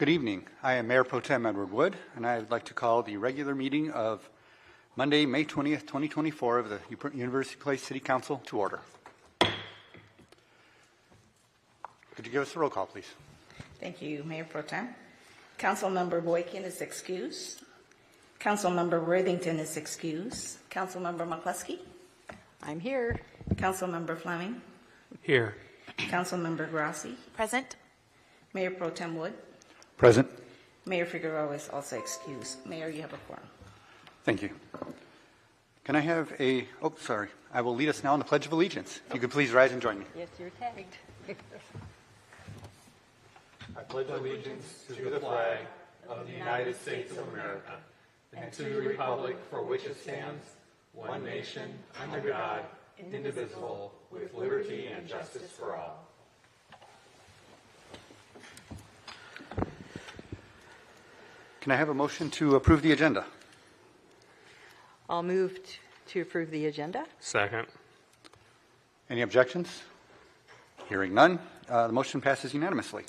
Good evening. I am Mayor Pro Tem Edward Wood, and I would like to call the regular meeting of Monday, May 20th, 2024 of the University Place City Council to order. Could you give us a roll call, please? Thank you, Mayor Pro Tem. Councilmember Boykin is excused. Councilmember Worthington is excused. Councilmember McCluskey? I'm here. Councilmember Fleming? Here. Councilmember Grassi? Present. Mayor Pro Tem Wood? Present. Mayor Figueroa is also excused. Mayor, you have a quorum. Thank you. Can I have I will lead us now in the Pledge of Allegiance. If you could please rise and join me. Yes, you're tagged. I pledge allegiance to the flag of the United States of America and to the republic for which it stands, one nation, under God, indivisible, with liberty and justice for all. Can I have a motion to approve the agenda? I'll move to approve the agenda. Second. Any objections? Hearing none, the motion passes unanimously.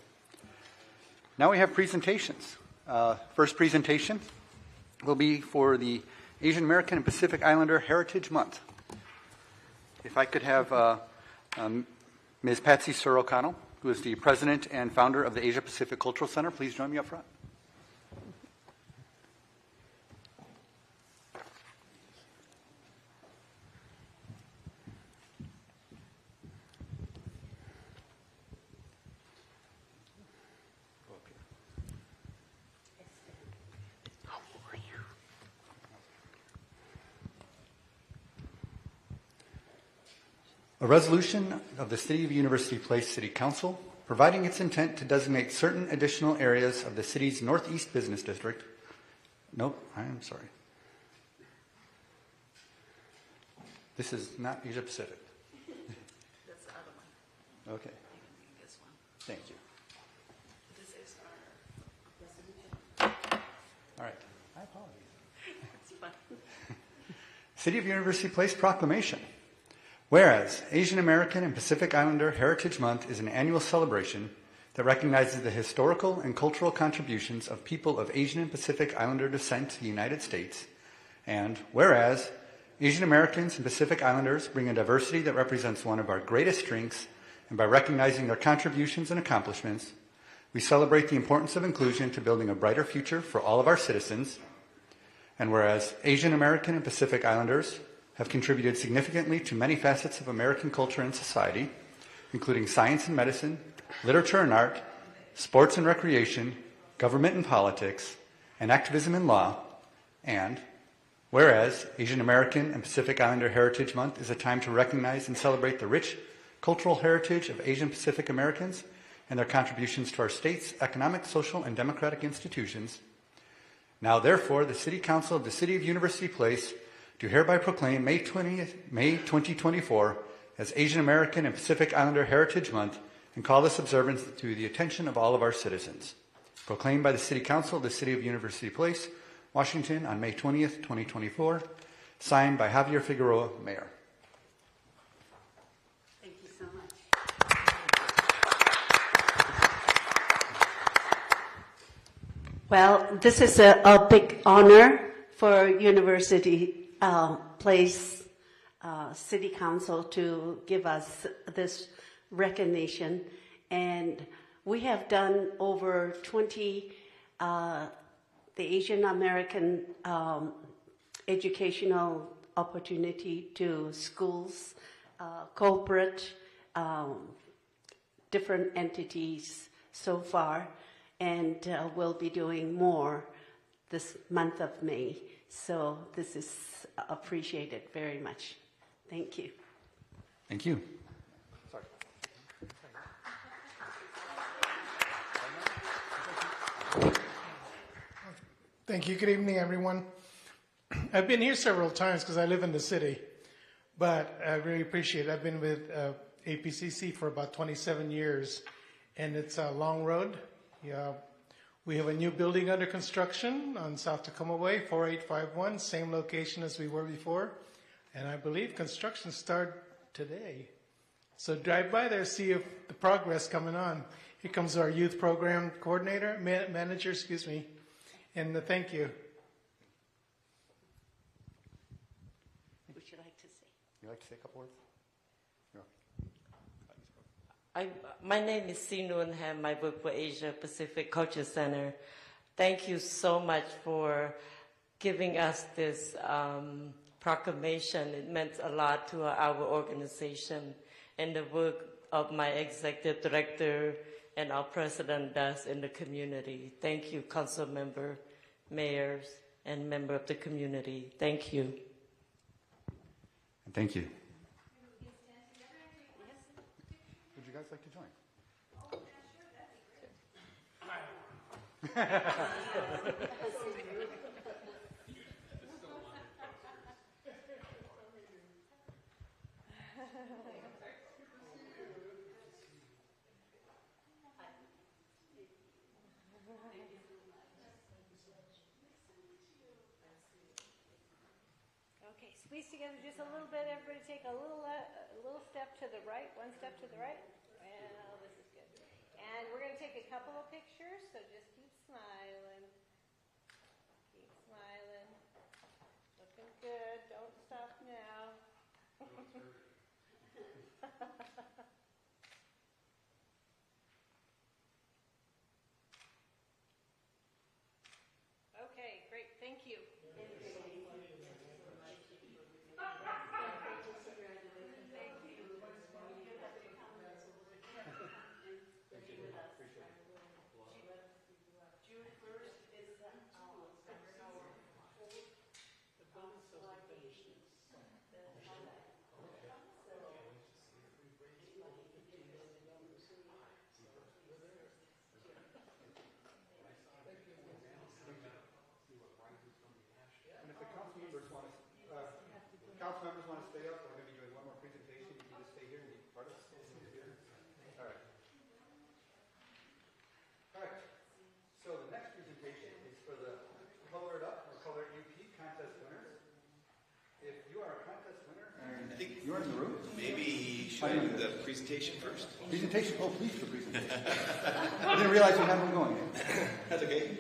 Now we have presentations. First presentation will be for the Asian American and Pacific Islander Heritage Month. If I could have Ms. Patsy Sorocano, who is the president and founder of the Asia Pacific Cultural Center, please join me up front. A resolution of the City of University Place City Council providing its intent to designate certain additional areas of the city's Northeast Business District. Nope, I am sorry. This is not Asia Pacific. That's the other one. Okay, This one. thank you. This is our resolution. All right, I apologize. It's fine. City of University Place proclamation. Whereas Asian American and Pacific Islander Heritage Month is an annual celebration that recognizes the historical and cultural contributions of people of Asian and Pacific Islander descent to the United States, and whereas Asian Americans and Pacific Islanders bring a diversity that represents one of our greatest strengths, and by recognizing their contributions and accomplishments, we celebrate the importance of inclusion to building a brighter future for all of our citizens, and whereas Asian American and Pacific Islanders have contributed significantly to many facets of American culture and society, including science and medicine, literature and art, sports and recreation, government and politics, and activism in law, and whereas Asian American and Pacific Islander Heritage Month is a time to recognize and celebrate the rich cultural heritage of Asian Pacific Americans and their contributions to our state's economic, social, and democratic institutions, now therefore the City Council of the City of University Place do hereby proclaim May 2024 as Asian American and Pacific Islander Heritage Month and call this observance to the attention of all of our citizens. Proclaimed by the City Council of the City of University Place, Washington on May 20th, 2024. Signed by Javier Figueroa, Mayor. Thank you so much. Well, this is a big honor for University Place City Council to give us this recognition. And we have done over 20 the Asian American educational opportunity to schools, corporate, different entities so far, and we'll be doing more this month of May. So this is appreciated very much. Thank you. Thank you. Sorry. Thank you. Good evening, everyone. I've been here several times because I live in the city, but I really appreciate it. I've been with APCC for about 27 years, and it's a long road. Yeah, we have a new building under construction on South Tacoma Way, 4851, same location as we were before, and I believe construction started today. So drive by there, see if the progress coming on. Here comes our youth program coordinator, manager, and thank you. Would you like to say? You like to say a couple words? My name is Sinun Ham. I work for Asia Pacific Culture Center. Thank you so much for giving us this proclamation. It meant a lot to our organization and the work of my executive director and our president does in the community. Thank you, council member, mayors, and member of the community. Thank you. And thank you. Would you guys like to join? Okay, squeeze together just a little bit. Everybody take a little step to the right, one step to the right. Well, this is good. And we're going to take a couple of pictures, so just keep smiling. Keep smiling. Looking good. Don't stop now. Okay, great. Thank you. And if the council members want to stay up, we're going to be doing one more presentation. You can just stay here and be part of it. All right. All right. So the next presentation is for the Color It Up or Color It UP contest winners. If you are a contest winner, I think you're in the room. maybe should I do the presentation first? Presentation. Oh, please do presentation. I didn't realize you had one going. That's okay.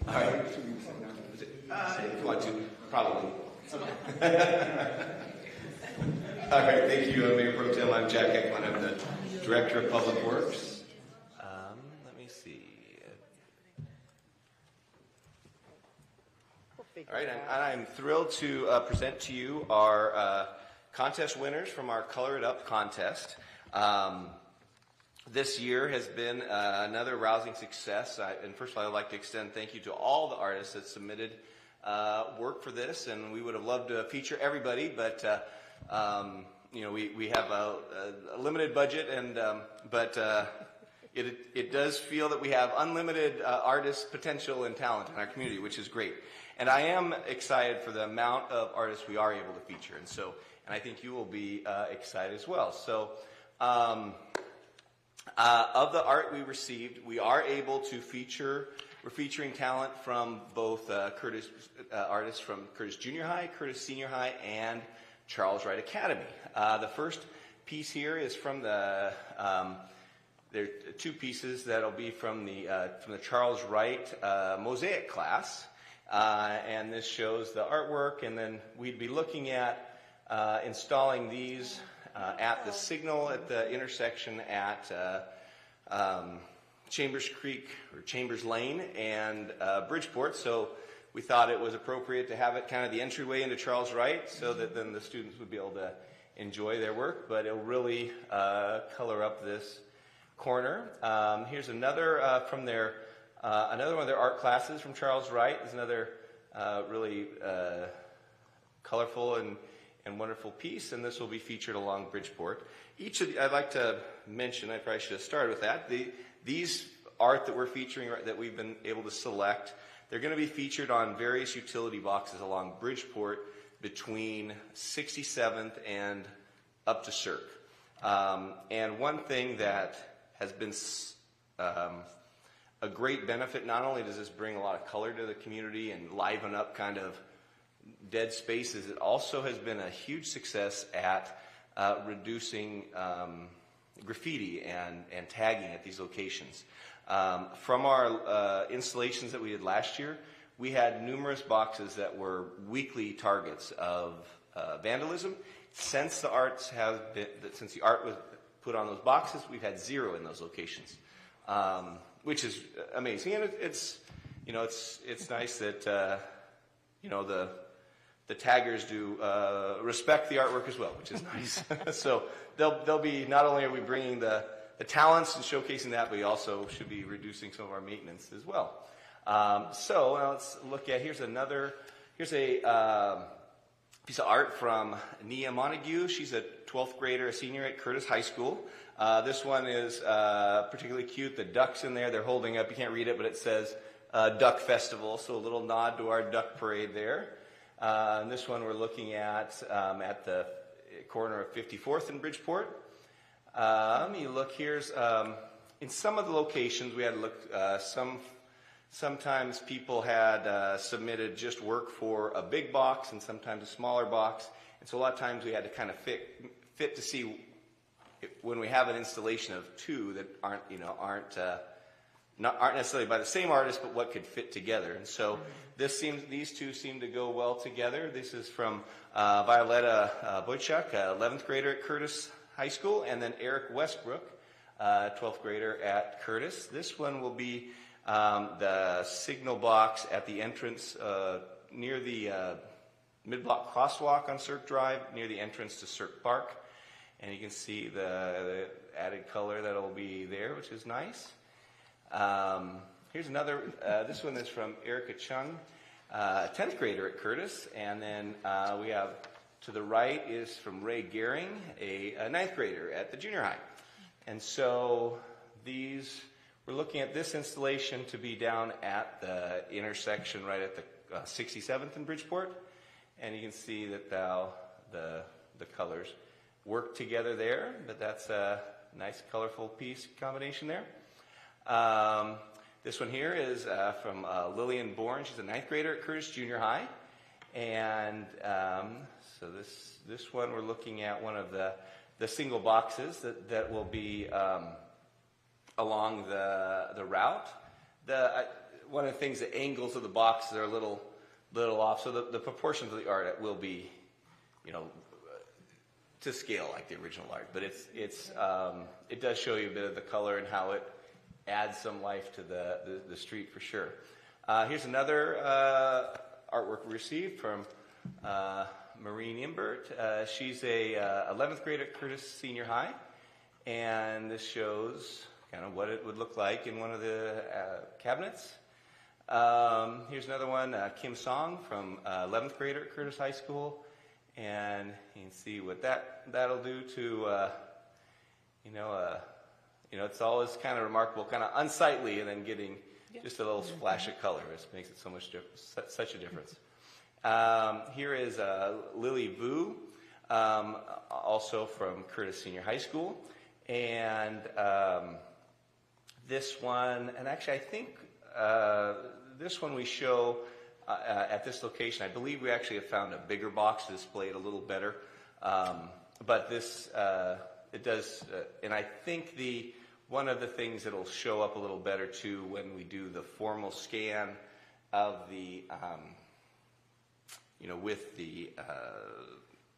All right. All right. If you want to, probably. All right. Thank you, Mayor Pro Tem. I'm Jack Eklund. I'm the Director of Public Works. Let me see. All right, and I'm thrilled to present to you our contest winners from our Color It Up contest. This year has been another rousing success. And first of all, I'd like to extend thank you to all the artists that submitted work for this. And we would have loved to feature everybody, but we have a limited budget, and it does feel that we have unlimited artist potential and talent in our community, which is great. And I am excited for the amount of artists we are able to feature, and I think you will be excited as well. So. Of the art we received, we are able to feature. We're featuring talent from both artists from Curtis Junior High, Curtis Senior High, and Charles Wright Academy. The first piece here is from the. There are two pieces that'll be from the Charles Wright mosaic class, and this shows the artwork. And then we'd be looking at installing these. At the signal at the intersection at Chambers Creek or Chambers Lane and Bridgeport. So we thought it was appropriate to have it kind of the entryway into Charles Wright so that then the students would be able to enjoy their work, but it'll really color up this corner. Here's another from their another one of their art classes from Charles Wright. There's another really colorful and wonderful piece, and this will be featured along Bridgeport. I'd like to mention, I probably should have started with that, these art that we're featuring, that we've been able to select, they're going to be featured on various utility boxes along Bridgeport between 67th and up to Cirque. And one thing that has been a great benefit, not only does this bring a lot of color to the community and liven up kind of dead spaces, it also has been a huge success at reducing graffiti and tagging at these locations. From our installations that we did last year, we had numerous boxes that were weekly targets of vandalism. Since the art was put on those boxes, we've had 0 in those locations, which is amazing. And it's nice that the taggers do respect the artwork as well, which is nice. So they'll be, not only are we bringing the talents and showcasing that, but we also should be reducing some of our maintenance as well. So now let's look at, here's a piece of art from Nia Montague. She's a 12th grader, a senior at Curtis High School. This one is particularly cute. The ducks in there, they're holding up, you can't read it, but it says Duck Festival, so a little nod to our duck parade there. And this one we're looking at the corner of 54th and Bridgeport. You look, here's, in some of the locations we had to look, sometimes people had submitted just work for a big box and sometimes a smaller box. And so a lot of times we had to kind of fit to see when we have an installation of two that aren't necessarily by the same artist, but what could fit together. And so these two seem to go well together. This is from Violetta Boychuk, 11th grader at Curtis High School, and then Eric Westbrook, 12th grader at Curtis. This one will be the signal box at the entrance near the mid-block crosswalk on Cirque Drive, near the entrance to Cirque Park. And you can see the added color that'll be there, which is nice. Here's another, this one is from Erica Chung, 10th grader at Curtis. And then we have to the right is from Ray Gehring, a 9th grader at the junior high. And so we're looking at this installation to be down at the intersection right at the 67th and Bridgeport. And you can see that the colors work together there, but that's a nice colorful piece combination there. This one here is from Lillian Bourne. She's a 9th grader at Curtis Junior High. And so this one we're looking at one of the single boxes that will be along the route. One of the things, the angles of the boxes are a little off, so the proportions of the art will be, to scale like the original art. But it does show you a bit of the color and how it adds some life to the street for sure. Here's another artwork we received from Maureen Imbert. She's a 11th grader at Curtis Senior High, and this shows kind of what it would look like in one of the cabinets. Here's another one, Kim Song from 11th grader at Curtis High School, and you can see what that'll do to it's always kind of remarkable, kind of unsightly, and then getting just a little splash of color. It makes it such a difference. Here is Lily Vu, also from Curtis Senior High School. And this one, and actually I think this one we show at this location. I believe we actually have found a bigger box to display it a little better. But this, it does, and I think one of the things that'll show up a little better too when we do the formal scan of the,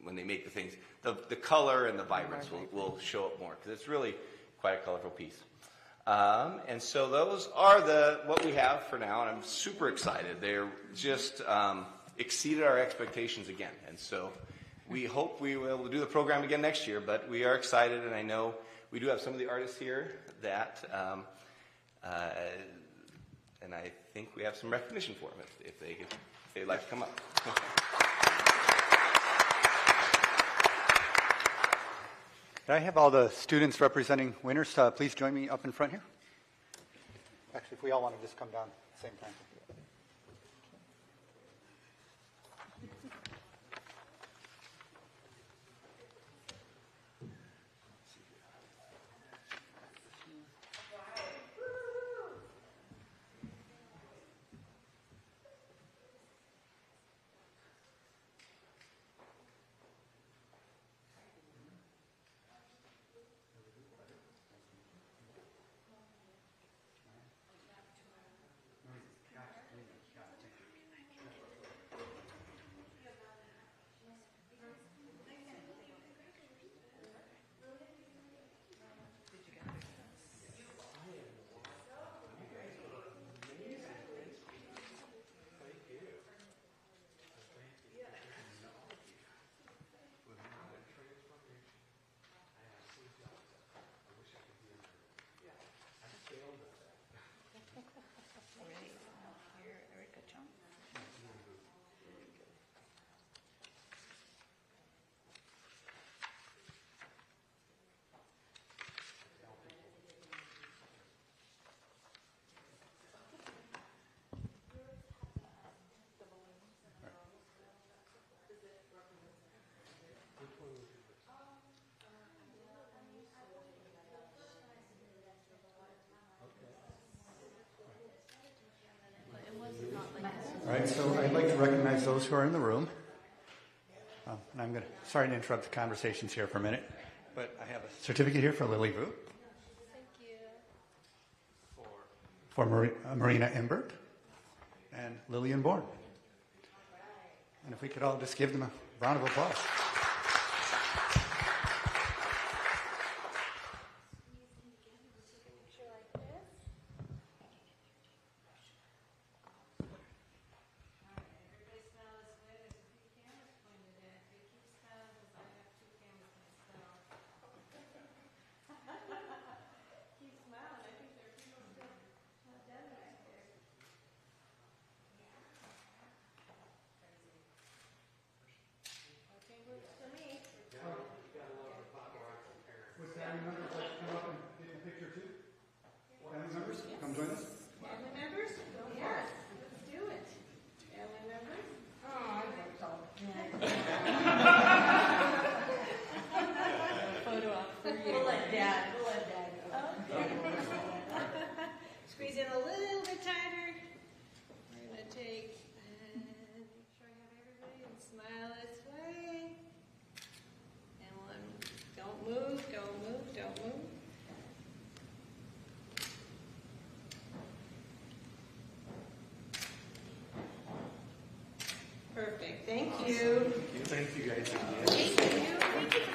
when they make the things, the color and the vibrance will show up more, because it's really quite a colorful piece. And so those are what we have for now, and I'm super excited. They're just exceeded our expectations again, and so we hope we will be able to do the program again next year, but we are excited, and I know we do have some of the artists here that, and I think we have some recognition for them if they'd like to come up. Can I have all the students representing winners please join me up in front here? Actually, if we all want to just come down at the same time. All right, so I'd like to recognize those who are in the room. And I'm going to, sorry to interrupt the conversations here for a minute, but I have a certificate here for Lily Vu. Thank you. For Marina Imbert and Lillian Bourne. And if we could all just give them a round of applause. Picture like this. Everybody smile this way. There's a few cameras pointed at you. Keep smiling because I have two cameras myself. Keep smiling. I think there are people still not done right there. Okay, works for me. Would family members like to come up and get a picture too? Family members, come join us. Family members? Yes, let's do it. Family members? Oh, I don't know. Photo op for you. We'll let Dad go. Squeeze in a little bit tighter. We're gonna take, and make sure I have everybody, and smile this way. And don't move, don't move, don't move. Perfect, thank you. Thank you guys. Thank you. Thank you for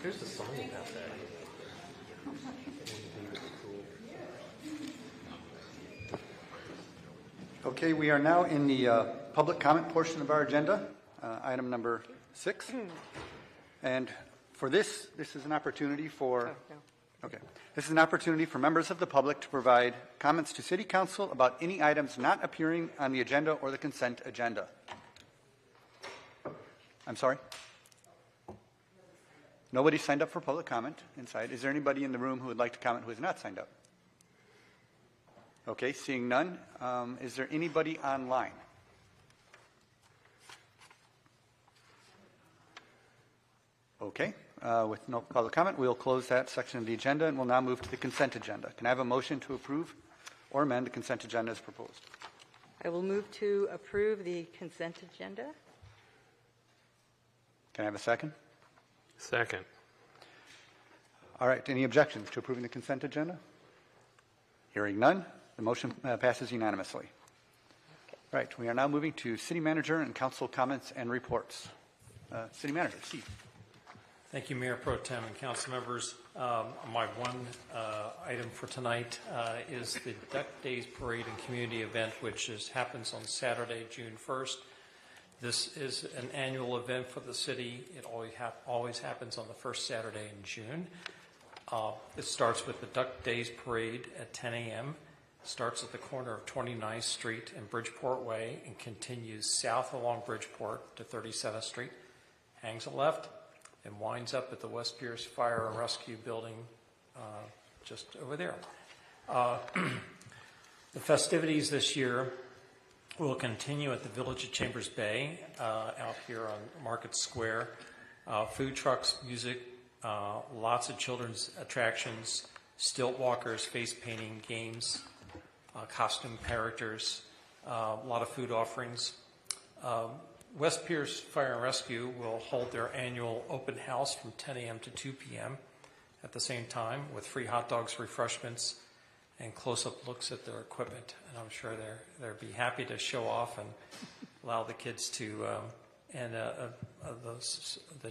Here's the song about that. Okay, we are now in the public comment portion of our agenda, item number 6. And for this is an opportunity for, okay, this is an opportunity for members of the public to provide comments to City Council about any items not appearing on the agenda or the consent agenda. I'm sorry? Nobody signed up for public comment inside. Is there anybody in the room who would like to comment who has not signed up? Okay, seeing none. Is there anybody online? Okay, with no public comment, we'll close that section of the agenda and we'll now move to the consent agenda. Can I have a motion to approve or amend the consent agenda as proposed? I will move to approve the consent agenda. Can I have a second? Second. All right, any objections to approving the consent agenda? Hearing none, the motion passes unanimously. Right, we are now moving to City Manager and Council comments and reports. City Manager, Steve. Thank you, Mayor Pro Tem and council members. My one item for tonight is the Duck Days Parade and Community Event, which happens on Saturday, June 1st. This is an annual event for the city. It always happens on the first Saturday in June. It starts with the Duck Days Parade at 10 a.m. Starts at the corner of 29th Street and Bridgeport Way and continues south along Bridgeport to 37th Street, hangs a left, and winds up at the West Pierce Fire and Rescue Building just over there. The festivities this year will continue at the Village of Chambers Bay out here on Market Square. Food trucks, music, lots of children's attractions, stilt walkers, face painting, games, costume characters, a lot of food offerings. West Pierce Fire and Rescue will hold their annual open house from 10 a.m. to 2 p.m. at the same time with free hot dogs, refreshments, and close-up looks at their equipment. And I'm sure they'll be happy to show off and allow the kids to, the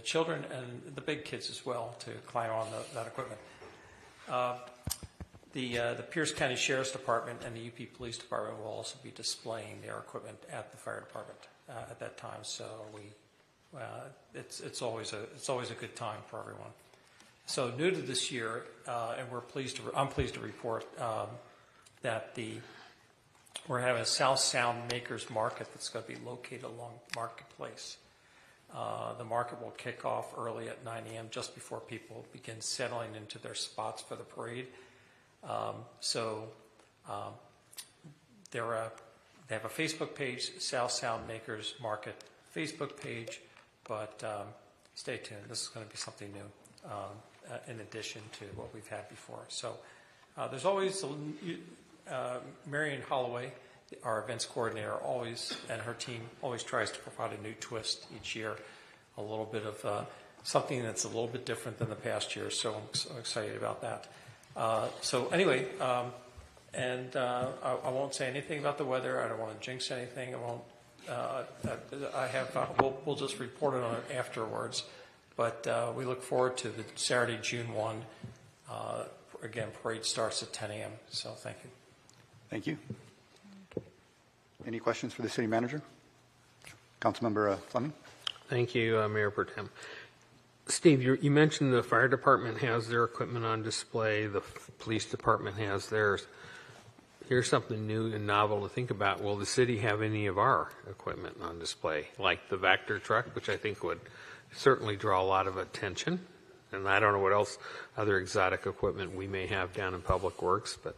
children and the big kids as well to climb on that equipment. The Pierce County Sheriff's Department and the UP Police Department will also be displaying their equipment at the fire department at that time. So it's always a good time for everyone. So new to this year, and I'm pleased to report that we're having a South Sound Makers Market that's going to be located along Marketplace. The market will kick off early at 9 a.m. just before people begin settling into their spots for the parade. They have a Facebook page, South Sound Makers Market Facebook page, but stay tuned. This is going to be something new in addition to what we've had before. So there's always Marion Holloway, our events coordinator, and her team always tries to provide a new twist each year, a little bit of something that's a little bit different than the past year. So I'm so excited about that. So anyway, I won't say anything about the weather. I don't want to jinx anything. I won't. We'll just report it on it afterwards. But we look forward to the Saturday, June 1. Again, parade starts at 10 a.m. So thank you. Thank you. Any questions for the city manager? Councilmember Fleming. Thank you, Mayor Pro Tem. Steve, you mentioned the fire department has their equipment on display. The police department has theirs. Here's something new and novel to think about. Will the city have any of our equipment on display, like the Vector truck, which I think would certainly draw a lot of attention? And I don't know what else, other exotic equipment we may have down in Public Works, but...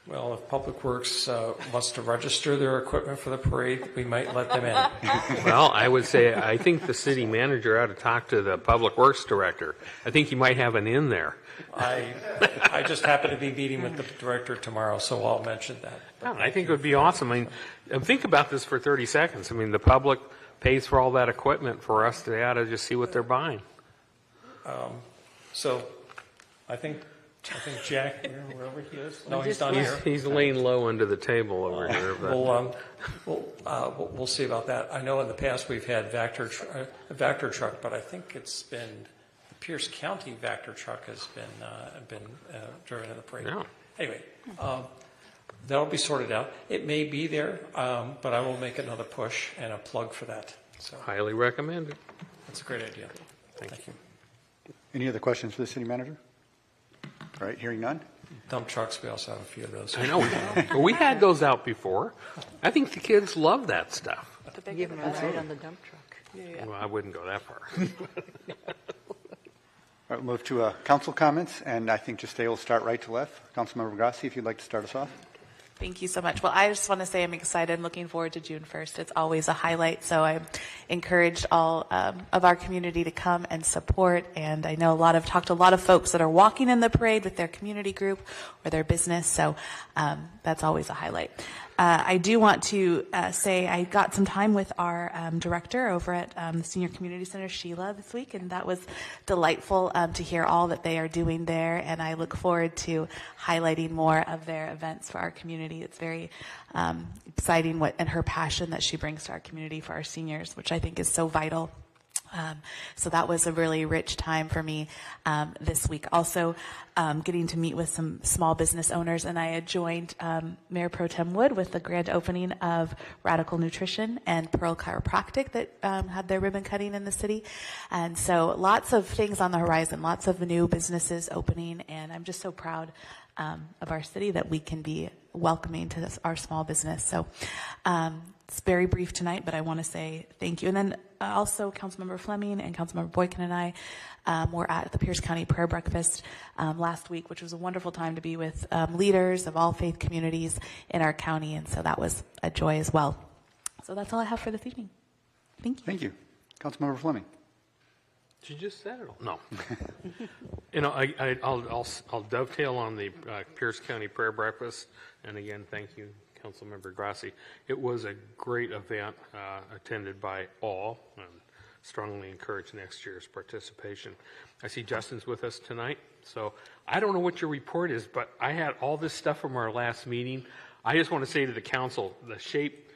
Well, if Public Works wants to register their equipment for the parade, we might let them in. Well, I would say I think the city manager ought to talk to the Public Works director. I think you might have an in there. I just happen to be meeting with the director tomorrow, so I'll mention that. Yeah, I think it would be awesome. I mean, think about this for 30 seconds. I mean, the public pays for all that equipment for us. They ought to just see what they're buying. So I think Jack, wherever he is. No, he's not here. He's laying low under the table over here. We'll see about that. I know in the past we've had a Vector truck, but I think it's been the Pierce County Vector truck has been driven in the parade. Yeah. Anyway, that'll be sorted out. It may be there, but I will make another push and a plug for that. So Highly recommended. that's a great idea. Thank you. Any other questions for the city manager? All right, hearing none. Dump trucks, we also have a few of those. I know. We had those out before. I think the kids love that stuff. Give them a ride on the dump truck. Well, I wouldn't go that far. All right, we'll move to council comments, and I think just we'll start right to left. Councilmember Grassi, if you'd like to start us off. Thank you so much. Well, I just want to say I'm excited and looking forward to June 1st. It's always a highlight, so I encourage all of our community to come and support. And I know talked to a lot of folks that are walking in the parade with their community group or their business, so that's always a highlight. I do want to say I got some time with our director over at the Senior Community Center, Sheila, this week, and that was delightful to hear all that they are doing there, and I look forward to highlighting more of their events for our community. It's very exciting and her passion that she brings to our community for our seniors, which I think is so vital. So that was a really rich time for me this week. Also, getting to meet with some small business owners, and I had joined Mayor Pro Tem Wood with the grand opening of Radical Nutrition and Pearl Chiropractic that had their ribbon cutting in the city. And so lots of things on the horizon, lots of new businesses opening, and I'm just so proud of our city that we can be welcoming to our small business. So it's very brief tonight, but I want to say thank you. And then also Councilmember Fleming and Councilmember Boykin and I were at the Pierce County Prayer Breakfast last week, which was a wonderful time to be with leaders of all faith communities in our county. And so that was a joy as well. So that's all I have for this evening. Thank you. Thank you. Councilmember Fleming. She just said it all. No. You know, I'll dovetail on the Pierce County Prayer Breakfast. And again, thank you, Councilmember Grassi. It was a great event attended by all, and strongly encourage next year's participation. I see Justin's with us tonight, so I don't know what your report is, but I had all this stuff from our last meeting. I just want to say to the council, the SHAPE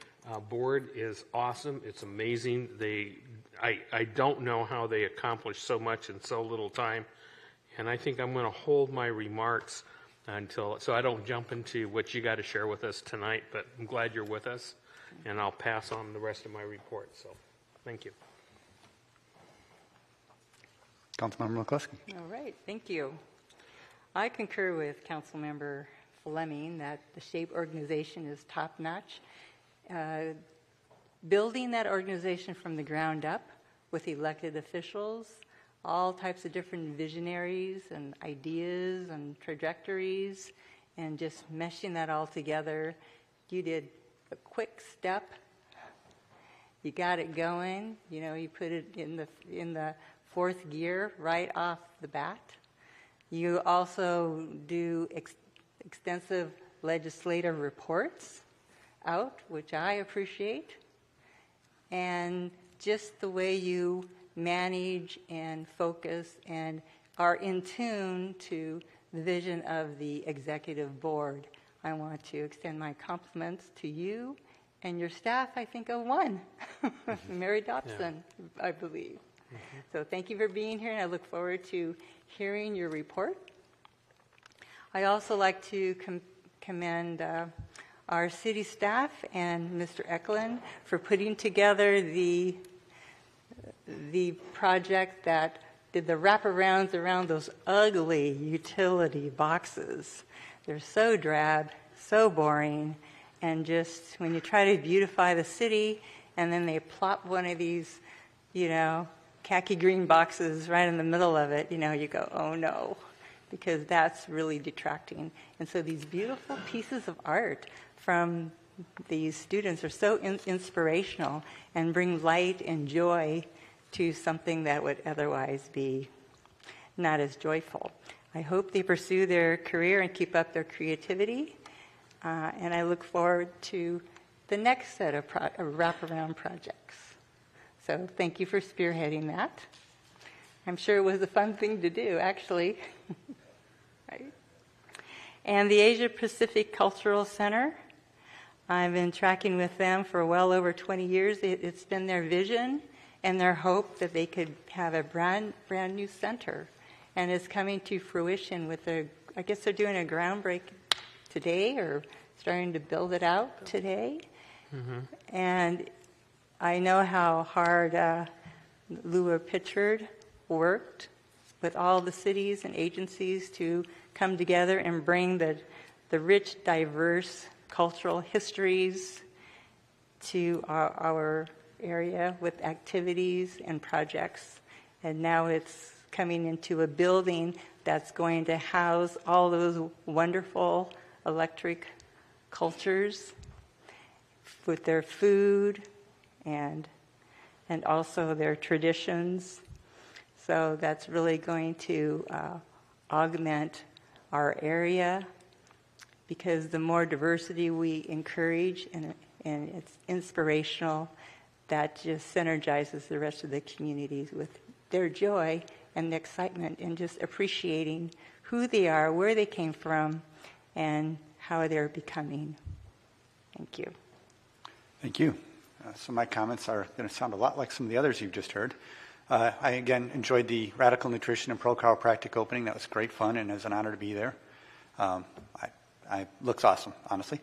board is awesome. It's amazing. I don't know how they accomplished so much in so little time, and I think I'm going to hold my remarks so I don't jump into what you got to share with us tonight, but I'm glad you're with us, and I'll pass on the rest of my report. So thank you. Councilmember McCluskey. All right, thank you. I concur with Councilmember Fleming that the SHAPE organization is top-notch. Building that organization from the ground up with elected officials, all types of different visionaries and ideas and trajectories, and just meshing that all together. You did a quick step. You got it going. You know, you put it in the fourth gear right off the bat. You also do extensive legislative reports out, which I appreciate. And just the way you manage and focus and are in tune to the vision of the executive board. I want to extend my compliments to you and your staff, I think of one, Mary Dobson, I believe. So thank you for being here, and I look forward to hearing your report. I also like to commend our city staff and Mr. Eklund for putting together the project that did the wraparounds around those ugly utility boxes. They're so drab, so boring, and just when you try to beautify the city and then they plop one of these, you know, khaki green boxes right in the middle of it, you know, you go, oh no, because that's really detracting. And so these beautiful pieces of art from these students are so inspirational and bring light and joy to something that would otherwise be not as joyful. I hope they pursue their career and keep up their creativity. And I look forward to the next set of wraparound projects. So thank you for spearheading that. I'm sure it was a fun thing to do, actually. Right? And the Asia Pacific Cultural Center, I've been tracking with them for well over 20 years. It's been their vision and their hope that they could have a brand new center. And it's coming to fruition with I guess they're doing a groundbreak today or starting to build it out today. Mm-hmm. And I know how hard Lua Pitchard worked with all the cities and agencies to come together and bring the rich, diverse cultural histories to our area with activities and projects. And now it's coming into a building that's going to house all those wonderful electric cultures with their food and also their traditions. So that's really going to augment our area, because the more diversity we encourage and it's inspirational, that just synergizes the rest of the communities with their joy and the excitement and just appreciating who they are, where they came from, and how they're becoming. Thank you. Thank you. So my comments are going to sound a lot like some of the others you've just heard. I, again, enjoyed the Radical Nutrition and Pro Chiropractic opening. That was great fun, and it was an honor to be there. Looks awesome, honestly.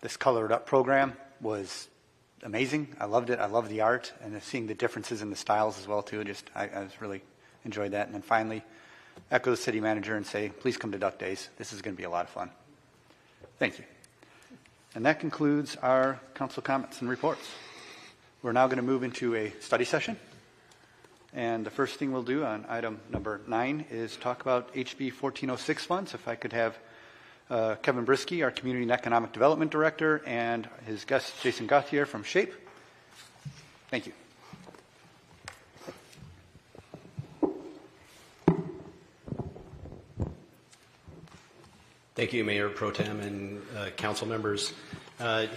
This Colored Up program was amazing. I loved it. I love the art and seeing the differences in the styles as well, too. I was really enjoyed that. And then finally, echo the city manager and say, please come to Duck Days. This is going to be a lot of fun. Thank you. And that concludes our council comments and reports. We're now going to move into a study session. And the first thing we'll do on item number 9 is talk about HB 1406 funds. If I could have Kevin Brisky, our Community and Economic Development Director, and his guest, Jason Gauthier from SHAPE. Thank you. Thank you, Mayor Pro Tem and council members.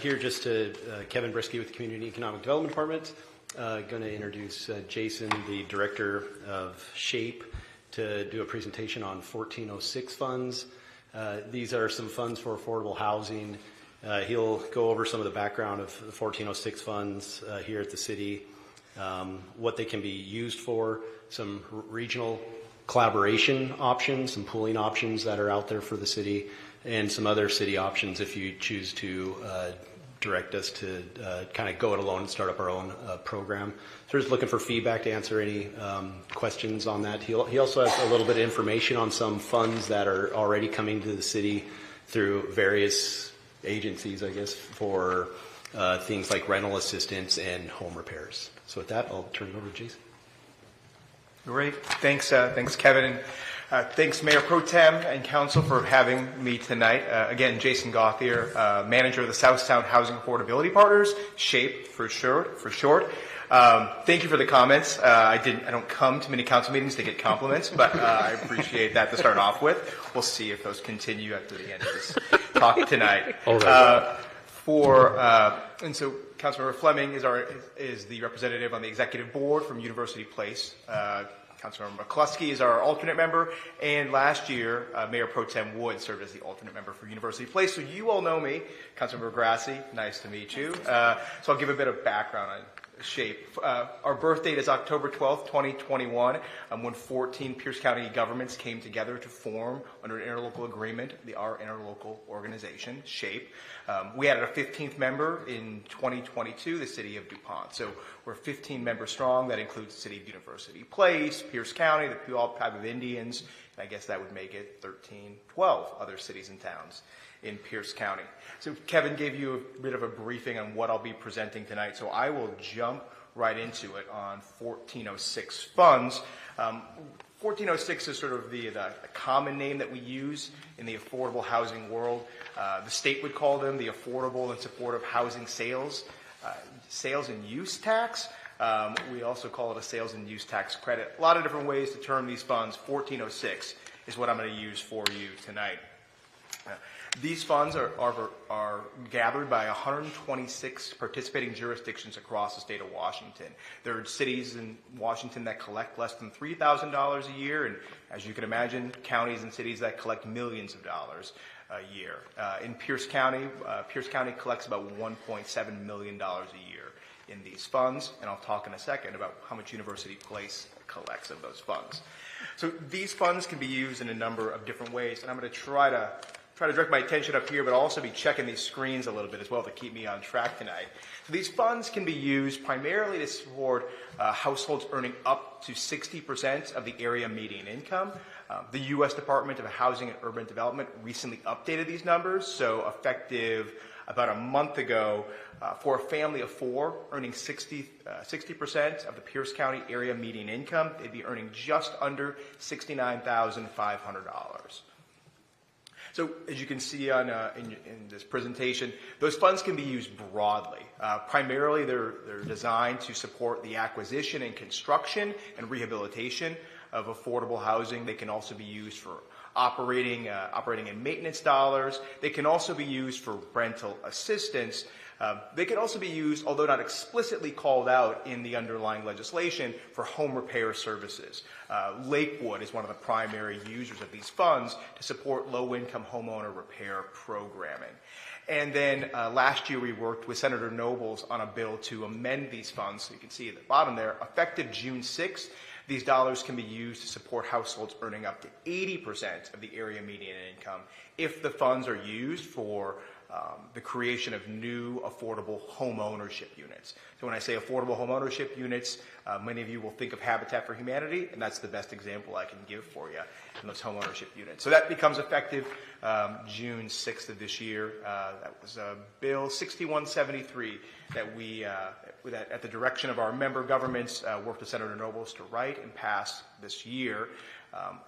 Here just to Kevin Brisky with the Community and Economic Development Department. Going to introduce Jason, the Director of SHAPE, to do a presentation on 1406 funds. These are some funds for affordable housing. He'll go over some of the background of the 1406 funds here at the city, what they can be used for, some regional collaboration options, some pooling options that are out there for the city, and some other city options if you choose to direct us to kind of go it alone and start up our own program. So we're just looking for feedback to answer any questions on that. He also has a little bit of information on some funds that are already coming to the city through various agencies, I guess, for things like rental assistance and home repairs. So with that, I'll turn it over to Jason. Great. Thanks, Kevin. And thanks, Mayor Pro Tem and Council, for having me tonight. Again, Jason Gauthier, manager of the Southtown Housing Affordability Partners, SHAPE for short. Thank you for the comments. I don't come to many council meetings to get compliments, but I appreciate that to start off with. We'll see if those continue after the end of this talk tonight. And so Councilmember Fleming is the representative on the executive board from University Place. Councilmember McCluskey is our alternate member, and last year Mayor Pro Tem Wood served as the alternate member for University Place. So you all know me, Councilmember Grassi. Nice to meet you. So I'll give a bit of background on SHAPE. Our birth date is October 12th, 2021, when 14 Pierce County governments came together to form, under an interlocal agreement, our interlocal organization, SHAPE. We added a 15th member in 2022, the city of DuPont. So we're 15 members strong. That includes the city of University Place, Pierce County, the Puyallup Tribe of Indians, and I guess that would make it 12 other cities and towns in Pierce County. So Kevin gave you a bit of a briefing on what I'll be presenting tonight, so I will jump right into it on 1406 funds. 1406 is sort of the common name that we use in the affordable housing world. The state would call them the Affordable and Supportive Housing Sales and Use Tax. We also call it a Sales and Use Tax Credit. A lot of different ways to term these funds. 1406 is what I'm going to use for you tonight. These funds are gathered by 126 participating jurisdictions across the state of Washington. There are cities in Washington that collect less than $3,000 a year, and as you can imagine, counties and cities that collect millions of dollars a year. In Pierce County collects about $1.7 million a year in these funds, and I'll talk in a second about how much University Place collects of those funds. So these funds can be used in a number of different ways, and I'm going to try to direct my attention up here, but I'll also be checking these screens a little bit as well to keep me on track tonight. So these funds can be used primarily to support households earning up to 60% of the area median income. The U.S. Department of Housing and Urban Development recently updated these numbers, so effective about a month ago, for a family of four earning 60% of the Pierce County area median income, they'd be earning just under $69,500. So as you can see in this presentation, those funds can be used broadly. Primarily, they're designed to support the acquisition and construction and rehabilitation of affordable housing. They can also be used for operating and maintenance dollars. They can also be used for rental assistance. They can also be used, although not explicitly called out in the underlying legislation, for home repair services. Lakewood is one of the primary users of these funds to support low-income homeowner repair programming. And then last year we worked with Senator Nobles on a bill to amend these funds. So you can see at the bottom there, effective June 6th, these dollars can be used to support households earning up to 80% of the area median income if the funds are used for the creation of new affordable home ownership units. So when I say affordable home ownership units, many of you will think of Habitat for Humanity, and that's the best example I can give for you in those home ownership units. So that becomes effective June 6th of this year. That was Bill 6173 that we, at the direction of our member governments, worked with Senator Nobles to write and pass this year.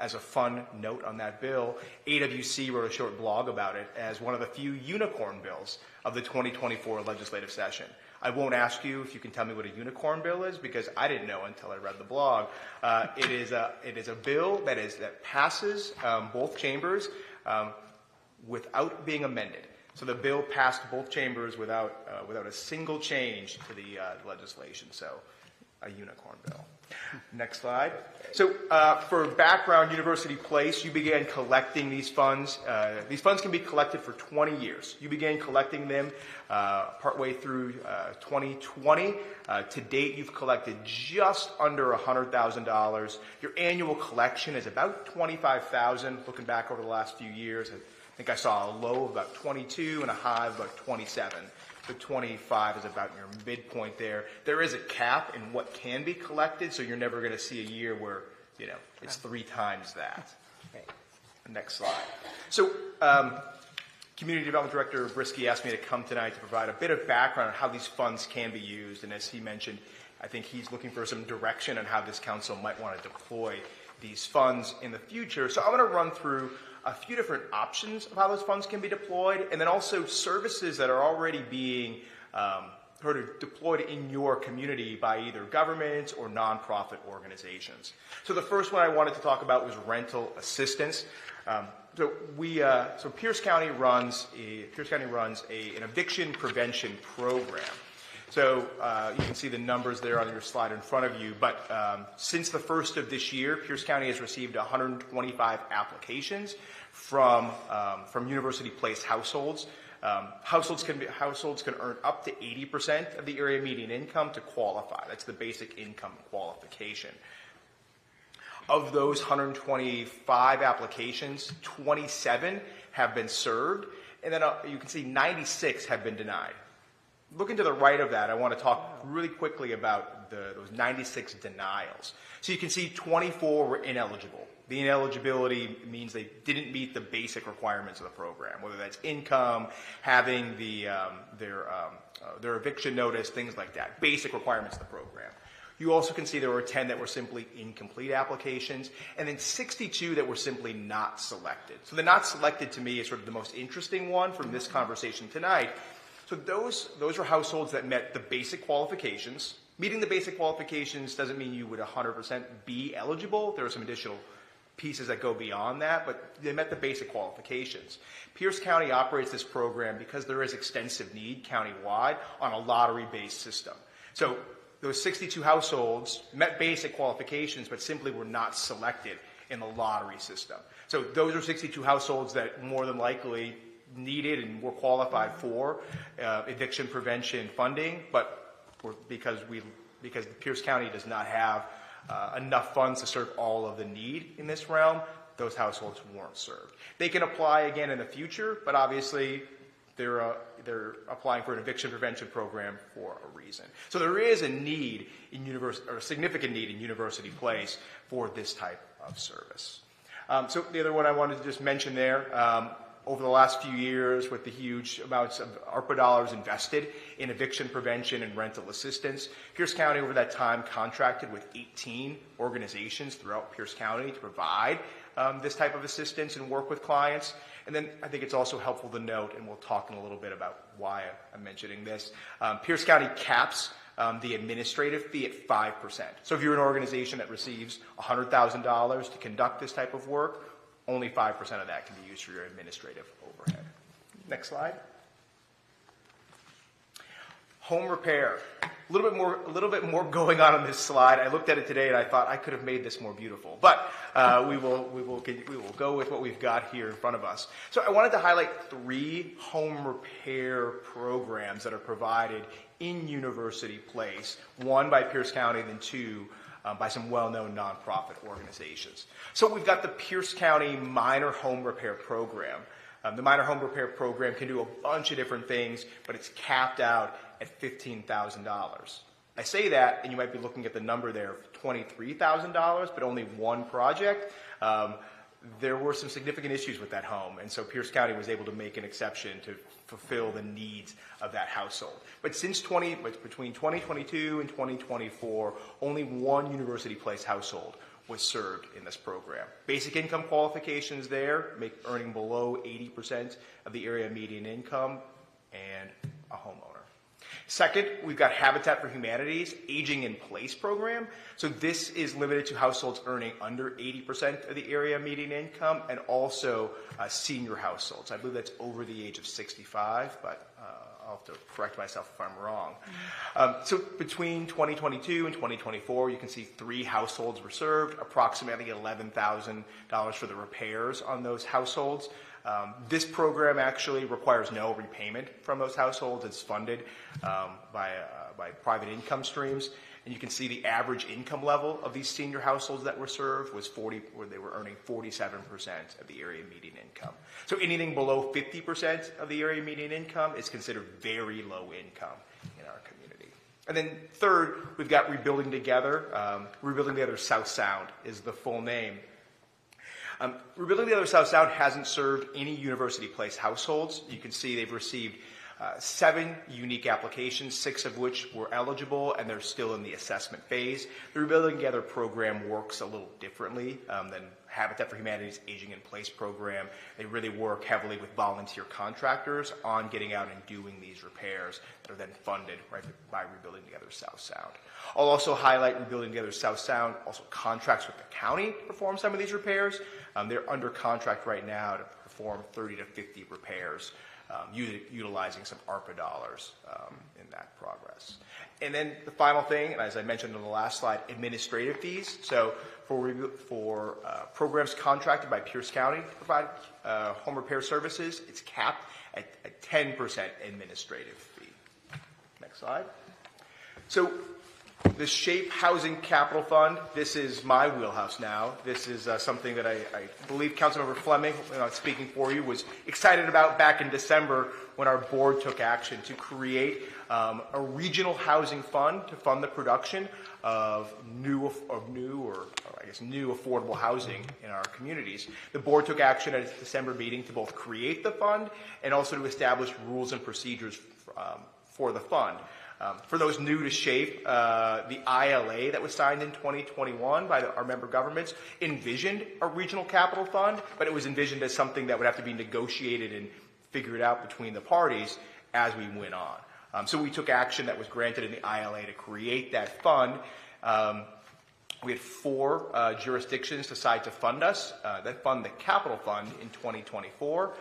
As a fun note on that bill, AWC wrote a short blog about it as one of the few unicorn bills of the 2024 legislative session. I won't ask you if you can tell me what a unicorn bill is, because I didn't know until I read the blog. It is a bill that passes both chambers without being amended. So the bill passed both chambers without a single change to the legislation. So a unicorn bill. Next slide. So for background, University Place, you began collecting these funds. These funds can be collected for 20 years. You began collecting them partway through 2020. To date, you've collected just under $100,000. Your annual collection is about $25,000. Looking back over the last few years, I think I saw a low of about 22 and a high of about 27 The 25 is about your midpoint there. There is a cap in what can be collected, so you're never going to see a year where, it's 3 times that. Next slide. So, Community Development Director Brisky asked me to come tonight to provide a bit of background on how these funds can be used. And as he mentioned, I think he's looking for some direction on how this council might want to deploy these funds in the future. So I'm going to run through a few different options of how those funds can be deployed, and then also services that are already being sort of deployed in your community by either governments or nonprofit organizations. So the first one I wanted to talk about was rental assistance. So Pierce County runs an eviction prevention program. So you can see the numbers there on your slide in front of you. But since the first of this year, Pierce County has received 125 applications from University Place households. Households can earn up to 80% of the area median income to qualify. That's the basic income qualification. Of those 125 applications, 27 have been served, and then you can see 96 have been denied. Looking to the right of that, I want to talk really quickly about those 96 denials. So you can see 24 were ineligible. The ineligibility means they didn't meet the basic requirements of the program, whether that's income, having their eviction notice, things like that, basic requirements of the program. You also can see there were 10 that were simply incomplete applications, and then 62 that were simply not selected. So the not selected to me is sort of the most interesting one from this conversation tonight. So those are households that met the basic qualifications. Meeting the basic qualifications doesn't mean you would 100% be eligible. There are some additional pieces that go beyond that, but they met the basic qualifications. Pierce County operates this program because there is extensive need countywide on a lottery-based system. So those 62 households met basic qualifications, but simply were not selected in the lottery system. So those are 62 households that more than likely needed and were qualified for eviction prevention funding, but because Pierce County does not have enough funds to serve all of the need in this realm, those households weren't served. They can apply again in the future, but obviously they're applying for an eviction prevention program for a reason. So there is a need a significant need in University Place for this type of service. So the other one I wanted to just mention there, over the last few years, with the huge amounts of ARPA dollars invested in eviction prevention and rental assistance, Pierce County over that time contracted with 18 organizations throughout Pierce County to provide this type of assistance and work with clients. And then I think it's also helpful to note, and we'll talk in a little bit about why I'm mentioning this, Pierce County caps the administrative fee at 5%. So if you're an organization that receives $100,000 to conduct this type of work, only 5% of that can be used for your administrative overhead. Next slide. Home repair. A little bit more going on this slide. I looked at it today and I thought I could have made this more beautiful, but we will go with what we've got here in front of us. So I wanted to highlight 3 home repair programs that are provided in University Place. 1 by Pierce County, then 2 by some well-known nonprofit organizations. So we've got the Pierce County Minor Home Repair Program. The Minor Home Repair Program can do a bunch of different things, but it's capped out at $15,000. I say that, and you might be looking at the number there of $23,000, but only 1 project. There were some significant issues with that home, and so Pierce County was able to make an exception to fulfill the needs of that household. But between 2022 and 2024, only 1 University Place household was served in this program. Basic income qualifications there, earning below 80% of the area median income, and a homeowner. Second, we've got Habitat for Humanity's Aging in Place program. So this is limited to households earning under 80% of the area median income, and also senior households. I believe that's over the age of 65, but I'll have to correct myself if I'm wrong. So between 2022 and 2024, you can see 3 households were served, approximately $11,000 for the repairs on those households. This program actually requires no repayment from those households. It's funded by private income streams. And you can see the average income level of these senior households that were served was 40, where they were earning 47% of the area median income. So anything below 50% of the area median income is considered very low income in our community. And then third, we've got Rebuilding Together. Rebuilding Together South Sound is the full name. Rebuilding Together South Sound hasn't served any University Place households. You can see they've received 7 unique applications, 6 of which were eligible, and they're still in the assessment phase. The Rebuilding Together program works a little differently than Habitat for Humanity's Aging in Place program. They really work heavily with volunteer contractors on getting out and doing these repairs that are then funded by Rebuilding Together South Sound. I'll also highlight Rebuilding Together South Sound also contracts with the county to perform some of these repairs. They're under contract right now to perform 30 to 50 repairs, utilizing some ARPA dollars in that progress. And then the final thing, and as I mentioned on the last slide, administrative fees. So for programs contracted by Pierce County to provide home repair services, it's capped at a 10% administrative fee. Next slide. So the SHAPE Housing Capital Fund, this is my wheelhouse now. This is something that I believe Councilmember Fleming, speaking for you, was excited about back in December when our board took action to create a regional housing fund to fund the production of new affordable housing in our communities. The board took action at its December meeting to both create the fund and also to establish rules and procedures for the fund. For those new to SHAPE, the ILA that was signed in 2021 by our member governments envisioned a regional capital fund, but it was envisioned as something that would have to be negotiated and figured out between the parties as we went on. So we took action that was granted in the ILA to create that fund. We had 4 jurisdictions decide to fund us, that fund the capital fund in 2024.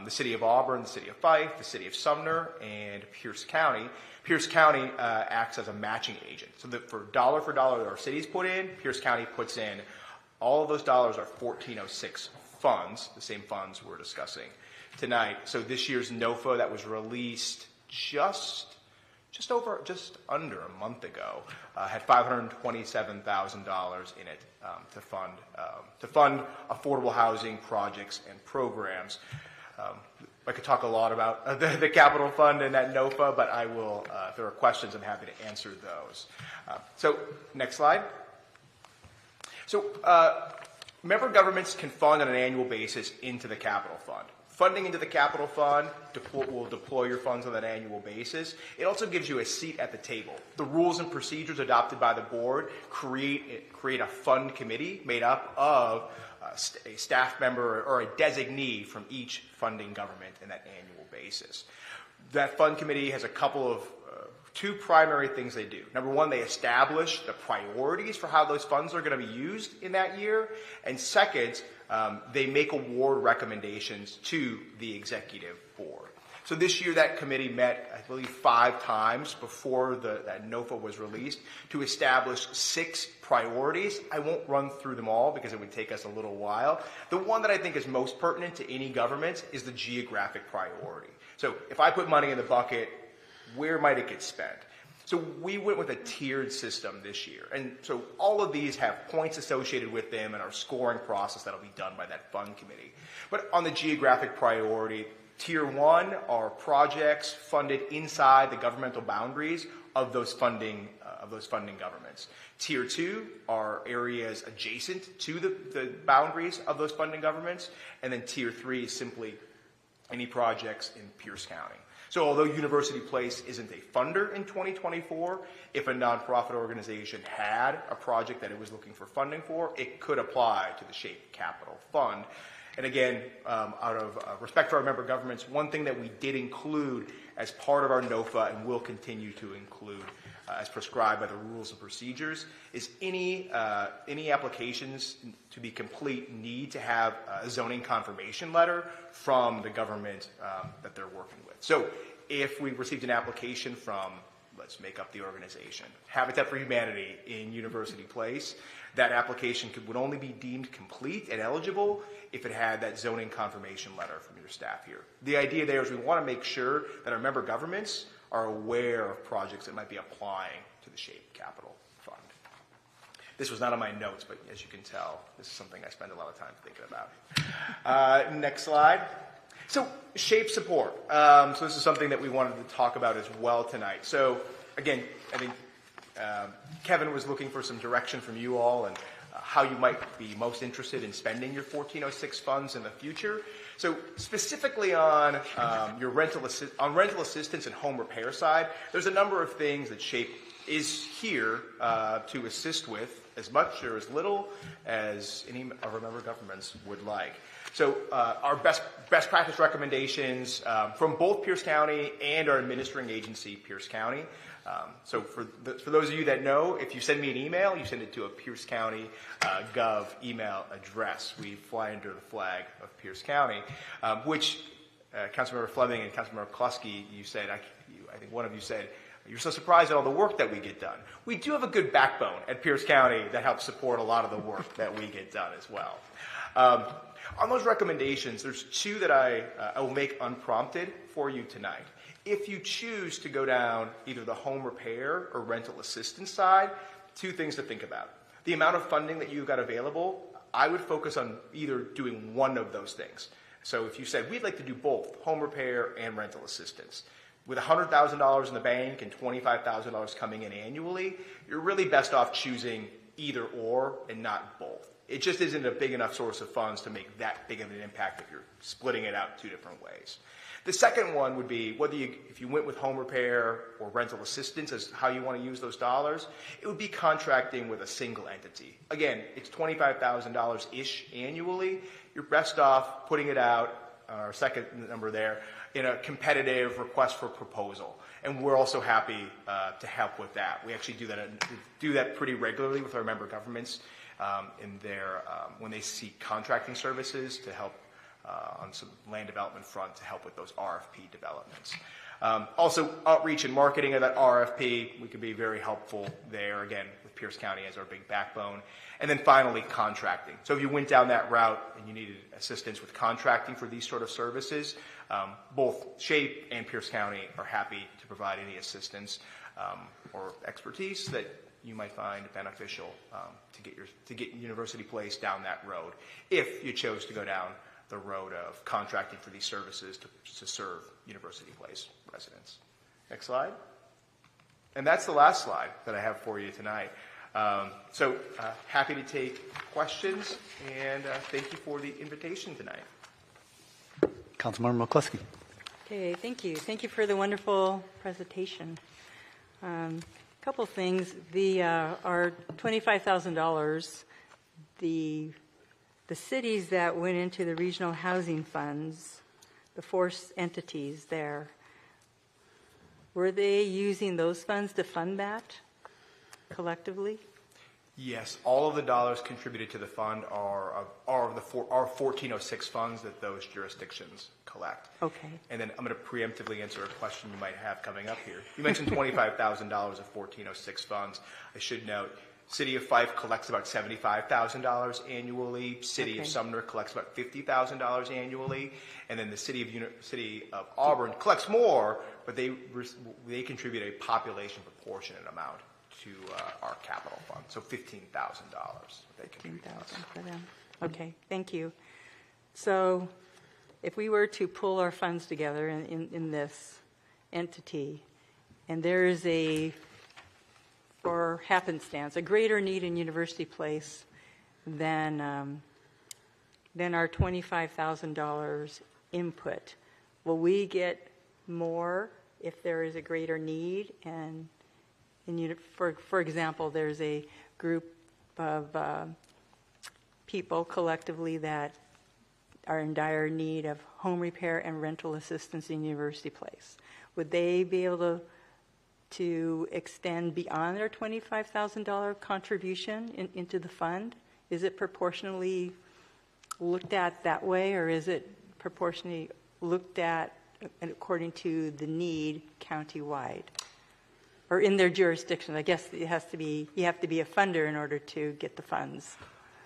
The City of Auburn, the City of Fife, the City of Sumner, and Pierce County. Pierce County acts as a matching agent. So that for dollar that our cities put in, Pierce County puts in. All of those dollars are 1406 funds, the same funds we're discussing tonight. So this year's NOFA that was released just under a month ago had $527,000 in it to fund affordable housing projects and programs. I could talk a lot about the capital fund and that NOFA, but I will, if there are questions, I'm happy to answer those. So next slide. So member governments can fund on an annual basis into the capital fund. Funding into the capital fund will deploy your funds on an annual basis. It also gives you a seat at the table. The rules and procedures adopted by the board create a fund committee made up of a staff member or a designee from each funding government in that annual basis. That fund committee has a couple of 2 primary things they do. Number one, they establish the priorities for how those funds are going to be used in that year. And second, they make award recommendations to the executive board. So this year that committee met, I believe, 5 times before that NOFA was released to establish 6 priorities. I won't run through them all because it would take us a little while. The one that I think is most pertinent to any government is the geographic priority. So if I put money in the bucket, where might it get spent? So we went with a tiered system this year. And so all of these have points associated with them and our scoring process that'll be done by that fund committee. But on the geographic priority, Tier 1 are projects funded inside the governmental boundaries of those funding governments. Tier 2 are areas adjacent to the boundaries of those funding governments. And then Tier 3 is simply any projects in Pierce County. So although University Place isn't a funder in 2024, if a nonprofit organization had a project that it was looking for funding for, it could apply to the SHAPE Capital Fund. And again, out of respect for our member governments, one thing that we did include as part of our NOFA and will continue to include as prescribed by the rules and procedures is any applications to be complete need to have a zoning confirmation letter from the government that they're working with. So if we received an application from, let's make up the organization, Habitat for Humanity in University Place, that application would only be deemed complete and eligible if it had that zoning confirmation letter from your staff here. The idea there is we want to make sure that our member governments are aware of projects that might be applying to the SHAPE Capital Fund. This was not on my notes, but as you can tell, this is something I spend a lot of time thinking about. Next slide. So SHAPE support. So this is something that we wanted to talk about as well tonight. So again, I think Kevin was looking for some direction from you all and how you might be most interested in spending your 1406 funds in the future. So specifically on your rental assistance and home repair side, there's a number of things that SHAPE is here to assist with, as much or as little as any of our member governments would like. So our best practice recommendations from both Pierce County and our administering agency, Pierce County. So for those of you that know, if you send me an email, you send it to a Pierce County Gov email address. We fly under the flag of Pierce County, which Councilmember Fleming and Councilmember McCluskey, you said, I think one of you said, you're so surprised at all the work that we get done. We do have a good backbone at Pierce County that helps support a lot of the work that we get done as well. On those recommendations, there's two that I will make unprompted for you tonight. If you choose to go down either the home repair or rental assistance side, two things to think about. The amount of funding that you've got available, I would focus on either doing one of those things. So if you said, we'd like to do both, home repair and rental assistance, with $100,000 in the bank and $25,000 coming in annually, you're really best off choosing either or and not both. It just isn't a big enough source of funds to make that big of an impact if you're splitting it out two different ways. The second one would be if you went with home repair or rental assistance as how you want to use those dollars, it would be contracting with a single entity. Again, it's $25,000-ish annually. You're best off putting it out, our second number there, in a competitive request for proposal. And we're also happy to help with that. We actually do that pretty regularly with our member governments in their when they seek contracting services to help on some land development front to help with those RFP developments. Also, outreach and marketing of that RFP, we could be very helpful there, again, with Pierce County as our big backbone. And then finally, contracting. So if you went down that route and you needed assistance with contracting for these sort of services, both SHAPE and Pierce County are happy to provide any assistance or expertise that you might find beneficial to get University Place down that road, if you chose to go down the road of contracting for these services to serve University Place residents. Next slide. And that's the last slide that I have for you tonight. So happy to take questions, and thank you for the invitation tonight. Councilmember McCluskey. Okay, thank you. Thank you for the wonderful presentation. Couple things. Our $25,000, the cities that went into the regional housing funds, the 4 entities there, were they using those funds to fund that collectively? Yes, all of the dollars contributed to the fund are 1406 funds that those jurisdictions collect. Okay. And then I'm going to preemptively answer a question you might have coming up here. You mentioned $25,000 of 1406 funds. I should note, City of Fife collects about $75,000 annually. City of Sumner collects about $50,000 annually, and then the City of Auburn collects more, but they contribute a population proportionate amount to our capital fund. So $15,000 they contribute to us. For them. Okay, thank you. So, if we were to pull our funds together in this entity, and there is for happenstance, a greater need in University Place than our $25,000 input, will we get more if there is a greater need? And for example, there's a group of people collectively that are in dire need of home repair and rental assistance in University Place. Would they be able to extend beyond their $25,000 contribution into the fund? Is it proportionally looked at that way, or is it proportionally looked at according to the need countywide? Or in their jurisdiction? I guess you have to be a funder in order to get the funds.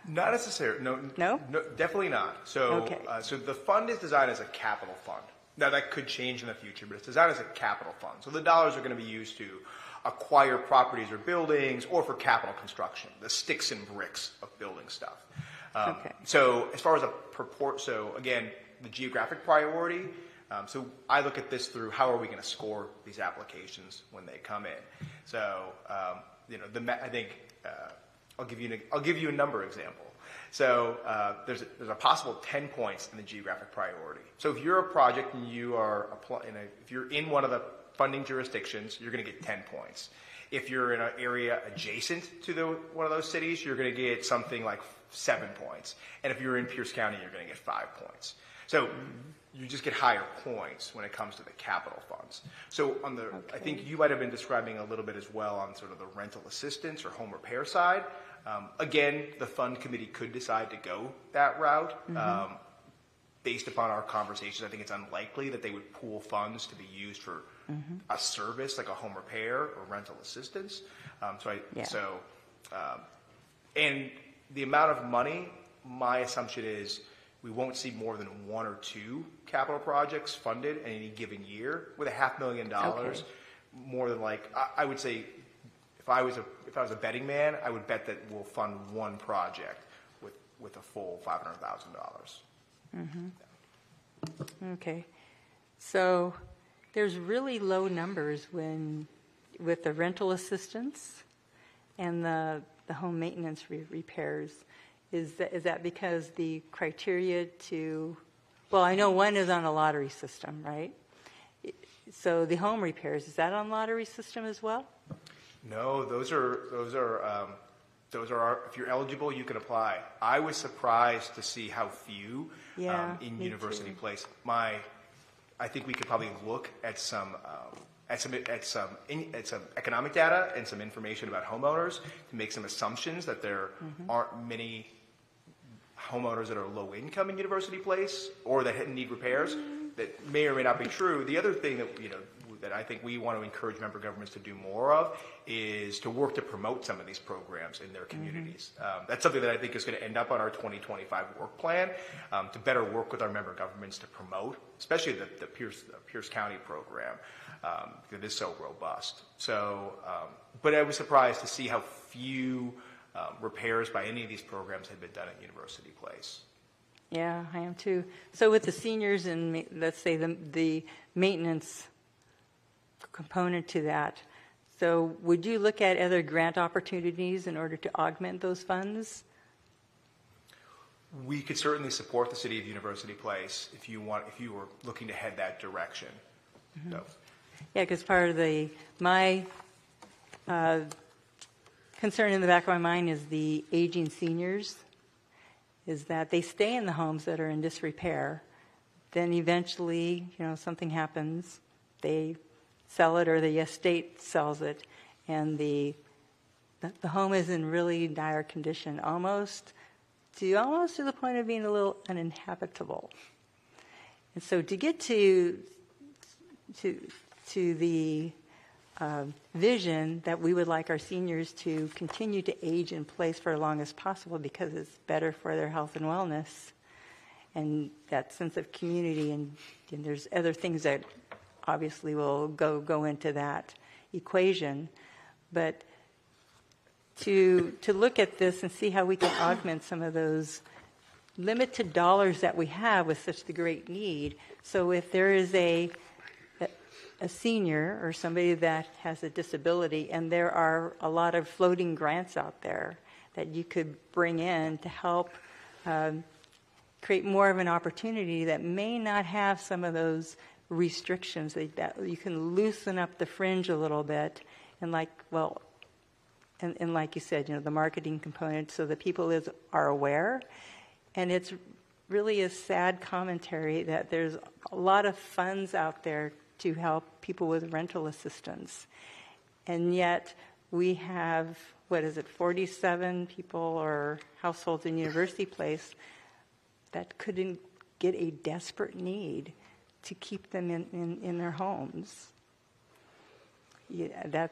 Not necessarily. No, definitely not. So, so the fund is designed as a capital fund. Now, that could change in the future, but it's designed as a capital fund. So the dollars are going to be used to acquire properties or buildings, or for capital construction, the sticks and bricks of building stuff. Okay. So as far as so again, the geographic priority, so I look at this through how are we going to score these applications when they come in. So, I think I'll give you a number example. So there's a possible 10 points in the geographic priority. So if you're a project and you are if you're in one of the funding jurisdictions, you're going to get 10 points. If you're in an area adjacent to one of those cities, you're going to get something like 7 points. And if you're in Pierce County, you're going to get 5 points. So you just get higher points when it comes to the capital funds. So I think you might have been describing a little bit as well on sort of the rental assistance or home repair side. Again, the fund committee could decide to go that route. Based upon our conversations, I think it's unlikely that they would pool funds to be used for a service like a home repair or rental assistance. And the amount of money, my assumption is we won't see more than 1 or 2 capital projects funded in any given year with $500,000. More than I would say, if I was a betting man, I would bet that we'll fund 1 project with a full $500,000. Okay. So there's really low numbers with the rental assistance and the home maintenance repairs. Is that because the criteria well, I know one is on a lottery system, right? So the home repairs, is that on lottery system as well? No, those are if you're eligible, you can apply. I was surprised to see how few in University Place. I think we could probably look at some economic data and some information about homeowners to make some assumptions that there aren't many homeowners that are low income in University Place or that need repairs. That may or may not be true. The other thing that I think we want to encourage member governments to do more of is to work to promote some of these programs in their communities. That's something that I think is going to end up on our 2025 work plan, to better work with our member governments to promote, especially the Pierce County program, because it is so robust. So, but I was surprised to see how few repairs by any of these programs had been done at University Place. Yeah, I am too. So with the seniors and let's say the maintenance component to that, so would you look at other grant opportunities in order to augment those funds? We could certainly support the City of University Place if you were looking to head that direction. So. Yeah, because part of my concern in the back of my mind is the aging seniors, is that they stay in the homes that are in disrepair. Then eventually, something happens, they sell it or the estate sells it, and the home is in really dire condition, almost to the point of being a little uninhabitable. And so to get to the vision that we would like our seniors to continue to age in place for as long as possible because it's better for their health and wellness and that sense of community, and there's other things that obviously will go into that equation. But to look at this and see how we can augment some of those limited dollars that we have with such the great need. So if there is a senior or somebody that has a disability, and there are a lot of floating grants out there that you could bring in to help create more of an opportunity that may not have some of those restrictions, that you can loosen up the fringe a little bit, and like you said, the marketing component, so that people are aware. And it's really a sad commentary that there's a lot of funds out there to help people with rental assistance. And yet we have, 47 people or households in University Place that couldn't get a desperate need to keep them in their homes. Yeah,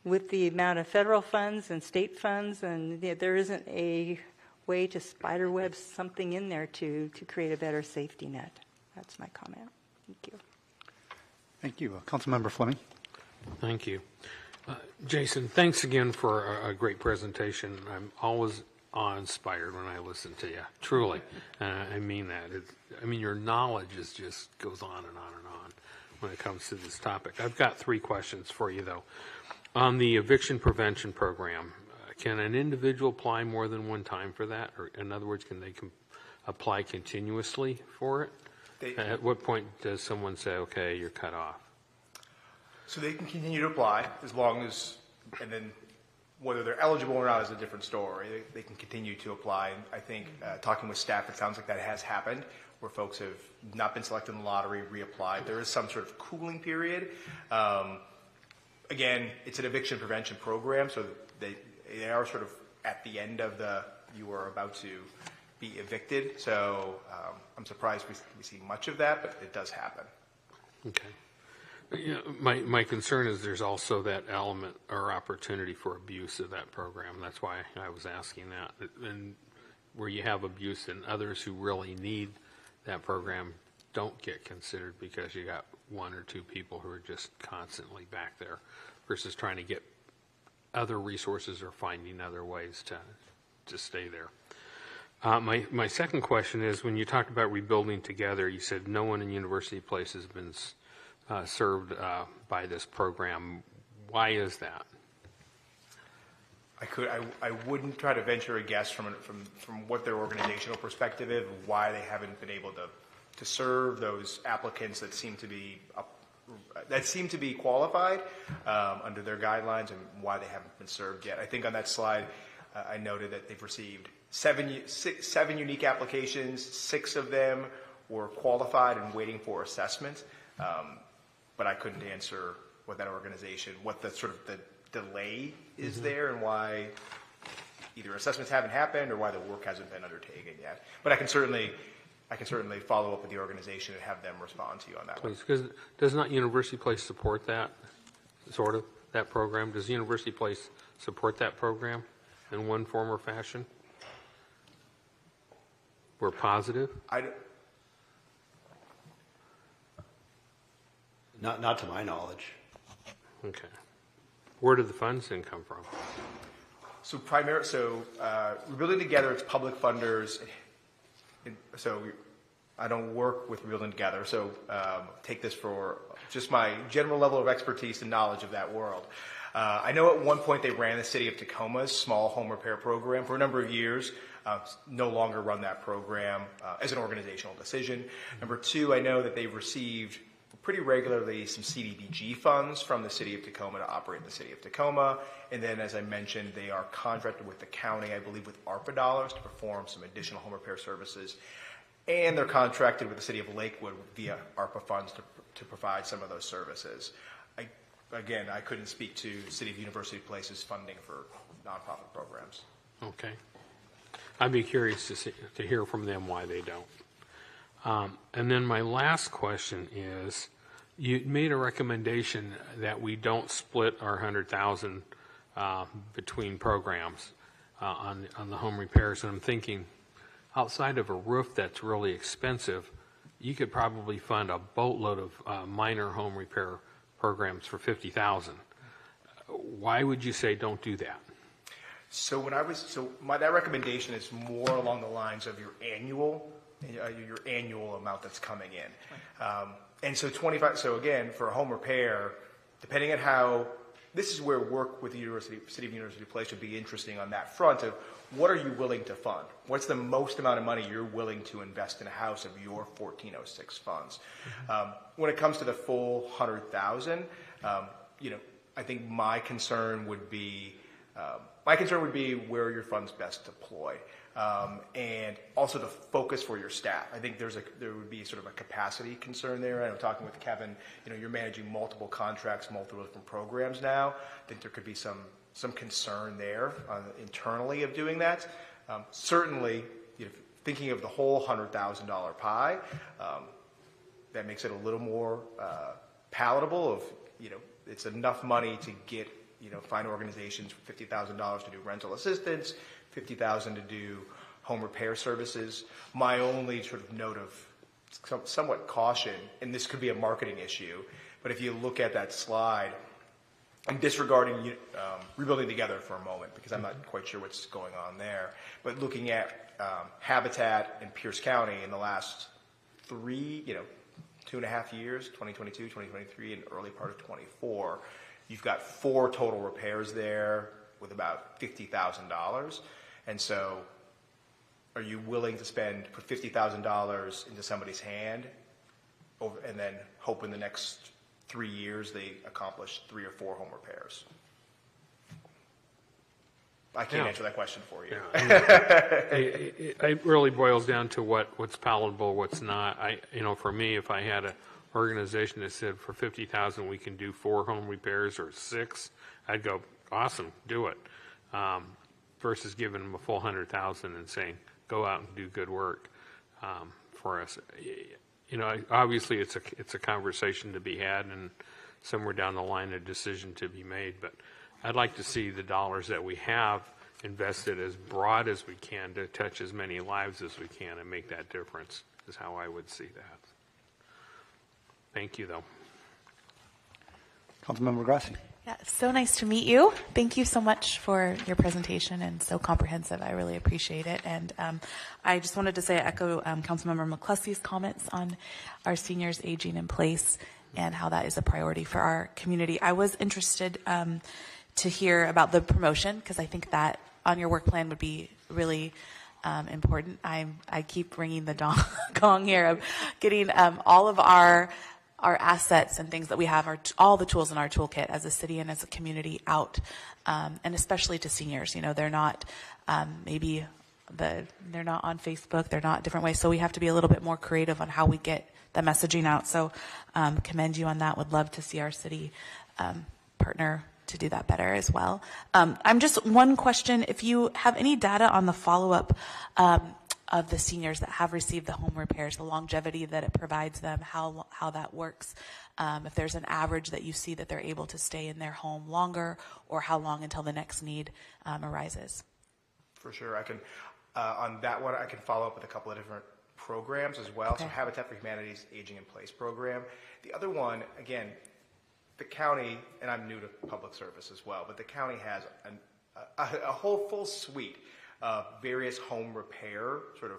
with the amount of federal funds and state funds, and there isn't a way to spiderweb something in there to create a better safety net. That's my comment. Thank you. Thank you. Councilmember Fleming. Thank you. Jason, thanks again for a great presentation. I'm always awe-inspired when I listen to you, truly. I mean that. Your knowledge just goes on and on and on when it comes to this topic. I've got 3 questions for you, though. On the eviction prevention program, can an individual apply more than one time for that? Or in other words, can they apply continuously for it? At what point does someone say, okay, you're cut off? So they can continue to apply as long as, and then whether they're eligible or not is a different story. They can continue to apply. And I think talking with staff, it sounds like that has happened, where folks have not been selected in the lottery, reapplied. There is some sort of cooling period. Again, it's an eviction prevention program, so they are sort of at the end of you are about to be evicted. So I'm surprised we see much of that, but it does happen. Okay. My concern is there's also that element or opportunity for abuse of that program. That's why I was asking that. And where you have abuse and others who really need that program don't get considered because you got 1 or 2 people who are just constantly back there versus trying to get other resources or finding other ways to stay there. My second question is, when you talked about rebuilding together, you said no one in University Place has been served by this program. Why is that? I wouldn't try to venture a guess from what their organizational perspective is, why they haven't been able to serve those applicants that seem to be qualified under their guidelines, and why they haven't been served yet. I think on that slide, I noted that they've received seven unique applications. 6 of them were qualified and waiting for assessment. But I couldn't answer what that organization, what the sort of the delay is there, and why either assessments haven't happened or why the work hasn't been undertaken yet. But I can certainly follow up with the organization and have them respond to you on that. Please, because does not University Place support that, that program? Does University Place support that program in one form or fashion? We're positive? Not to my knowledge. Okay. Where did the funds then come from? Rebuilding Together, it's public funders. So I don't work with Rebuilding Together, so take this for just my general level of expertise and knowledge of that world. I know at one point they ran the City of Tacoma's small home repair program for a number of years. No longer run that program as an organizational decision. Number 2, I know that they've received pretty regularly some CDBG funds from the City of Tacoma to operate in the City of Tacoma. And then, as I mentioned, they are contracted with the county, I believe, with ARPA dollars to perform some additional home repair services. And they're contracted with the City of Lakewood via ARPA funds to provide some of those services. I couldn't speak to City of University Place's funding for nonprofit programs. Okay. I'd be curious to hear from them why they don't. And then my last question is, you made a recommendation that we don't split our $100,000 between programs on the home repairs. And I'm thinking, outside of a roof that's really expensive, you could probably fund a boatload of minor home repair programs for $50,000. Why would you say don't do that? That recommendation is more along the lines of your annual amount that's coming in. And so 25, so again, for a home repair, depending on how, this is where work with the City of University Place would be interesting on that front of what are you willing to fund? What's the most amount of money you're willing to invest in a house of your 1406 funds? When it comes to the full 100,000, I think my concern would be where your funds best deployed. And also the focus for your staff. I think there would be sort of a capacity concern there. I'm talking with Kevin, you're managing multiple contracts, multiple different programs now. I think there could be some concern there internally of doing that. Certainly, thinking of the whole $100,000 pie, that makes it a little more palatable of, it's enough money to get, find organizations for $50,000 to do rental assistance, $50,000 to do home repair services. My only sort of note of somewhat caution, and this could be a marketing issue, But if you look at that slide, I'm disregarding Rebuilding Together for a moment because I'm not quite sure what's going on there. But looking at Habitat in Pierce County in the last 2.5 years, 2022, 2023, and early part of 24, you've got 4 total repairs there with about $50,000. And so are you willing to put $50,000 into somebody's hand and then hope in the next 3 years they accomplish 3 or 4 home repairs? I can't answer that question for you. It really boils down to what's palatable, what's not. For me, if I had an organization that said for $50,000 we can do 4 home repairs or 6, I'd go, awesome, do it. Versus giving them a full $100,000 and saying, go out and do good work for us. Obviously it's a conversation to be had, and somewhere down the line a decision to be made. But I'd like to see the dollars that we have invested as broad as we can to touch as many lives as we can and make that difference, is how I would see that. Thank you, though. Councilmember Grassi. Yeah, so nice to meet you. Thank you so much for your presentation and so comprehensive. I really appreciate it. And I just wanted to say I echo Councilmember McCluskey's comments on our seniors aging in place and how that is a priority for our community. I was interested to hear about the promotion, because I think that on your work plan would be really important. I keep ringing the gong here of getting all of our assets and things that we have, all the tools in our toolkit as a city and as a community out, and especially to seniors. They're not they're not on Facebook, they're not different ways. So we have to be a little bit more creative on how we get the messaging out. So commend you on that. Would love to see our city partner to do that better as well. I'm just one question. If you have any data on the follow-up of the seniors that have received the home repairs, the longevity that it provides them, how that works, if there's an average that you see that they're able to stay in their home longer, or how long until the next need arises. For sure. I can, on that one, I can follow up with a couple of different programs as well. Okay. So Habitat for Humanity's Aging in Place program. The other one, again, the county, and I'm new to public service as well, but the county has a whole full suite of various home repair sort of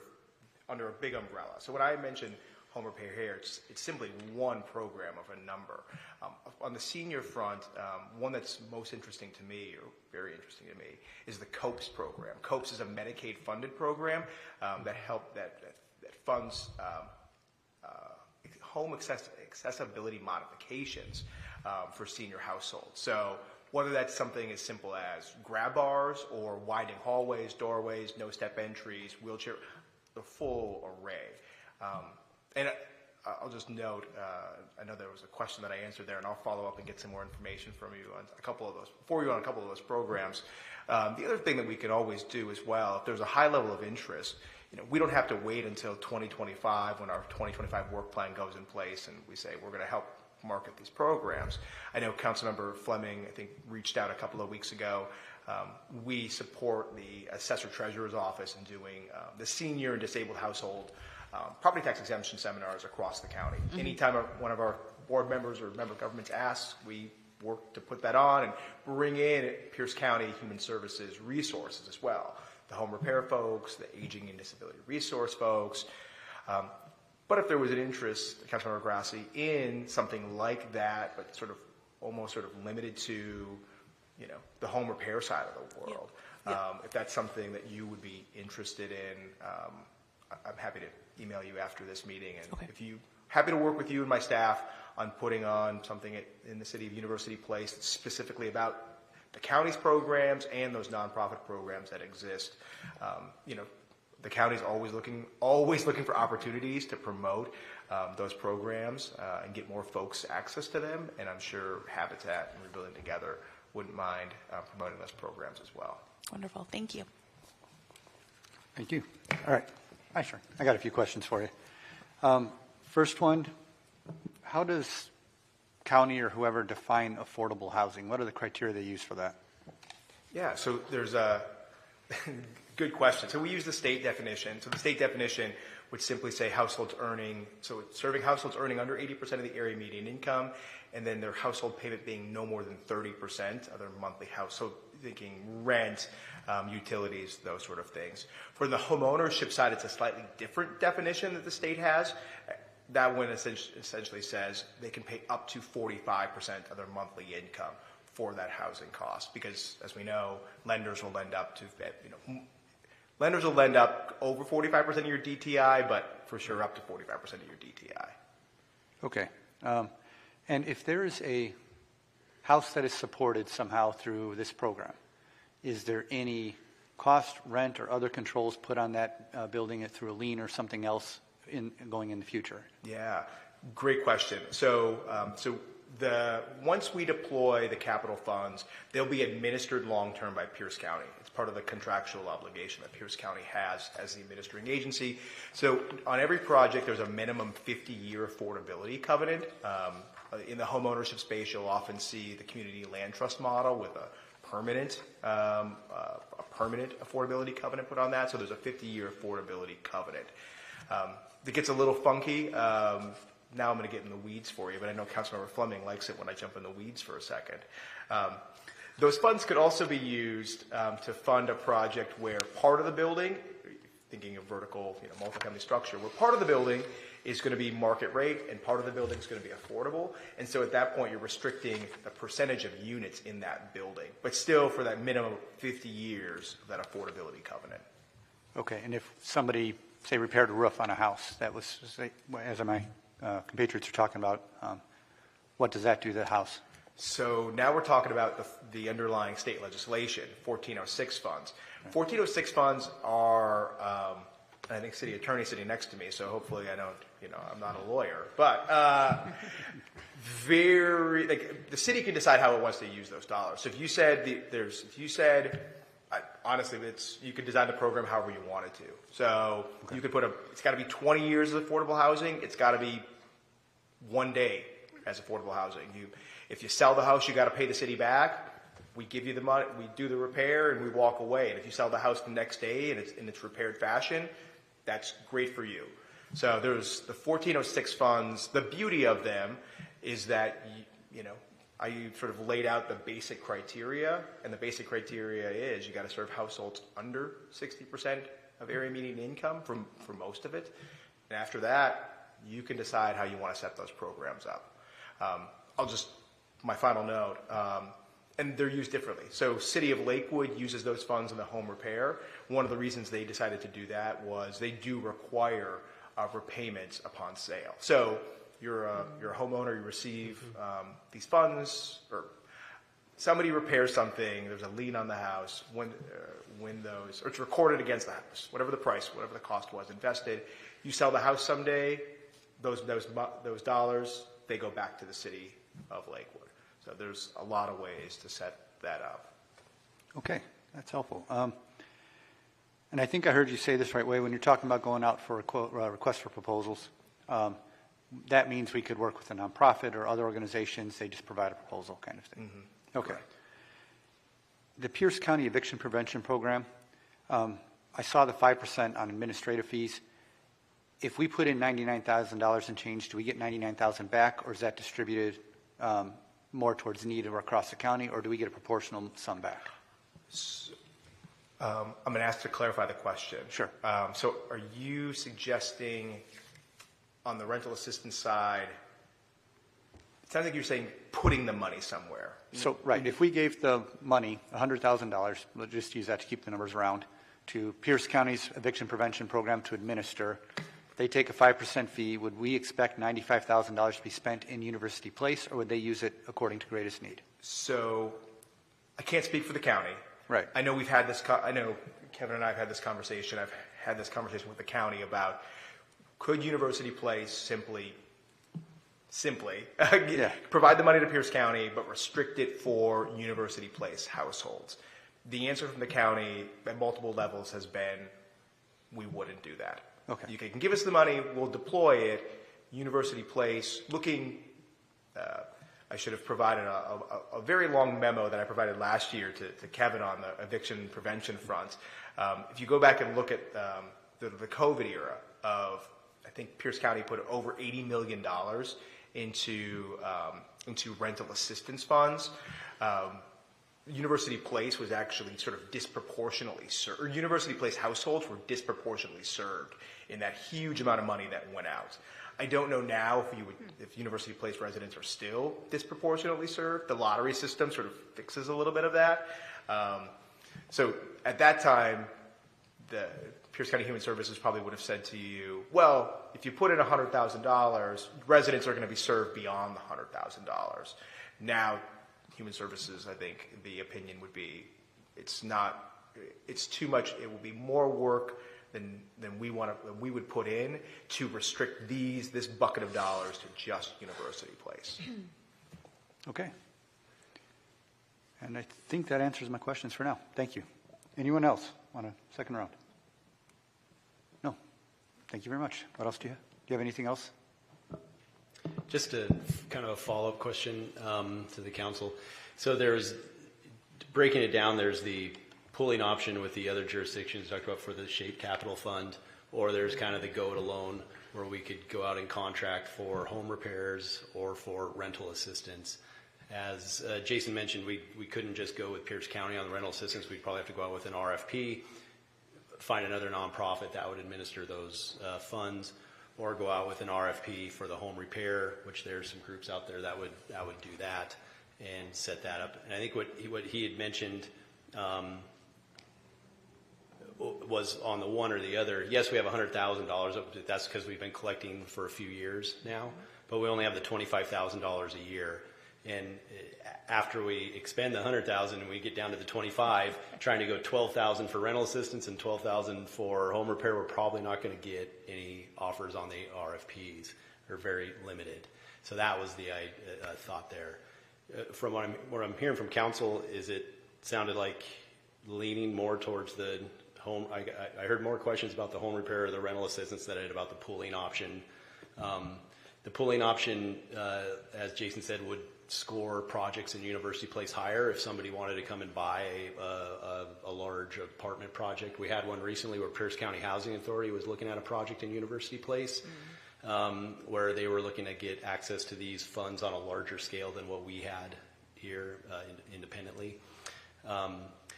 under a big umbrella. So when I mentioned home repair here, it's simply one program of a number. On the senior front, one that's most interesting to me, or very interesting to me, is the COPES program. COPES is a Medicaid funded program that funds home accessibility modifications for senior households. So whether that's something as simple as grab bars or widening hallways, doorways, no step entries, wheelchair, the full array. And I'll just note, I know there was a question that I answered there, and I'll follow up and get some more information from you on a couple of those programs. The other thing that we can always do as well, if there's a high level of interest, we don't have to wait until 2025 when our 2025 work plan goes in place and we say we're going to help market these programs. I know Councilmember Fleming, I think, reached out a couple of weeks ago. We support the Assessor Treasurer's Office in doing the senior and disabled household property tax exemption seminars across the county. Mm-hmm. Anytime one of our board members or member governments asks, we work to put that on and bring in Pierce County Human Services resources as well. The home repair folks, the aging and disability resource folks. But if there was an interest, Councilmember Grassi, in something like that, but almost limited to, the home repair side of the world, if that's something that you would be interested in, I'm happy to email you after this meeting. And happy to work with you and my staff on putting on something in the city of University Place that's specifically about the county's programs and those nonprofit programs that exist. The county's always looking for opportunities to promote those programs and get more folks access to them. And I'm sure Habitat and Rebuilding Together wouldn't mind promoting those programs as well. Wonderful. Thank you. Thank you. All right. Hi, sure. I got a few questions for you. First one, how does county or whoever define affordable housing? What are the criteria they use for that? Yeah, so there's a Good question. So we use the state definition. So the state definition would simply say households earning, so it's serving households earning under 80% of the area median income, and then their household payment being no more than 30% of their monthly household, thinking rent, utilities, those sort of things. For the homeownership side, it's a slightly different definition that the state has. That one essentially says they can pay up to 45% of their monthly income for that housing cost, because as we know, lenders will lend up to, lenders will lend up over 45% of your DTI, but for sure up to 45% of your DTI. Okay. And if there is a house that is supported somehow through this program, is there any cost, rent, or other controls put on that building it through a lien or something else going in the future? Yeah, great question. So, once we deploy the capital funds, they'll be administered long-term by Pierce County. It's part of the contractual obligation that Pierce County has as the administering agency. So on every project, there's a minimum 50-year affordability covenant. In the homeownership space, you'll often see the community land trust model with a permanent affordability covenant put on that. So there's a 50-year affordability covenant. It gets a little funky. Now I'm going to get in the weeds for you, but I know Councilmember Fleming likes it when I jump in the weeds for a second. Those funds could also be used to fund a project where part of the building, thinking of vertical, multifamily structure, where part of the building is going to be market rate and part of the building is going to be affordable. And so at that point, you're restricting the percentage of units in that building, but still for that minimum 50 years of that affordability covenant. Okay, and if somebody, say, repaired a roof on a house, that was, say, as my compatriots are talking about, what does that do to the house? So now we're talking about the underlying state legislation, 1406 funds. 1406 funds are, I think city attorney sitting next to me, so hopefully I don't, I'm not a lawyer, but the city can decide how it wants to use those dollars. So if you said honestly, you could design the program however you wanted to. So you could it's got to be 20 years of affordable housing. It's got to be 1 day as affordable housing. If you sell the house, you got to pay the city back. We give you the money, we do the repair, and we walk away. And if you sell the house the next day and it's in its repaired fashion, that's great for you. So there's the 1406 funds. The beauty of them is that, I sort of laid out the basic criteria, and the basic criteria is you got to serve households under 60% of area median income for most of it. And after that, you can decide how you want to set those programs up. My final note, and they're used differently. So City of Lakewood uses those funds in the home repair. One of the reasons they decided to do that was they do require repayments upon sale. So you're a homeowner, you receive these funds, or somebody repairs something, there's a lien on the house, or it's recorded against the house, whatever the price, whatever the cost was invested. You sell the house someday, those dollars, they go back to the City of Lakewood. So there's a lot of ways to set that up. Okay, that's helpful. And I think I heard you say this right way when you're talking about going out for a request for proposals. That means we could work with a nonprofit or other organizations. They just provide a proposal kind of thing. Mm-hmm. Okay. Correct. The Pierce County Eviction Prevention Program, I saw the 5% on administrative fees. If we put in $99,000 and change, do we get $99,000 back, or is that distributed more towards need or across the county, or do we get a proportional sum back? I'm going to ask to clarify the question. Sure. So are you suggesting on the rental assistance side, it sounds like you're saying putting the money somewhere. So, right, if we gave the money, $100,000, let's just use that to keep the numbers round, to Pierce County's eviction prevention program to administer, they take a 5% fee, would we expect $95,000 to be spent in University Place, or would they use it according to greatest need? So I can't speak for the county. Right. I know we've had this, I know Kevin and I have had this conversation. I've had this conversation with the county about could University Place simply provide the money to Pierce County, but restrict it for University Place households. The answer from the county at multiple levels has been, we wouldn't do that. Okay. You can give us the money, we'll deploy it. University Place, looking I should have provided a very long memo that I provided last year to Kevin on the eviction prevention front. If you go back and look at the COVID era of, I think Pierce County put over $80 million into rental assistance funds. University Place was actually sort of disproportionately served, or University Place households were disproportionately served in that huge amount of money that went out. I don't know now if University Place residents are still disproportionately served. The lottery system sort of fixes a little bit of that. So at that time, the Pierce County Human Services probably would have said to you, well, if you put in $100,000, residents are going to be served beyond the $100,000. Now, Human Services, I think the opinion would be, it's too much. It will be more work than we would put in to restrict this bucket of dollars to just University Place. Okay. And I think that answers my questions for now. Thank you. Anyone else want a second round? No. Thank you very much. What else do you have? Do you have anything else? Just a kind of a follow-up question to the council. So there's, breaking it down, there's the pooling option with the other jurisdictions talked about for the SHAPE Capital Fund, or there's kind of the go it alone where we could go out and contract for home repairs or for rental assistance. As Jason mentioned, we couldn't just go with Pierce County on the rental assistance. We'd probably have to go out with an RFP, find another nonprofit that would administer those funds, or go out with an RFP for the home repair, which there's some groups out there that would do that and set that up. And I think what he had mentioned was on the one or the other. Yes, we have $100,000. That's because we've been collecting for a few years now, but we only have the $25,000 a year. And after we expend the $100,000 and we get down to the 25, trying to go $12,000 for rental assistance and $12,000 for home repair, we're probably not going to get any offers on the RFPs. They're very limited. So that was the thought there. From what I'm hearing from council, is it sounded like leaning more towards the home. I heard more questions about the home repair or the rental assistance than I did about the pooling option. The pooling option, as Jason said, would score projects in University Place higher if somebody wanted to come and buy a large apartment project. We had one recently where Pierce County Housing Authority was looking at a project in University Place where they were looking to get access to these funds on a larger scale than what we had here independently.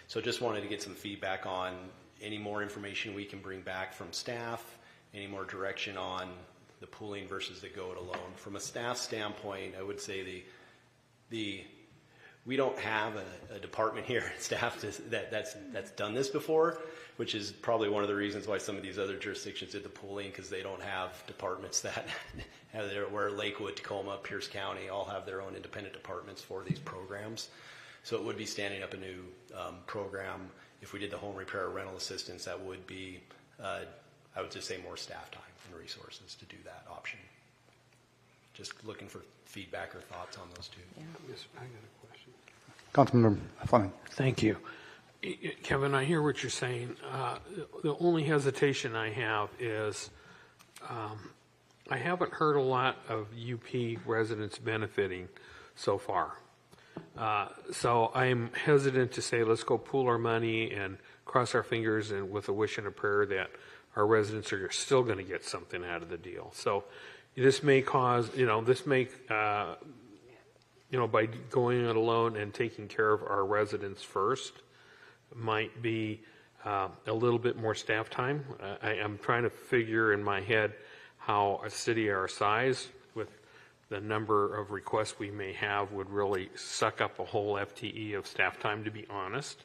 So just wanted to get some feedback on any more information we can bring back from staff, any more direction on the pooling versus the go it alone. From a staff standpoint, I would say we don't have a department here, staff that's done this before, which is probably one of the reasons why some of these other jurisdictions did the pooling, because they don't have departments that have where Lakewood, Tacoma, Pierce County all have their own independent departments for these programs. So it would be standing up a new program. If we did the home repair or rental assistance, that would be, I would just say, more staff time and resources to do that option. Just looking for feedback or thoughts on those two. Yeah. Yes, I got a question. Councilmember Fleming. Thank you. Kevin, I hear what you're saying. The only hesitation I have is I haven't heard a lot of UP residents benefiting so far. So I'm hesitant to say let's go pool our money and cross our fingers and with a wish and a prayer that our residents are still going to get something out of the deal. So this may cause, by going it alone and taking care of our residents first might be a little bit more staff time. I'm trying to figure in my head how a city our size with the number of requests we may have would really suck up a whole FTE of staff time, to be honest.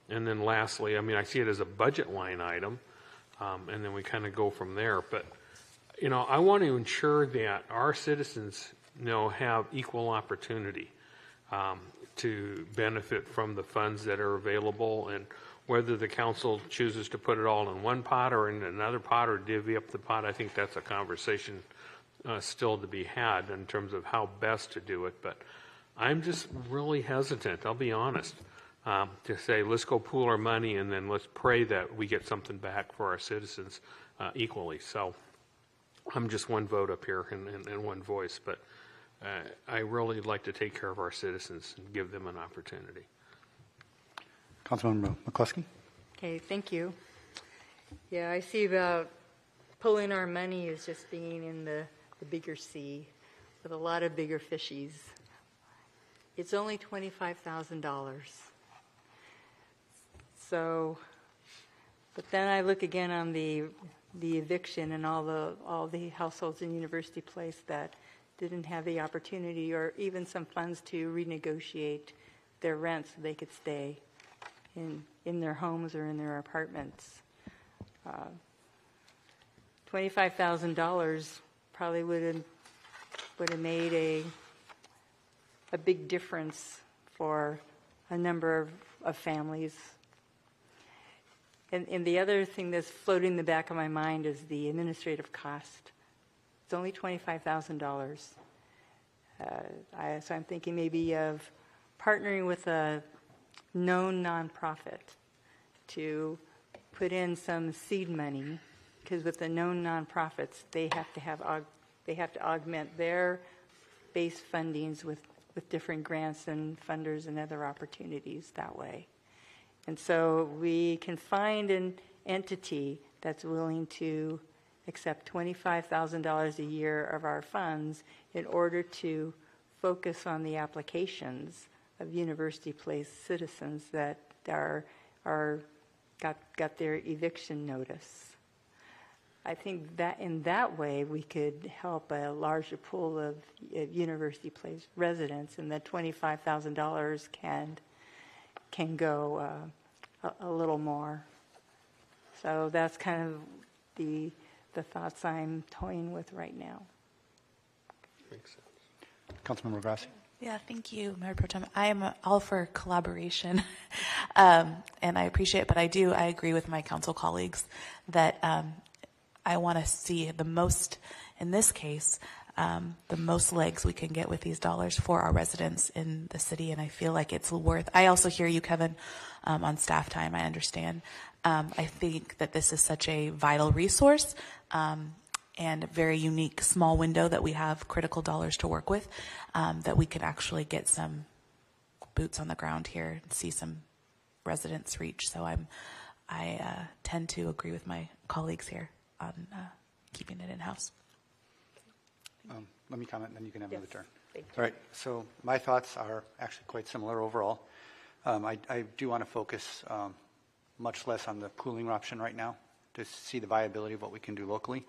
And then lastly, I see it as a budget line item, and then we kind of go from there. But, I want to ensure that our citizens, have equal opportunity to benefit from the funds that are available, and whether the council chooses to put it all in one pot or in another pot or divvy up the pot, I think that's a conversation still to be had in terms of how best to do it. But I'm just really hesitant, I'll be honest, to say let's go pool our money and then let's pray that we get something back for our citizens equally. So I'm just one vote up here and one voice, but I really like to take care of our citizens and give them an opportunity. Councilmember McCluskey. Okay, thank you. Yeah, I see about pulling our money as just being in the bigger sea with a lot of bigger fishies. It's only $25,000. So, but then I look again on the eviction and all the households in University Place that didn't have the opportunity or even some funds to renegotiate their rent so they could stay in their homes or in their apartments. $25,000 probably would have made a big difference for a number of families. And the other thing that's floating in the back of my mind is the administrative cost. It's only $25,000. So I'm thinking maybe of partnering with a known nonprofit to put in some seed money, because with the known nonprofits, they have to augment their base fundings with different grants and funders and other opportunities that way. And so we can find an entity that's willing to accept $25,000 a year of our funds in order to focus on the applications of University Place citizens that got their eviction notice. I think that in that way we could help a larger pool of University Place residents, and that $25,000 can go a little more. So that's kind of the thoughts I'm toying with right now. Makes sense. Councilmember Grassi. Yeah, thank you, Mayor Pro Tem. I am all for collaboration, and I appreciate it, but I agree with my council colleagues that I want to see the most, in this case, the most legs we can get with these dollars for our residents in the city, and I feel like it's worth. I also hear you, Kevin, on staff time. I understand. I think that this is such a vital resource and a very unique small window that we have critical dollars to work with, that we could actually get some boots on the ground here and see some residents reach. So I tend to agree with my colleagues here on keeping it in-house. Let me comment, and then you can have another turn. Thank you. All right, so my thoughts are actually quite similar overall. I do want to focus much less on the pooling option right now to see the viability of what we can do locally.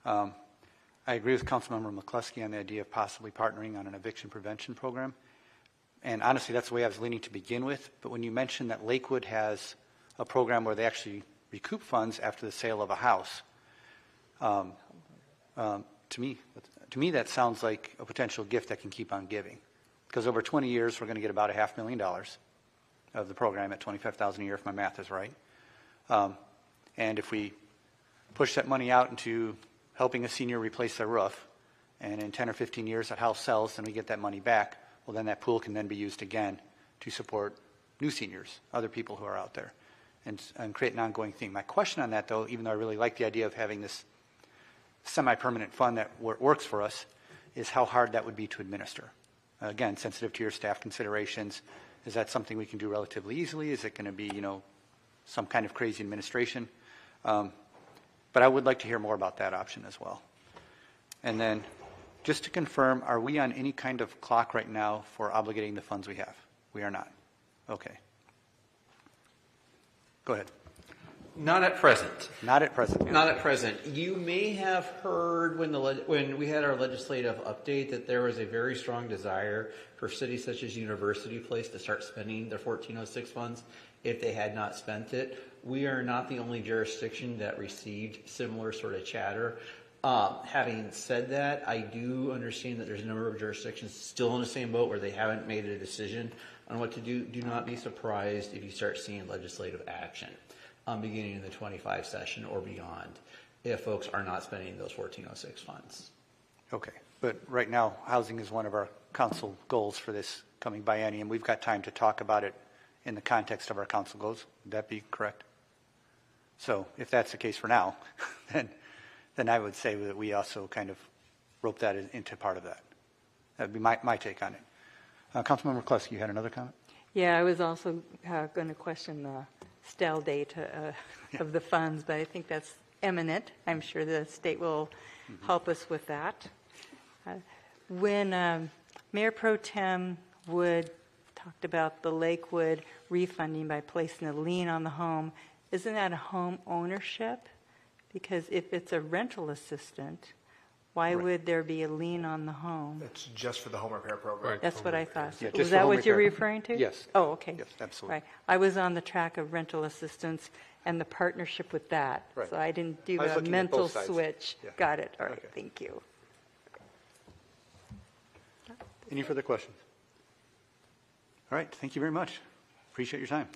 I agree with Councilmember McCluskey on the idea of possibly partnering on an eviction prevention program. And honestly, that's the way I was leaning to begin with. But when you mentioned that Lakewood has a program where they actually recoup funds after the sale of a house, to me that sounds like a potential gift that can keep on giving. Because over 20 years, we're going to get about $500,000 of the program at $25,000 a year, if my math is right. And if we push that money out into helping a senior replace their roof, and in 10 or 15 years that house sells and we get that money back, well, then that pool can then be used again to support new seniors, other people who are out there, and create an ongoing thing. My question on that, though, even though I really like the idea of having this semi-permanent fund that works for us, is how hard that would be to administer. Again, sensitive to your staff considerations. Is that something we can do relatively easily? Is it going to be, some kind of crazy administration? But I would like to hear more about that option as well. And then, just to confirm, are we on any kind of clock right now for obligating the funds we have? We are not. Okay. Go ahead. Not at present. Not at present. Not at present. You may have heard when we had our legislative update that there was a very strong desire for cities such as University Place to start spending their 1406 funds if they had not spent it. We are not the only jurisdiction that received similar sort of chatter. Having said that, I do understand that there's a number of jurisdictions still in the same boat where they haven't made a decision on what to do. Do not be surprised if you start seeing legislative action beginning in the 25 session or beyond if folks are not spending those 1406 funds. Okay, but right now, housing is one of our council goals for this coming biennium. We've got time to talk about it in the context of our council goals. Would that be correct? So if that's the case for now, then I would say that we also kind of rope that into part of that. That would be my take on it. Councilmember McCluskey, you had another comment? Yeah, I was also going to question the stale date of the funds, but I think that's imminent. I'm sure the state will help us with that. When Mayor Pro Tem Wood talked about the Lakewood refunding by placing a lien on the home, isn't that a home ownership? Because if it's a rental assistant, why would there be a lien on the home? It's just for the home repair program. That's what I thought. Yeah, just Was for that home what you're repair. referring to? Yes. Oh, okay. Yes, absolutely. Right. I was on the track of rental assistance and the partnership with that. Right. So I didn't do I was a looking at mental both sides. switch. Yeah. Got it. All right. Okay. Thank you. Any further questions? All right, thank you very much. Appreciate your time.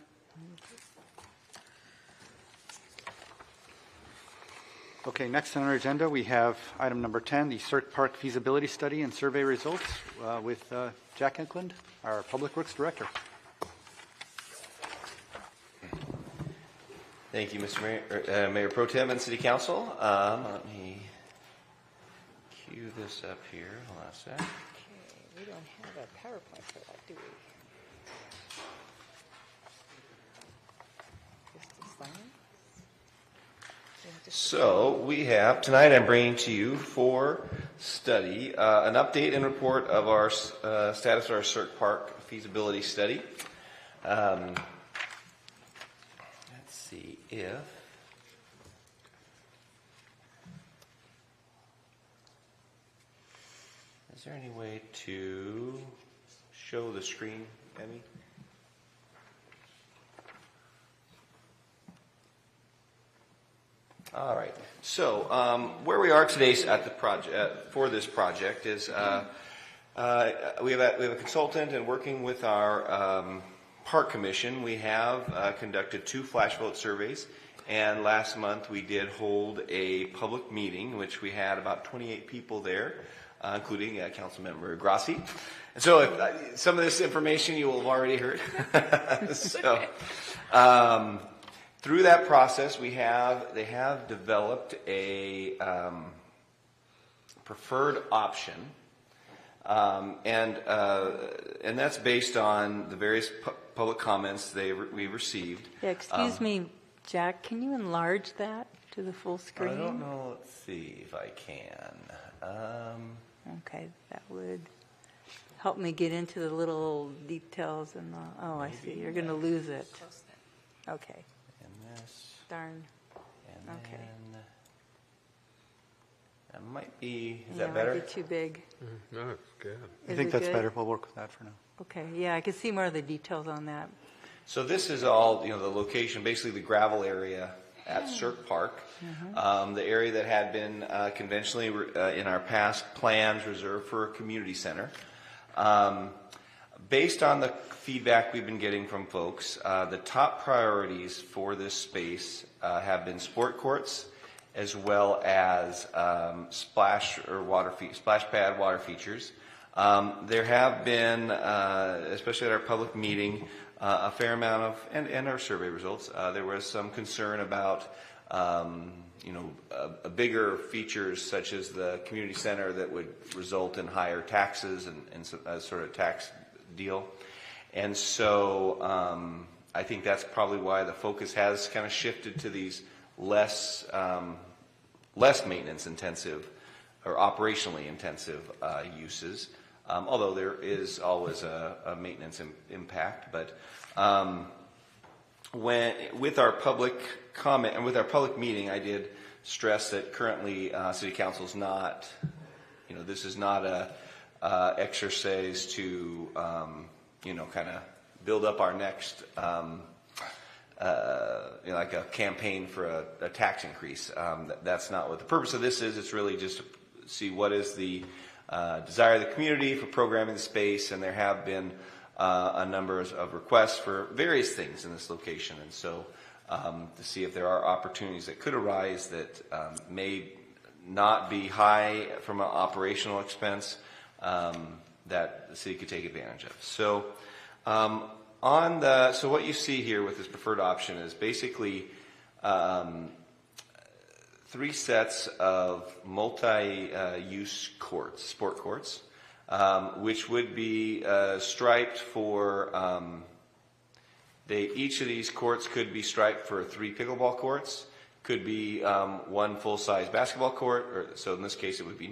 Okay, next on our agenda, we have item number 10, the Cirque Park feasibility study and survey results with Jack Eklund, our Public Works Director. Thank you, Mr. Mayor Pro Tem and City Council. Let me cue this up here. Hold on a sec. Okay, we don't have a PowerPoint for that, do we? Just a sign? So we have, tonight I'm bringing to you for study an update and report of our status of our Cirque Park feasibility study. Let's see if... Is there any way to show the screen, Emmy? All right. So where we are today at the project for this project is we have a consultant, and working with our park commission, we have conducted 2 flash vote surveys. And last month we did hold a public meeting, in which we had about 28 people there, including Councilmember Grassi. And so if, some of this information you will have already heard. So. Through that process, they have developed a preferred option, and that's based on the various public comments we received. Yeah, excuse me, Jack, can you enlarge that to the full screen? I don't know. Let's see if I can. Okay, that would help me get into the little details and oh, I see. You're going to lose it. Okay. Darn. And okay. Then that might be, is yeah, that better? Might be too big. No, it's good. I think that's better. We'll work with that for now. Okay, yeah, I can see more of the details on that. So this is all, the location, basically the gravel area at Cirque Park. The area that had been conventionally in our past plans reserved for a community center. Based on the feedback we've been getting from folks, the top priorities for this space have been sport courts, as well as splash pad water features. There have been, especially at our public meeting, a fair amount of, and our survey results, there was some concern about bigger features such as the community center that would result in higher taxes and sort of tax deal. And so I think that's probably why the focus has kind of shifted to these less maintenance intensive or operationally intensive uses, although there is always a maintenance impact. But with our public comment and with our public meeting, I did stress that currently City Council is not, this is not a exercise to kind of build up our next like a campaign for a tax increase. That's not what the purpose of this is. It's really just to see what is the desire of the community for programming the space, and there have been a number of requests for various things in this location. And so to see if there are opportunities that could arise that may not be high from an operational expense that the city could take advantage of. So so what you see here with this preferred option is basically 3 sets of multi-use courts, sport courts. which would be striped for, each of these courts could be striped for 3 pickleball courts, could be 1 full-size basketball court, or so in this case it would be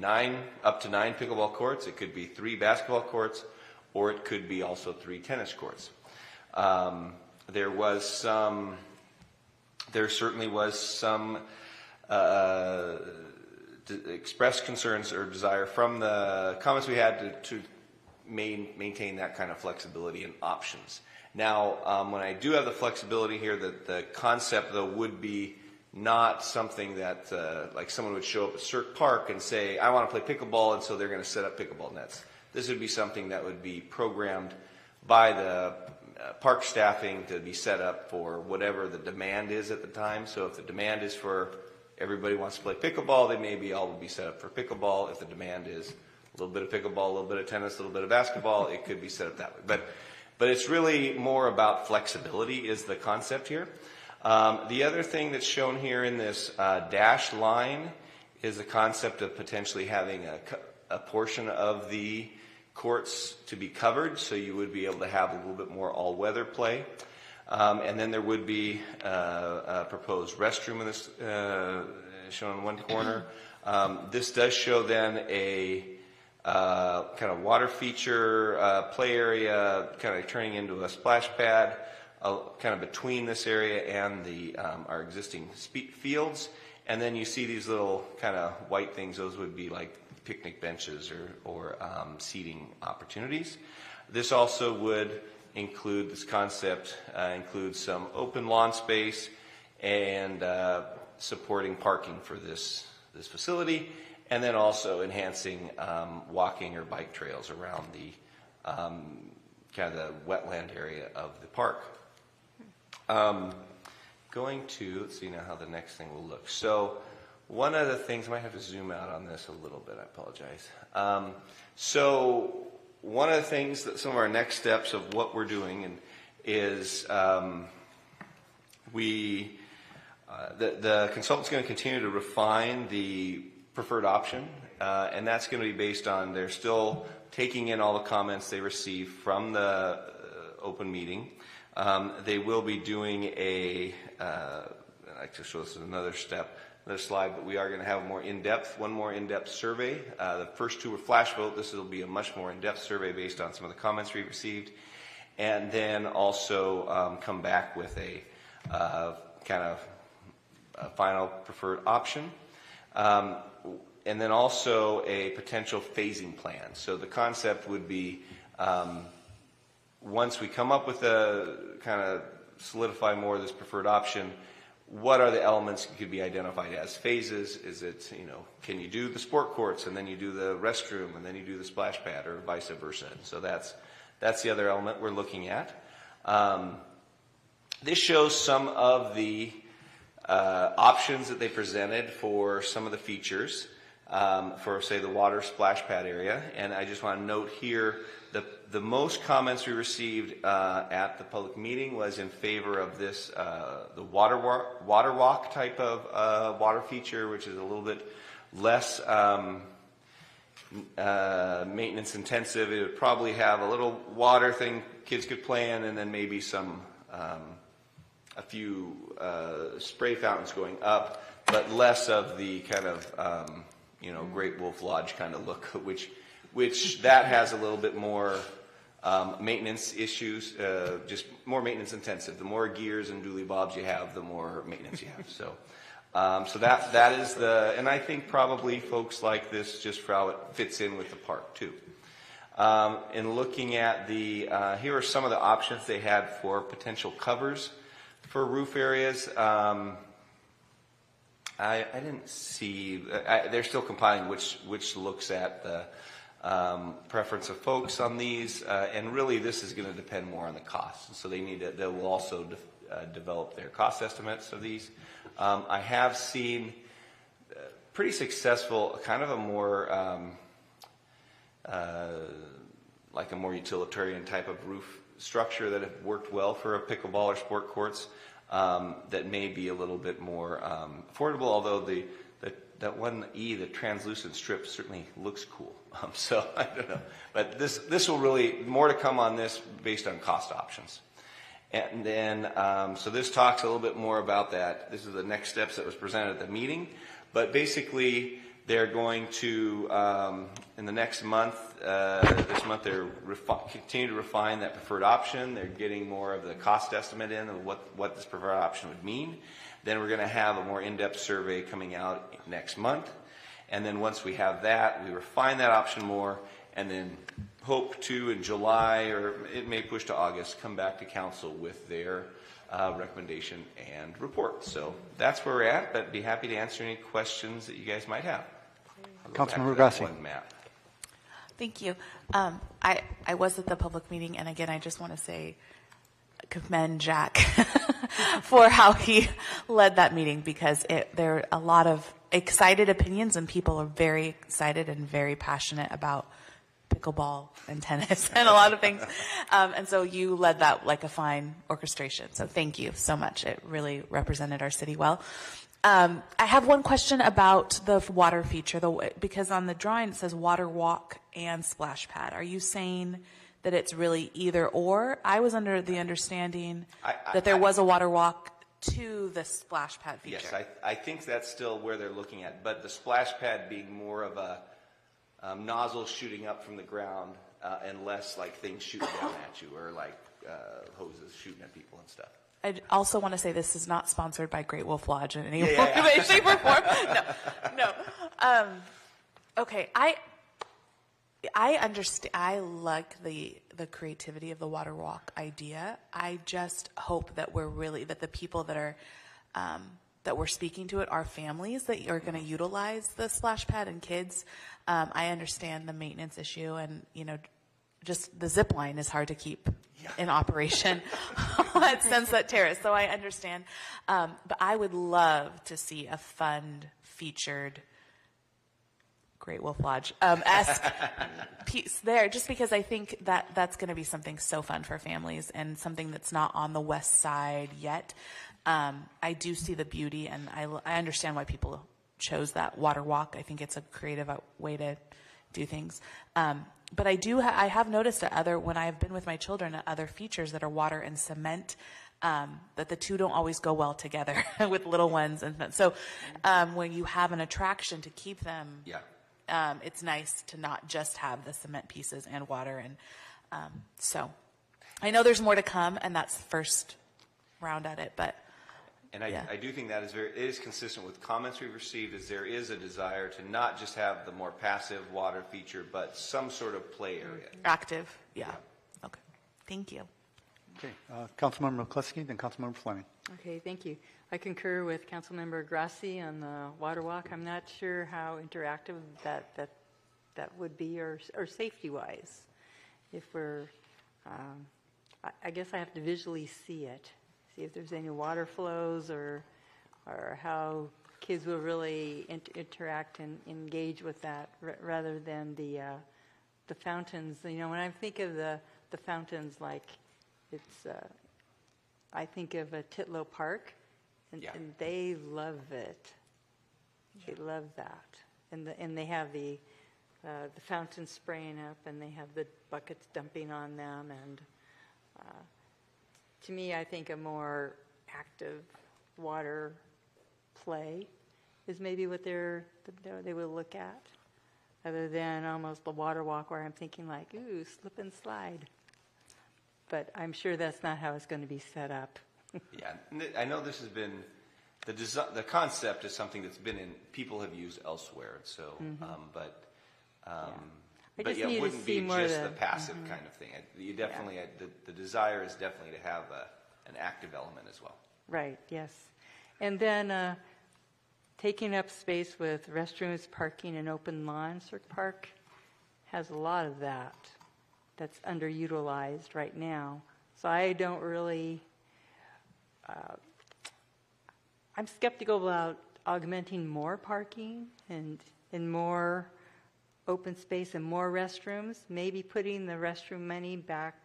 up to 9 pickleball courts, it could be 3 basketball courts, or it could be also 3 tennis courts. There certainly was some expressed concerns or desire from the comments we had to maintain that kind of flexibility and options. Now, when I do have the flexibility here, the concept though would be not something that like someone would show up at Cirque Park and say, I want to play pickleball, and so they're going to set up pickleball nets. This would be something that would be programmed by the park staffing to be set up for whatever the demand is at the time. So if the demand is for everybody wants to play pickleball, they maybe all will be set up for pickleball. If the demand is a little bit of pickleball, a little bit of tennis, a little bit of basketball, it could be set up that way. But it's really more about flexibility is the concept here. The other thing that's shown here in this dashed line is the concept of potentially having a portion of the courts to be covered, so you would be able to have a little bit more all-weather play. And then there would be a proposed restroom in this, shown in one corner. This does show then a kind of water feature, play area, kind of turning into a splash pad, kind of between this area and our existing fields. And then you see these little kind of white things. Those would be like picnic benches or seating opportunities. This also would include, this concept includes some open lawn space and supporting parking for this facility, and then also enhancing walking or bike trails around the kind of the wetland area of the park. Going to, let's see now how the next thing will look. So one of the things, I might have to zoom out on this a little bit, I apologize. So one of the things that some of our next steps of what we're doing is the consultant's going to continue to refine the preferred option, and that's going to be based on, they're still taking in all the comments they received from the open meeting. They will be doing I'd like to show this as another step, another slide, but we are going to have one more in-depth survey. The first 2 were flash vote. This will be a much more in-depth survey based on some of the comments we received. And then also come back with a kind of a final preferred option. And then also a potential phasing plan. So the concept would be once we come up with a kind of solidify more of this preferred option, what are the elements that could be identified as phases? Is it, can you do the sport courts and then you do the restroom and then you do the splash pad, or vice versa? So that's the other element we're looking at. This shows some of the options that they presented for some of the features for, say, the water splash pad area. And I just want to note here the most comments we received at the public meeting was in favor of this, the water walk type of water feature, which is a little bit less maintenance intensive. It would probably have a little water thing kids could play in, and then maybe some a few spray fountains going up, but less of the kind of Great Wolf Lodge kind of look, which that has a little bit more maintenance issues, just more maintenance intensive. The more gears and dooley bobs you have, the more maintenance you have. So that is and I think probably folks like this just for how it fits in with the park too. In looking at here are some of the options they had for potential covers for roof areas. I didn't see, they're still compiling which looks at the preference of folks on these, and really this is going to depend more on the cost. So they will also develop their cost estimates of these. I have seen pretty successful, kind of a more like a more utilitarian type of roof structure that have worked well for a pickleball or sport courts, that may be a little bit more affordable, although the that one E, the translucent strip, certainly looks cool. So I don't know, but this will really more to come on this based on cost options. And then, so this talks a little bit more about that. This is the next steps that was presented at the meeting. But basically, they're going to, in the next month, this month, they're continue to refine that preferred option. They're getting more of the cost estimate in of what this preferred option would mean. Then we're going to have a more in-depth survey coming out next month. And then once we have that, we refine that option more, and then hope to, in July, or it may push to August, come back to council with their recommendation and report. So that's where we're at, but be happy to answer any questions that you guys might have. Councilmember Grassi. Thank you. I was at the public meeting, and again, I just want to say, commend Jack for how he led that meeting, because there are a lot of excited opinions, and people are very excited and very passionate about pickleball and tennis and a lot of things. And so you led that like a fine orchestration. So thank you so much. It really represented our city well. I have one question about the water feature, because on the drawing it says water walk and splash pad. Are you saying that it's really either or? I was under the understanding that there was a water walk to the splash pad feature. Yes, I think that's still where they're looking at, but the splash pad being more of a nozzle shooting up from the ground and less like things shooting down at you, or like hoses shooting at people and stuff. I also want to say this is not sponsored by Great Wolf Lodge in any way, shape, or form. No. Okay, I understand. I like the creativity of the water walk idea. I just hope that that the people that are that we're speaking to it are families that are going to utilize the splash pad and kids. I understand the maintenance issue, and just the zip line is hard to keep in operation at Sunset Terrace. So I understand, but I would love to see a fund-featured Great Wolf Lodge-esque piece there, just because I think that's going to be something so fun for families and something that's not on the west side yet. I do see the beauty, and I understand why people chose that water walk. I think it's a creative way to do things. But I have noticed when I have been with my children, other features that are water and cement, that the two don't always go well together with little ones. And so when you have an attraction to keep them, it's nice to not just have the cement pieces and water. And so I know there's more to come, and that's the first round at it, but And I do think that it is consistent with comments we've received, is there is a desire to not just have the more passive water feature, but some sort of play area. Active, yeah. Okay, thank you. Okay, Councilmember McCluskey, then Councilmember Fleming. Okay, thank you. I concur with Councilmember Grassi on the water walk. I'm not sure how interactive that would be, or safety-wise. If we're, I guess I have to visually see it. See if there's any water flows, or how kids will really interact and engage with that, rather than the fountains. When I think of the fountains, like it's, I think of a Titlow Park, and they love it. They love that, and they have the fountains spraying up, and they have the buckets dumping on them, and. To me, I think a more active water play is maybe what they will look at, other than almost the water walk where I'm thinking like, ooh, slip and slide. But I'm sure that's not how it's going to be set up. Yeah, I know this has been, the concept is something that's people have used elsewhere. So, but it wouldn't be just the passive kind of thing. You definitely, the desire is definitely to have an active element as well. Right, yes. And then taking up space with restrooms, parking, and open lawn. Cirque Park has a lot of that that's underutilized right now. So I don't really, I'm skeptical about augmenting more parking and more open space and more restrooms, maybe putting the restroom money back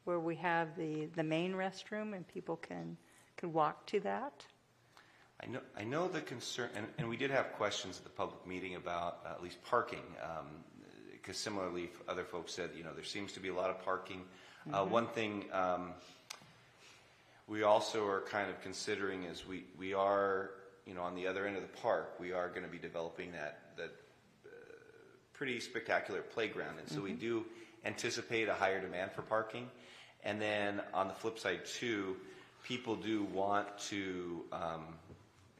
where we have the main restroom and people can walk to that. I know the concern, and we did have questions at the public meeting about at least parking, because similarly, other folks said, there seems to be a lot of parking. One thing we also are kind of considering is we are, on the other end of the park, we are going to be developing that pretty spectacular playground, and so we do anticipate a higher demand for parking. And then on the flip side too, people do want to,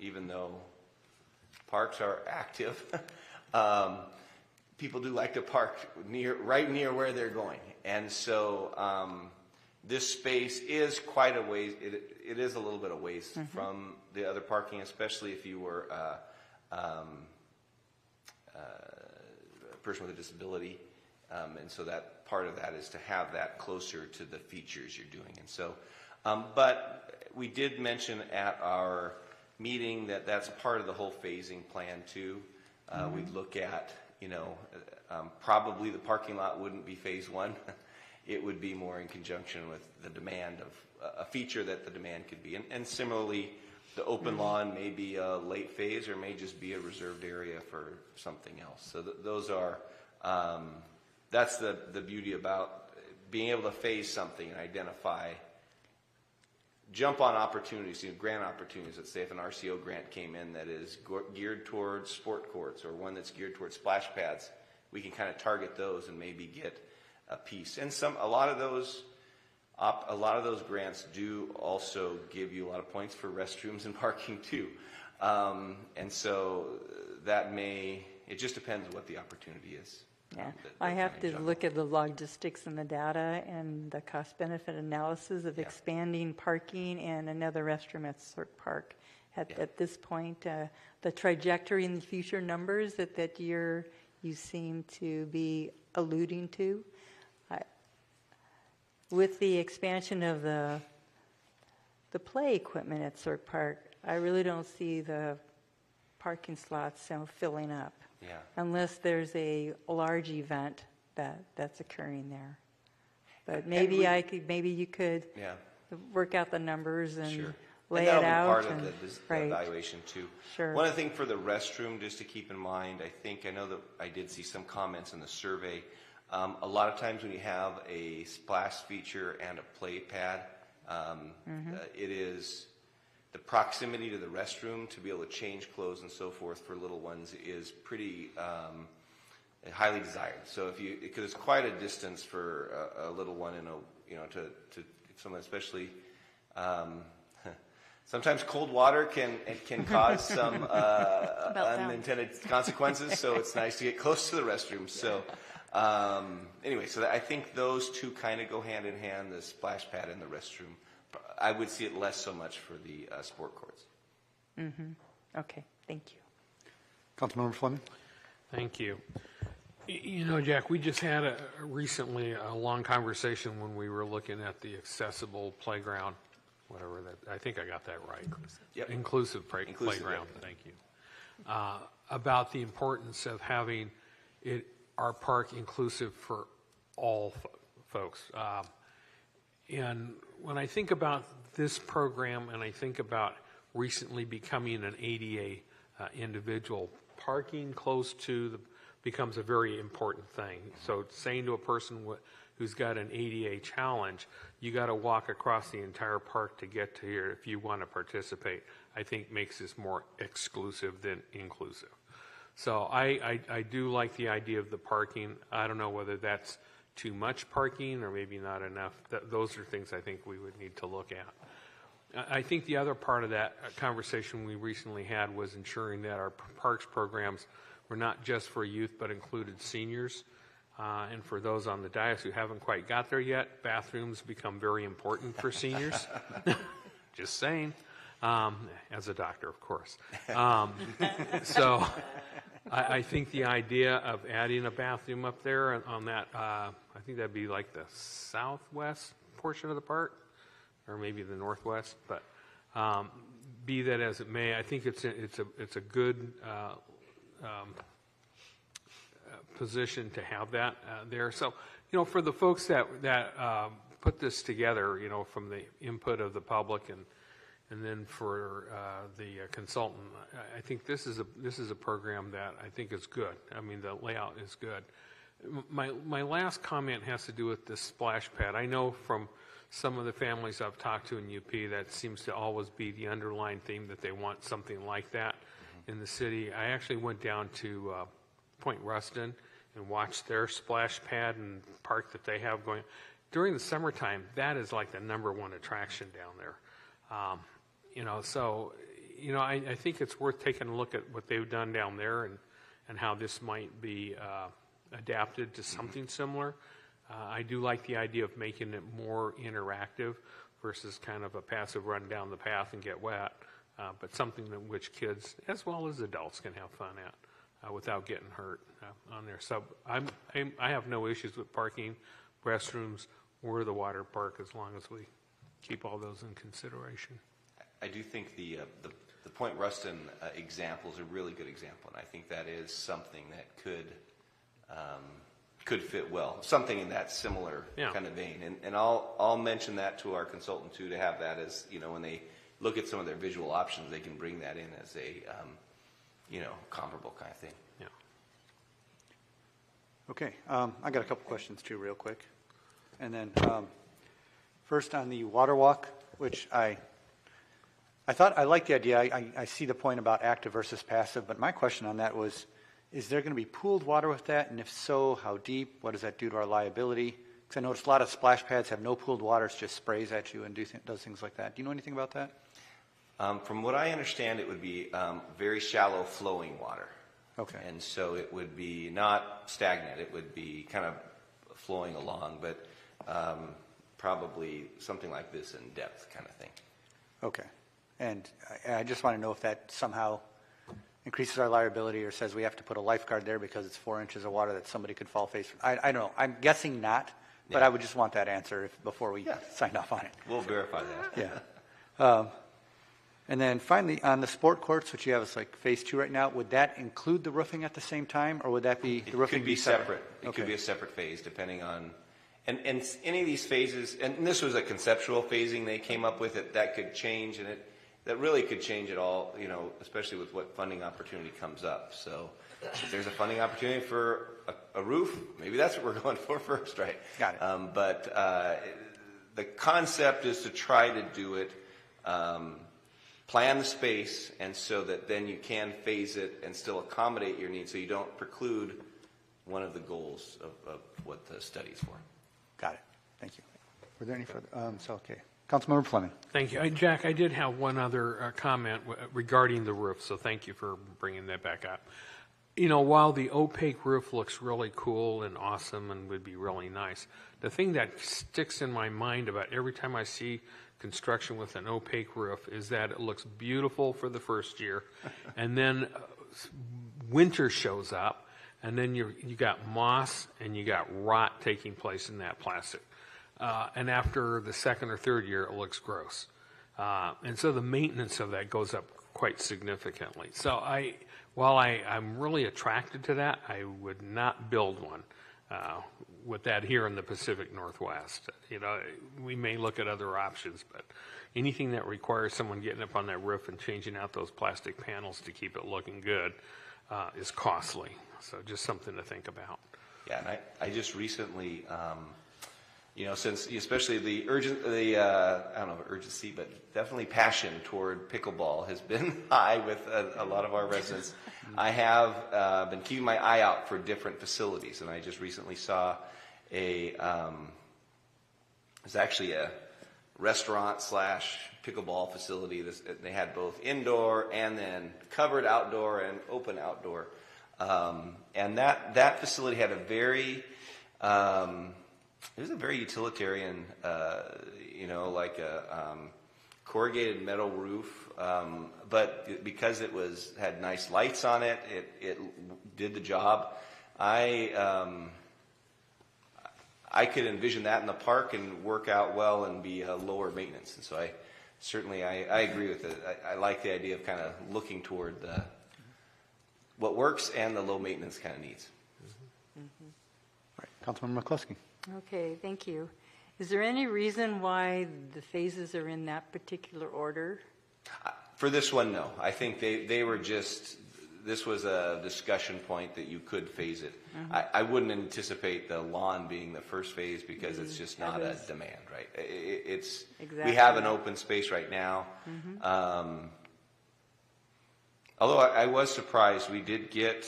even though parks are active, people do like to park right near where they're going. And so this space is quite a ways, it is a little bit of ways from the other parking, especially if you were a person with a disability. And so that part of that is to have that closer to the features you're doing. And so, but we did mention at our meeting that that's part of the whole phasing plan too. We'd look at, probably the parking lot wouldn't be phase one. It would be more in conjunction with the demand of a feature that the demand could be. And similarly, the open lawn may be a late phase or may just be a reserved area for something else. So those are, that's the beauty about being able to phase something and identify, jump on opportunities, grant opportunities. Let's say if an RCO grant came in that is geared towards sport courts or one that's geared towards splash pads, we can kind of target those and maybe get a piece. And a lot of those grants do also give you a lot of points for restrooms and parking too. And so it just depends what the opportunity is. Yeah, I have to look at the logistics and the data and the cost-benefit analysis of expanding parking and another restroom at Cirque Park. At this point, the trajectory in the future numbers that you seem to be alluding to, with the expansion of the play equipment at Cirque Park, I really don't see the parking slots filling up. Yeah. Unless there's a large event that's occurring there. But maybe you could work out the numbers and lay it out. That'll be part of the evaluation too. Sure. One other thing for the restroom, just to keep in mind, I know that I did see some comments in the survey. A lot of times when you have a splash feature and a play pad, it is the proximity to the restroom to be able to change clothes and so forth for little ones is pretty highly desired. So because it's quite a distance for a little one, to someone, especially sometimes cold water can cause some unintended consequences. So it's nice to get close to the restroom. So anyway, so I think those two kind of go hand in hand: the splash pad and the restroom. I would see it less so much for the sport courts. Okay, thank you. Councilmember Fleming. Thank you. Jack, we just had recently a long conversation when we were looking at the accessible playground, whatever that, I think I got that right. Yep. Inclusive playground, thank you. About the importance of having our park inclusive for all folks. And when I think about this program and I think about recently becoming an ADA individual, parking close to becomes a very important thing. So saying to a person who's got an ADA challenge, you got to walk across the entire park to get to here if you want to participate, I think makes this more exclusive than inclusive. So I do like the idea of the parking. I don't know whether that's too much parking or maybe not enough. Those are things I think we would need to look at. I think the other part of that conversation we recently had was ensuring that our parks programs were not just for youth but included seniors. And for those on the dais who haven't quite got there yet, bathrooms become very important for seniors. Just saying. As a doctor, of course. So I think the idea of adding a bathroom up there on that, I think that'd be like the southwest portion of the park, or maybe the northwest. But be that as it may, I think it's a good position to have that there. So for the folks that put this together, from the input of the public And then for the consultant, I think this is a program that I think is good. I mean, the layout is good. My last comment has to do with the splash pad. I know from some of the families I've talked to in UP, that seems to always be the underlying theme, that they want something like that in the city. I actually went down to Point Ruston and watched their splash pad and park that they have going. During the summertime, that is like the #1 attraction down there. I think it's worth taking a look at what they've done down there and how this might be adapted to something similar. I do like the idea of making it more interactive versus kind of a passive run down the path and get wet, but something that which kids as well as adults can have fun at without getting hurt on there. So I have no issues with parking, restrooms, or the water park as long as we keep all those in consideration. I do think the Point Ruston example is a really good example, and I think that is something that could fit well, something in that similar kind of vein. And I'll mention that to our consultant too, to have that as, when they look at some of their visual options, they can bring that in as a comparable kind of thing. Yeah. Okay, I got a couple questions too, real quick. And then first on the water walk, which I like the idea. I see the point about active versus passive, but my question on that was, is there going to be pooled water with that? And if so, how deep? What does that do to our liability? Because I noticed a lot of splash pads have no pooled water. It just sprays at you and does things like that. Do you know anything about that? From what I understand, it would be very shallow flowing water. Okay. And so it would be not stagnant. It would be kind of flowing along, but probably something like this in depth kind of thing. Okay. And I just want to know if that somehow increases our liability or says we have to put a lifeguard there because it's 4 inches of water that somebody could fall face. I don't know. I'm guessing not, but I would just want that answer before we sign off on it. We'll verify that. Yeah. And then finally, on the sport courts, which you have as like phase 2 right now, would that include the roofing at the same time, or would that be the roofing could be separate? It could be a separate phase, depending on, and any of these phases. And this was a conceptual phasing they came up with. That could change, and that really could change it all. Especially with what funding opportunity comes up. So, if there's a funding opportunity for a roof, maybe that's what we're going for first, right? Got it. But the concept is to try to do it. Plan the space, and so that then you can phase it and still accommodate your needs, so you don't preclude one of the goals of what the study's for. Got it. Thank you. Were there any further? Okay. Councilmember Fleming. Thank you. Jack, I did have one other comment regarding the roof, so thank you for bringing that back up. While the opaque roof looks really cool and awesome and would be really nice, the thing that sticks in my mind about every time I see construction with an opaque roof is that it looks beautiful for the first year, and then winter shows up, and then you got moss and you got rot taking place in that plastic. And after the second or third year, it looks gross. And so the maintenance of that goes up quite significantly. So while I'm really attracted to that, I would not build one with that here in the Pacific Northwest. We may look at other options, but anything that requires someone getting up on that roof and changing out those plastic panels to keep it looking good is costly. So just something to think about. Yeah, and I just recently, since especially the I don't know if urgency, but definitely passion toward pickleball has been high with a lot of our residents. I have been keeping my eye out for different facilities, and I just recently saw it's actually a restaurant / pickleball facility. They had both indoor and then covered outdoor and open outdoor. And that facility had a very, it was a very utilitarian, like a corrugated metal roof. But because it had nice lights on it, it did the job. I could envision that in the park and work out well and be lower maintenance. And so I agree with it. I like the idea of kind of looking toward what works and the low maintenance kind of needs. All right, Councilmember McCluskey. Okay, thank you. Is there any reason why the phases are in that particular order? For this one, no. I think they were just, this was a discussion point that you could phase it. I wouldn't anticipate the lawn being the first phase because it's just not a demand, right? It's we have an open space right now. Although I was surprised, we did get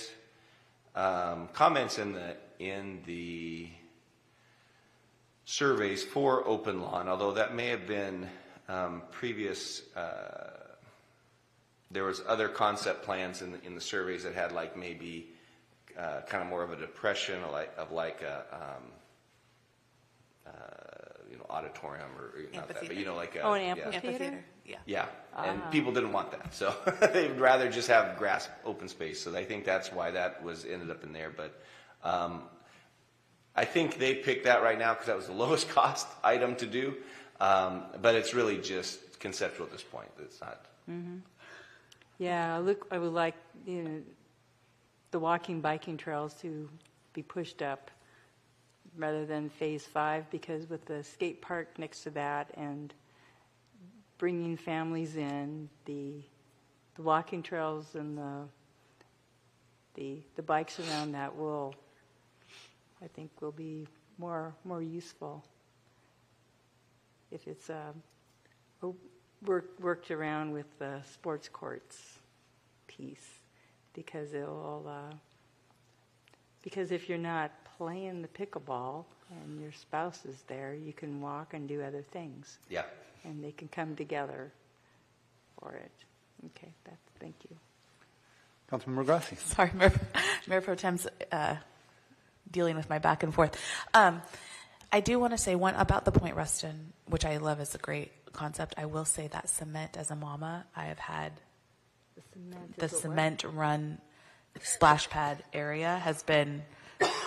comments in the surveys for open lawn, although that may have been previous. There was other concept plans in the surveys that had like maybe kind of more of a depression of like a auditorium or not that, but like an amphitheater. Yeah, and people didn't want that, so they'd rather just have grass open space. So I think that's why that was ended up in there. But I think they picked that right now because that was the lowest cost item to do. But it's really just conceptual at this point. It's not. Yeah, I would like the walking, biking trails to be pushed up rather than phase 5, because with the skate park next to that and bringing families in, the walking trails and the bikes around that I think will be more useful if it's worked around with the sports courts piece, because because if you're not playing the pickleball and your spouse is there, you can walk and do other things. Yeah. And they can come together for it. Okay, thank you. Councilmember Grassi. Sorry, Mayor Pro Tem's dealing with my back and forth. I do want to say one about the Point Ruston, which I love as a great concept. I will say that cement as a mama, I have had the cement run splash pad area has been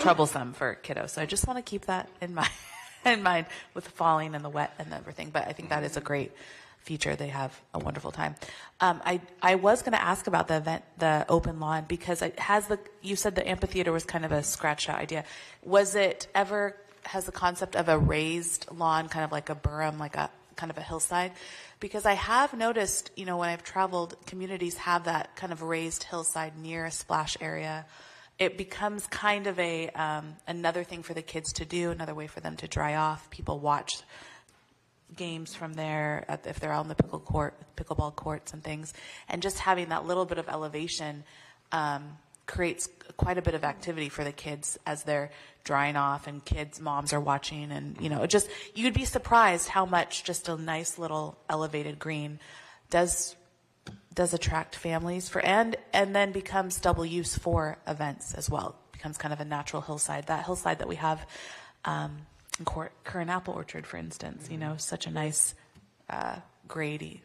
troublesome for kiddos. So I just want to keep that in mind with the falling and the wet and everything. But I think that is a great feature. They have a wonderful time. I was going to ask about the event, the open lawn, because you said the amphitheater was kind of a scratched out idea. Has the concept of a raised lawn, kind of like a berm, like a kind of a hillside? Because I have noticed, when I've traveled, communities have that kind of raised hillside near a splash area. It becomes kind of another thing for the kids to do, another way for them to dry off. People watch games from there if they're out on the pickleball courts and things. And just having that little bit of elevation creates quite a bit of activity for the kids as they're drying off, and moms are watching, and you'd be surprised how much just a nice little elevated green does attract families and then becomes double use for events as well. It becomes kind of a natural hillside. That hillside that we have in Curran Apple Orchard, for instance, such a nice grade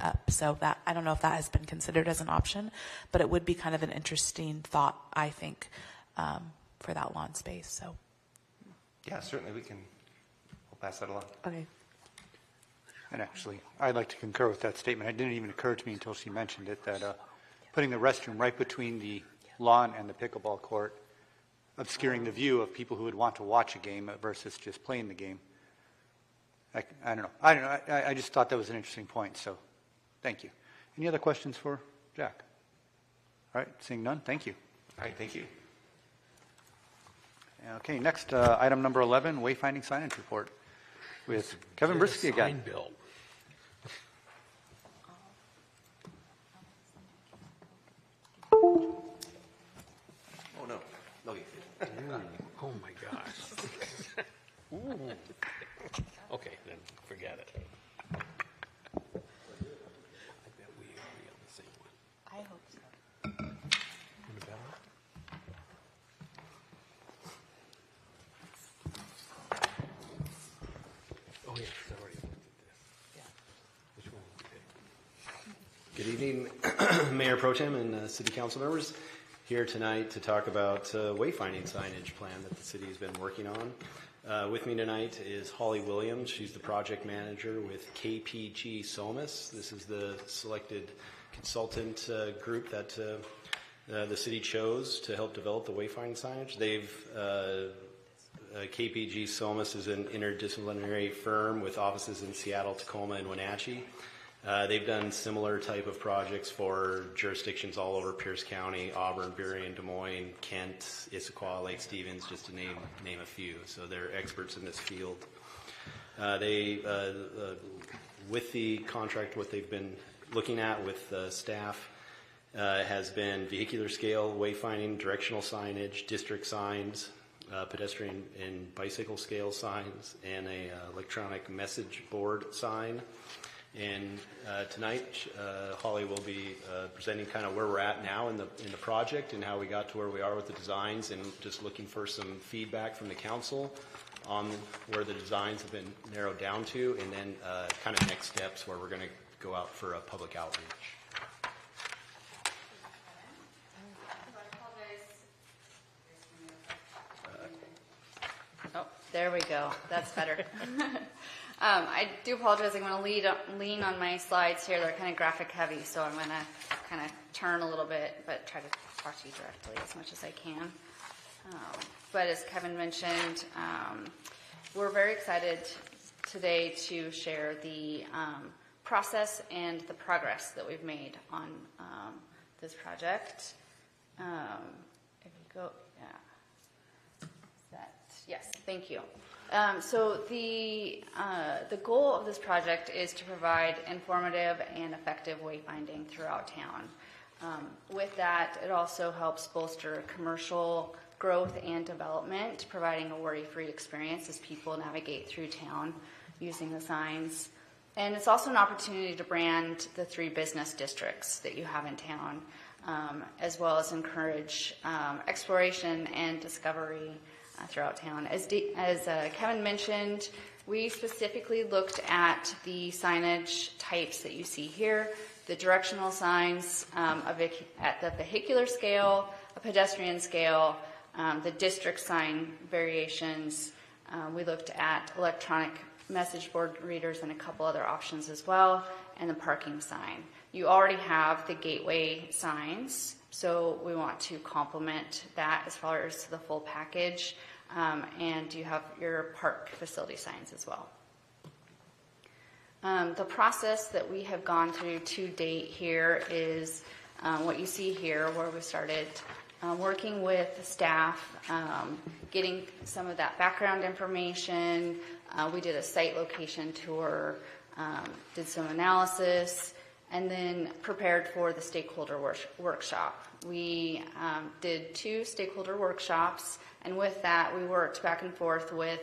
up. So that, I don't know if that has been considered as an option, but it would be kind of an interesting thought, I think, for that lawn space. So yeah, certainly we'll pass that along. Okay. And actually, I'd like to concur with that statement. It didn't even occur to me until she mentioned it, that putting the restroom right between the lawn and the pickleball court, obscuring the view of people who would want to watch a game versus just playing the game. I don't know. I just thought that was an interesting point, so thank you. Any other questions for Jack? All right, seeing none, thank you. All right, thank you. Okay, next, item number 11, wayfinding signage report with Kevin Brisky again. Sign bill. Oh, no. Okay. Oh, my gosh. Ooh. Okay, then forget it. I bet we agree on the same one. I hope so. Want a ballot? Oh, yes, I already looked at this. Yeah. Which one would you pick? Good evening, Mayor Pro Tem and City Council members. Here tonight to talk about wayfinding signage plan that the city has been working on. With me tonight is Holly Williams. She's the project manager with KPG Somas. This is the selected consultant group that the city chose to help develop the wayfinding signage. KPG Somas is an interdisciplinary firm with offices in Seattle, Tacoma, and Wenatchee. They've done similar type of projects for jurisdictions all over Pierce County, Auburn, Burien, Des Moines, Kent, Issaquah, Lake Stevens, just to name a few. So they're experts in this field. With the contract, what they've been looking at with staff has been vehicular scale, wayfinding, directional signage, district signs, pedestrian and bicycle scale signs, and a electronic message board sign. And tonight, Holly will be presenting kind of where we're at now in the project and how we got to where we are with the designs, and just looking for some feedback from the council on where the designs have been narrowed down to, and then kind of next steps where we're going to go out for a public outreach. Oh, there we go. That's better. I do apologize. I'm going to lean on my slides here. They're kind of graphic heavy, so I'm going to kind of turn a little bit, but try to talk to you directly as much as I can. But as Kevin mentioned, we're very excited today to share the process and the progress that we've made on this project. If you go, yes, thank you. So the goal of this project is to provide informative and effective wayfinding throughout town. With that, it also helps bolster commercial growth and development, providing a worry-free experience as people navigate through town using the signs. And it's also an opportunity to brand the 3 business districts that you have in town, as well as encourage exploration and discovery throughout town. As Kevin mentioned, we specifically looked at the signage types that you see here, the directional signs at the vehicular scale, a pedestrian scale, the district sign variations. We looked at electronic message board readers and a couple other options as well, and the parking sign. You already have the gateway signs, so we want to complement that as far as the full package, and you have your park facility signs as well. The process that we have gone through to date here is what you see here, where we started working with staff, getting some of that background information. We did a site location tour, did some analysis, and then prepared for the stakeholder workshop. We did 2 stakeholder workshops, and with that, we worked back and forth with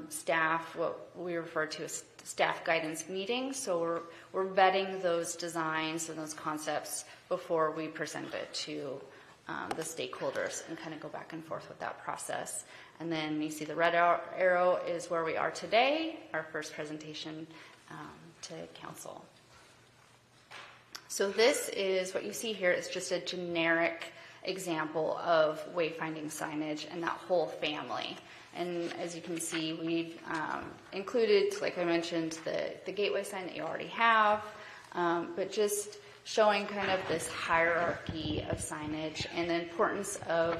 staff, what we refer to as staff guidance meetings. So we're vetting those designs and those concepts before we present it to the stakeholders, and kind of go back and forth with that process. And then you see the red arrow is where we are today, our first presentation to council. So this is what you see here is just a generic example of wayfinding signage and that whole family. And as you can see, we've included, like I mentioned, the gateway sign that you already have, but just showing kind of this hierarchy of signage and the importance of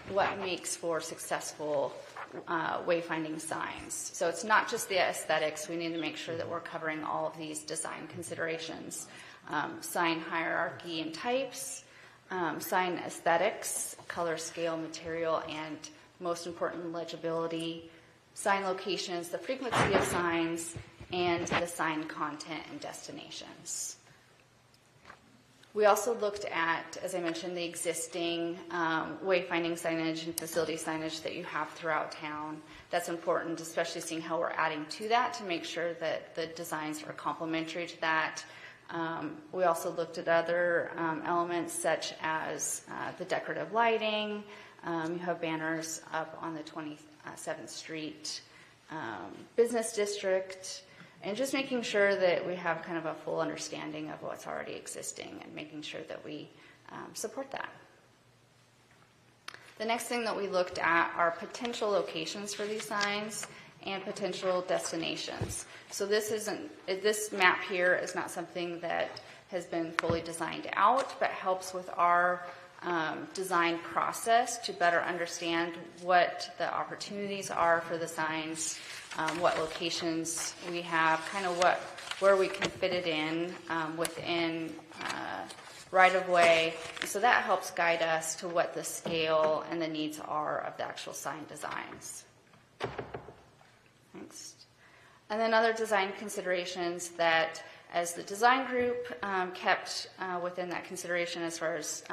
what makes for successful wayfinding signs. So it's not just the aesthetics. We need to make sure that we're covering all of these design considerations. Sign hierarchy and types, sign aesthetics, color, scale, material, and most important, legibility, sign locations, the frequency of signs, and the sign content and destinations. We also looked at, as I mentioned, the existing wayfinding signage and facility signage that you have throughout town. That's important, especially seeing how we're adding to that to make sure that the designs are complementary to that. We also looked at other elements such as the decorative lighting. You have banners up on the 27th Street Business District, and just making sure that we have kind of a full understanding of what's already existing and making sure that we support that. The next thing that we looked at are potential locations for these signs and potential destinations. So this map here is not something that has been fully designed out, but helps with our design process to better understand what the opportunities are for the signs, what locations we have, kind of where we can fit it in within right-of-way. So that helps guide us to what the scale and the needs are of the actual sign designs. Next. And then other design considerations that, as the design group kept within that consideration as far as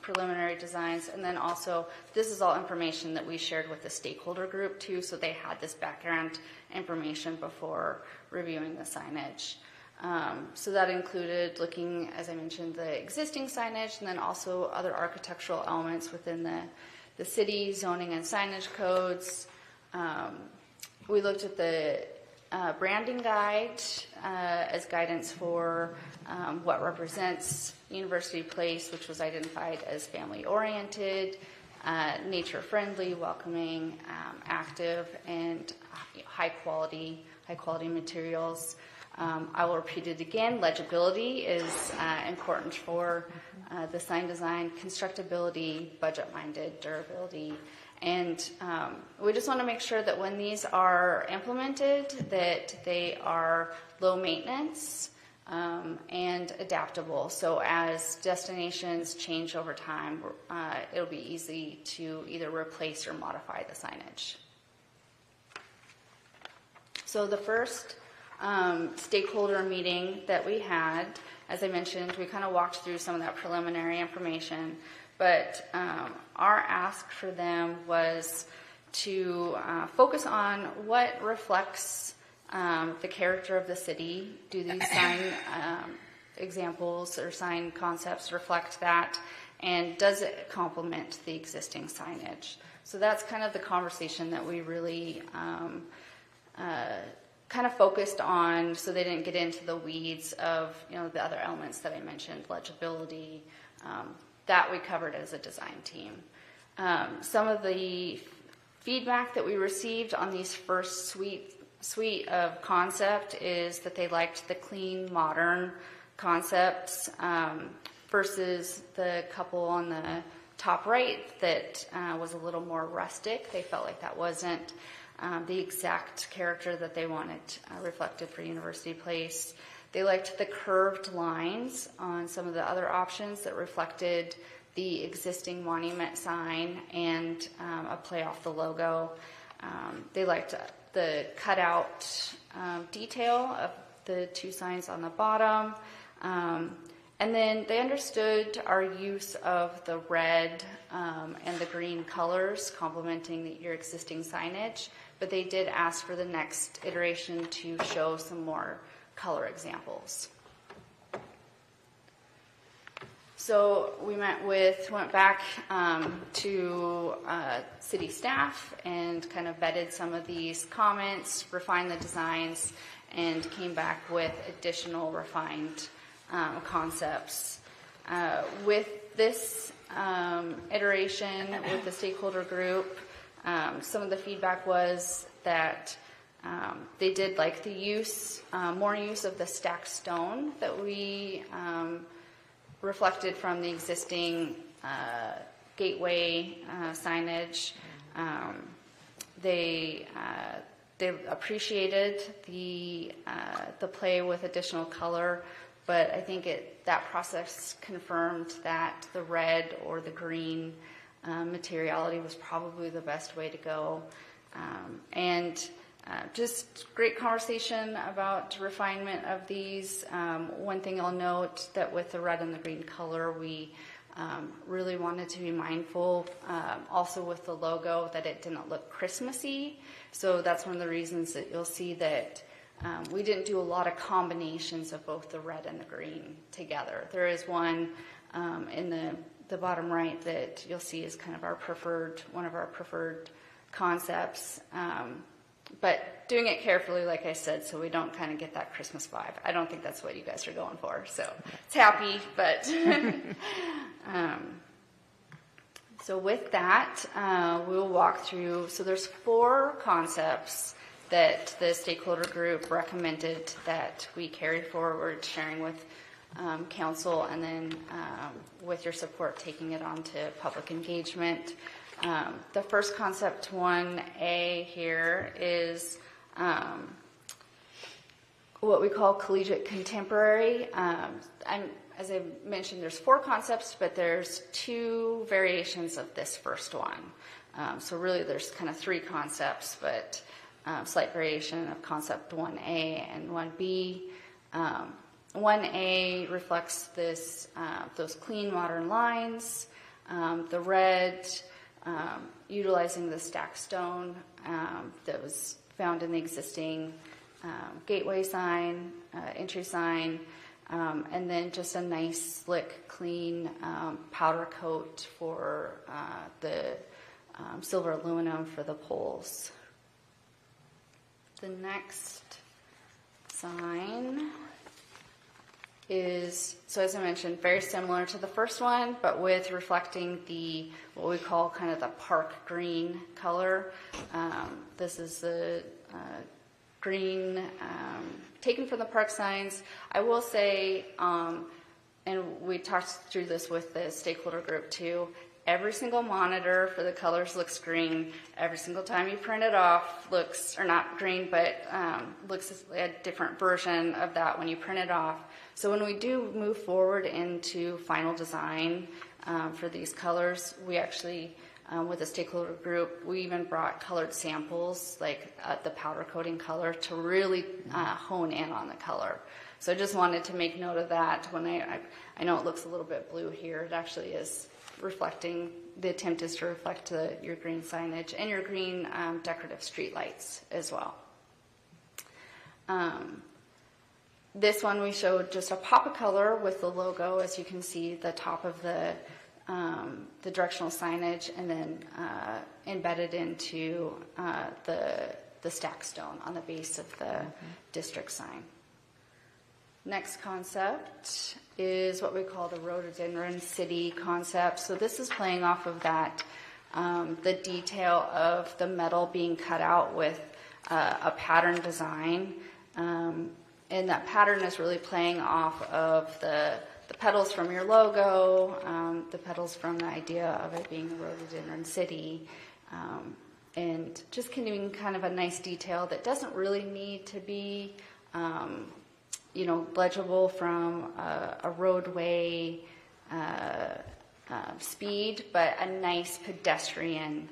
preliminary designs, and then also this is all information that we shared with the stakeholder group too, so they had this background information before reviewing the signage. So that included looking, as I mentioned, the existing signage, and then also other architectural elements within the city zoning and signage codes. We looked at the branding guide as guidance for what represents University Place, which was identified as family-oriented, nature-friendly, welcoming, active, and high-quality materials. I will repeat it again. Legibility is important for the sign design, constructability, budget-minded, durability. And we just want to make sure that when these are implemented, that they are low maintenance and adaptable. So as destinations change over time, it'll be easy to either replace or modify the signage. So the first stakeholder meeting that we had, as I mentioned, we kind of walked through some of that preliminary information. But our ask for them was to focus on what reflects the character of the city. Do these sign examples or sign concepts reflect that? And does it complement the existing signage? So that's kind of the conversation that we really kind of focused on, so they didn't get into the weeds of the other elements that I mentioned, legibility, that we covered as a design team. Some of the feedback that we received on these first suite of concept is that they liked the clean, modern concepts versus the couple on the top right that was a little more rustic. They felt like that wasn't the exact character that they wanted reflected for University Place. They liked the curved lines on some of the other options that reflected the existing monument sign and a play off the logo. They liked the cutout detail of the two signs on the bottom. And then they understood our use of the red and the green colors complementing your existing signage, but they did ask for the next iteration to show some more color examples. So we went back to city staff and kind of vetted some of these comments, refined the designs, and came back with additional refined concepts. With this iteration with the stakeholder group, some of the feedback was that they did like the use, more use of the stacked stone that we reflected from the existing gateway signage. They appreciated the play with additional color, but I think that process confirmed that the red or the green materiality was probably the best way to go. Just great conversation about refinement of these. One thing I'll note that with the red and the green color, we really wanted to be mindful also with the logo that it didn't look Christmassy. So that's one of the reasons that you'll see that we didn't do a lot of combinations of both the red and the green together. There is one in the bottom right that you'll see is kind of one of our preferred concepts. But doing it carefully, like I said, so we don't kind of get that Christmas vibe. I don't think that's what you guys are going for. So it's happy, but so with that, we'll walk through. So there's 4 concepts that the stakeholder group recommended that we carry forward, sharing with council, and then with your support, taking it on to public engagement. The first concept, 1A here, is what we call collegiate contemporary. As I mentioned, there's 4 concepts, but there's 2 variations of this first one. So really there's kind of 3 concepts, but slight variation of concept 1A and 1B. 1A reflects this, those clean modern lines. The red, utilizing the stack stone that was found in the existing gateway sign, entry sign, and then just a nice, slick, clean powder coat for the silver aluminum for the poles. The next sign is, so as I mentioned, very similar to the first one, but with reflecting the, what we call kind of the park green color. This is the green taken from the park signs. I will say, and we talked through this with the stakeholder group too, every single monitor for the colors looks green. Every single time you print it off looks, or not green, but looks a different version of that when you print it off. So when we do move forward into final design for these colors, we actually, with the stakeholder group, we even brought colored samples, like the powder coating color, to really hone in on the color. So I just wanted to make note of that. When I know it looks a little bit blue here, it actually is reflecting, the attempt is to reflect your green signage and your green decorative street lights as well. This one we showed just a pop of color with the logo, as you can see, the top of the directional signage, and then embedded into the stack stone on the base of the district sign. Next concept is what we call the rhododendron city concept. So this is playing off of that, the detail of the metal being cut out with a pattern design. And that pattern is really playing off of the petals from your logo, the petals from the idea of it being a rhododendron city, and just giving kind of a nice detail that doesn't really need to be legible from a roadway speed, but a nice pedestrian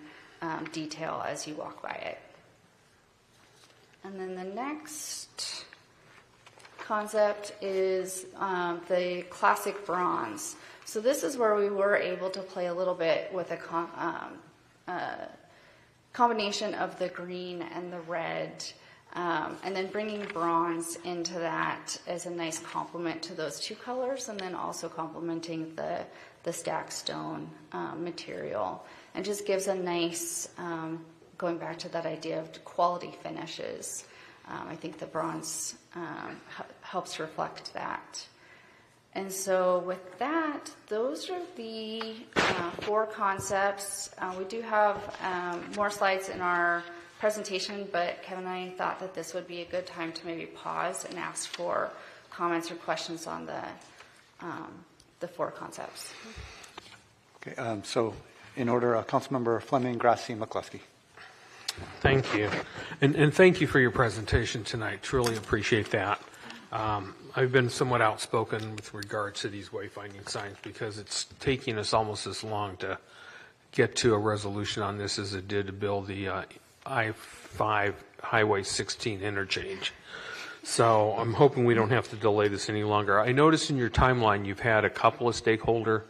detail as you walk by it. And then the next concept is the classic bronze. So this is where we were able to play a little bit with a combination of the green and the red, and then bringing bronze into that as a nice complement to those 2 colors, and then also complementing the stack stone material, and just gives a nice, going back to that idea of quality finishes. I think the bronze helps reflect that. And so with that, those are the 4 concepts. We do have more slides in our presentation, but Kevin and I thought that this would be a good time to maybe pause and ask for comments or questions on the 4 concepts. Okay, so in order, Councilmember Fleming, Grassi, and McCluskey. Thank you. And thank you for your presentation tonight. Truly appreciate that. I've been somewhat outspoken with regards to these wayfinding signs because it's taking us almost as long to get to a resolution on this as it did to build the I-5 Highway 16 interchange. So I'm hoping we don't have to delay this any longer. I noticed in your timeline you've had a couple of stakeholder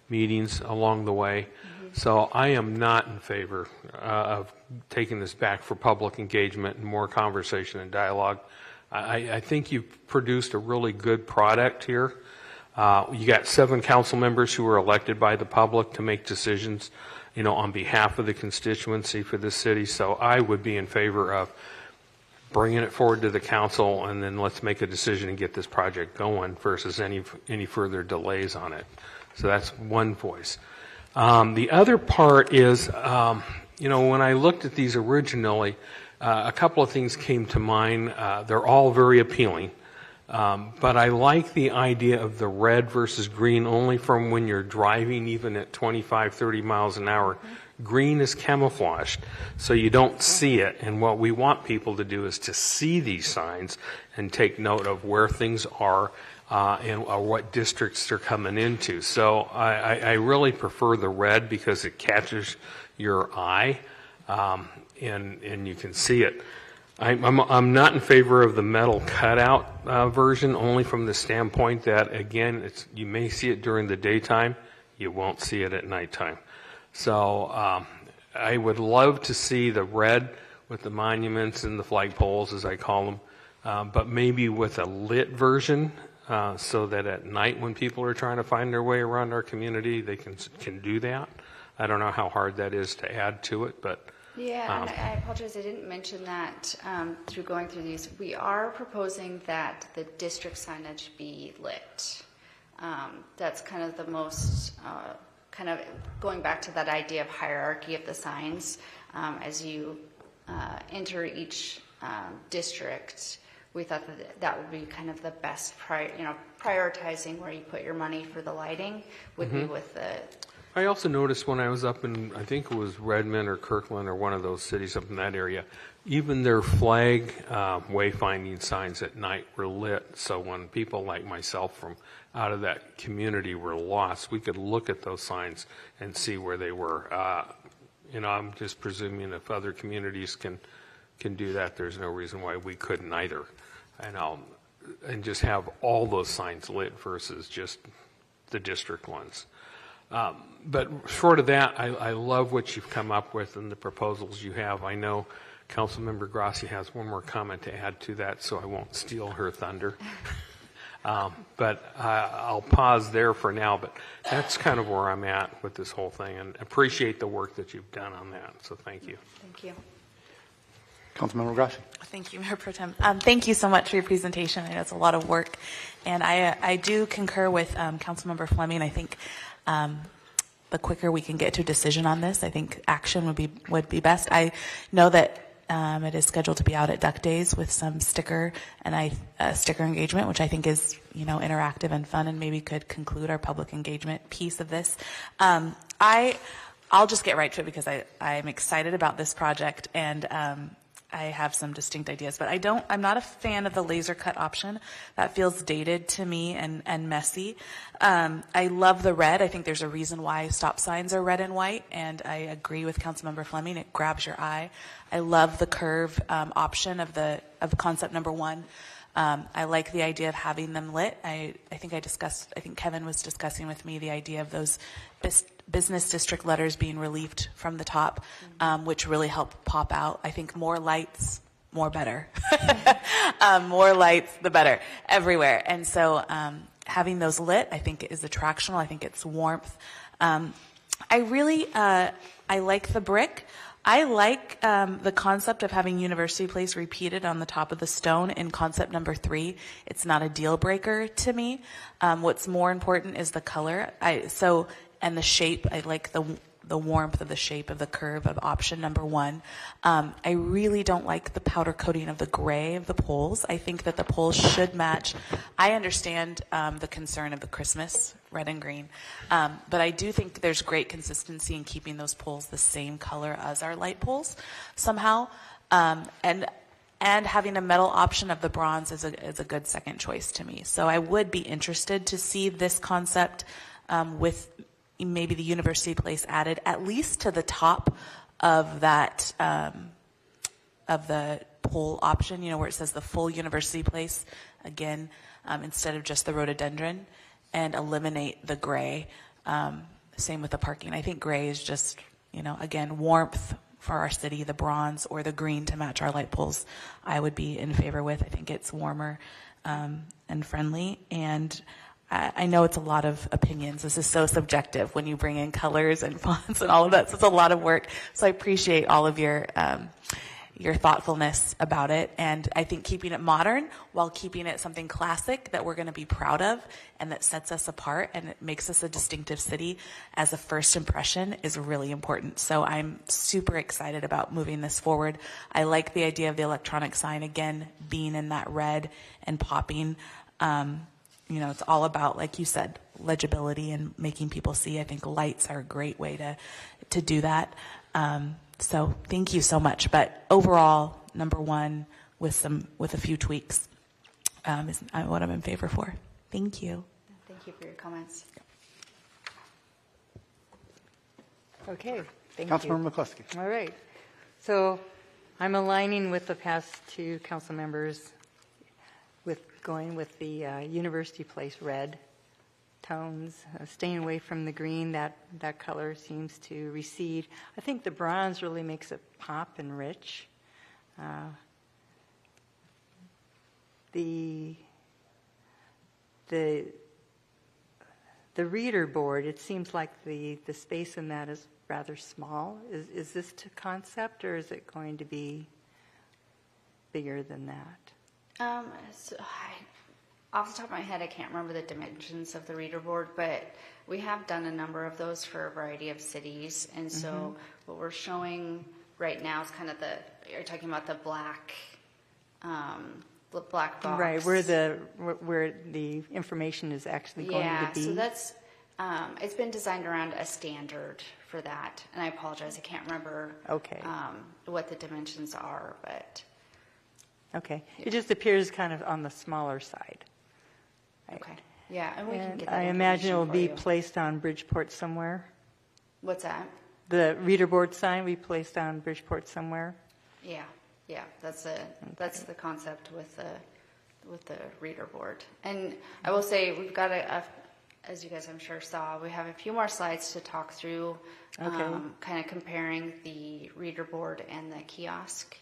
meetings along the way. So I am not in favor of taking this back for public engagement and more conversation and dialogue. I think you've produced a really good product here. You got 7 council members who were elected by the public to make decisions, on behalf of the constituency for this city. So I would be in favor of bringing it forward to the council, and then let's make a decision and get this project going versus any further delays on it. So that's one voice. The other part is, when I looked at these originally, a couple of things came to mind. They're all very appealing, but I like the idea of the red versus green only from when you're driving, even at 25, 30 miles an hour. Green is camouflaged, so you don't see it. And what we want people to do is to see these signs and take note of where things are and what districts they're coming into. So I really prefer the red because it catches your eye and you can see it. I'm not in favor of the metal cutout version, only from the standpoint that, again, you may see it during the daytime, you won't see it at nighttime. So I would love to see the red with the monuments and the flagpoles, as I call them, but maybe with a lit version so that at night when people are trying to find their way around our community, they can do that. I don't know how hard that is to add to it, but... Yeah, and I apologize, I didn't mention that through going through these. We are proposing that the district signage be lit. That's kind of the most, kind of going back to that idea of hierarchy of the signs. As you enter each district, we thought that would be kind of the best, prioritizing where you put your money for the lighting would be with the... I also noticed when I was up in, I think it was Redmond or Kirkland or one of those cities up in that area, even their flag wayfinding signs at night were lit. So when people like myself from out of that community were lost, we could look at those signs and see where they were. I'm just presuming if other communities can do that, there's no reason why we couldn't either. And just have all those signs lit versus just the district ones. But short of that, I love what you've come up with and the proposals you have. I know Councilmember Grassi has one more comment to add to that, so I won't steal her thunder. But I'll pause there for now. But that's kind of where I'm at with this whole thing, and appreciate the work that you've done on that. So thank you. Thank you. Councilmember Grassi. Thank you, Mayor Pro Tem. Thank you so much for your presentation. I know it's a lot of work, and I do concur with Councilmember Fleming. I think the quicker we can get to a decision on this, I think action would be best. I know that it is scheduled to be out at Duck Days with some sticker engagement, which I think is interactive and fun, and maybe could conclude our public engagement piece of this. I'll just get right to it because I'm excited about this project, and I have some distinct ideas, but I'm not a fan of the laser cut option. That feels dated to me and messy. I love the red. I think there's a reason why stop signs are red and white, and I agree with Councilmember Fleming. It grabs your eye. I love the curve option of the concept number 1. I like the idea of having them lit. I think Kevin was discussing with me the idea of those business district letters being relieved from the top, which really help pop out. I think more lights, more better. More lights, the better, everywhere. And so having those lit, I think, is attractional. I think it's warmth. I like the brick. I like the concept of having University Place repeated on the top of the stone in concept number 3. It's not a deal breaker to me. What's more important is the color. And the shape. I like the warmth of the shape of the curve of option number 1. I really don't like the powder coating of the gray of the poles. I think that the poles should match. I understand the concern of the Christmas red and green, but I do think there's great consistency in keeping those poles the same color as our light poles somehow. And having a metal option of the bronze is a good second choice to me. So I would be interested to see this concept with maybe the University Place added at least to the top of that of the pole option, where it says the full University Place again, instead of just the rhododendron, and eliminate the gray. Same with the parking. I think gray is just, again, warmth for our city. The bronze or the green to match our light poles, I would be in favor with. I think it's warmer and friendly, and I know it's a lot of opinions. This is so subjective when you bring in colors and fonts and all of that. So it's a lot of work. So I appreciate all of your thoughtfulness about it. And I think keeping it modern while keeping it something classic that we're going to be proud of and that sets us apart and it makes us a distinctive city as a first impression is really important. So I'm super excited about moving this forward. I like the idea of the electronic sign, again, being in that red and popping. it's all about, like you said, legibility and making people see. I think lights are a great way to do that. So thank you so much. But overall, number one, with a few tweaks, is what I'm in favor for. Thank you. Thank you for your comments. Okay, thank Councilmember you. McCluskey. All right. So I'm aligning with the past two council members with going with the University Place red tones, staying away from the green. That color seems to recede. I think the bronze really makes it pop and rich. The reader board, it seems like the space in that is rather small. Is this to concept, or is it going to be bigger than that? Off the top of my head, I can't remember the dimensions of the reader board, but we have done a number of those for a variety of cities. And so what we're showing right now is kind of you're talking about the black box. Right, where the information is actually going to be. Yeah, so that's, it's been designed around a standard for that. And I apologize, I can't remember what the dimensions are, but. Okay, it just appears kind of on the smaller side. Right. Okay, yeah, and we can get that I imagine it will be information for you. placed on Bridgeport somewhere. What's that? The reader board sign will be placed on Bridgeport somewhere. Yeah, that's the concept with the reader board. And I will say we've got as you guys I'm sure saw, we have a few more slides to talk through, kind of comparing the reader board and the kiosk.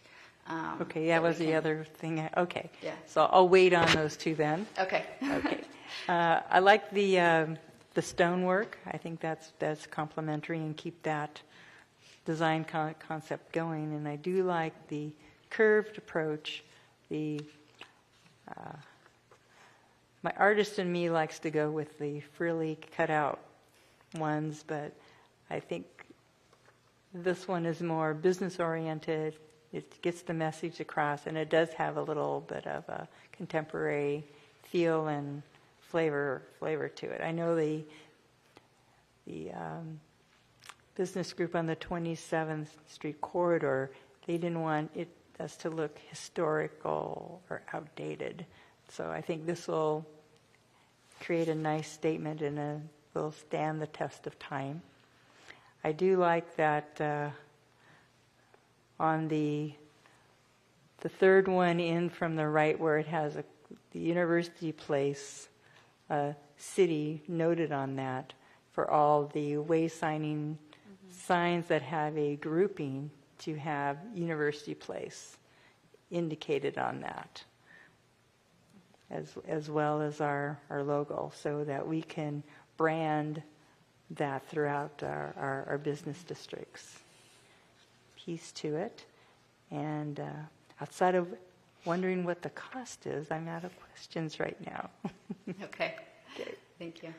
Okay, that was the other thing. Okay. Yeah. So I'll wait on those two then. Okay. Okay. I like the stonework. I think that's complementary and keep that design concept going. And I do like the curved approach. My artist in me likes to go with the frilly cut out ones, but I think this one is more business oriented. It gets the message across, and it does have a little bit of a contemporary feel and flavor to it. I know the business group on the 27th Street corridor, they didn't want us to look historical or outdated. So I think this will create a nice statement and will stand the test of time. I do like that on the third one in from the right, where it has the University Place city noted on that, for all the waysigning signs that have a grouping to have University Place indicated on that, as well as our logo, so that we can brand that throughout our business districts. Piece to it. And outside of wondering what the cost is, I'm out of questions right now. Okay. Thank you.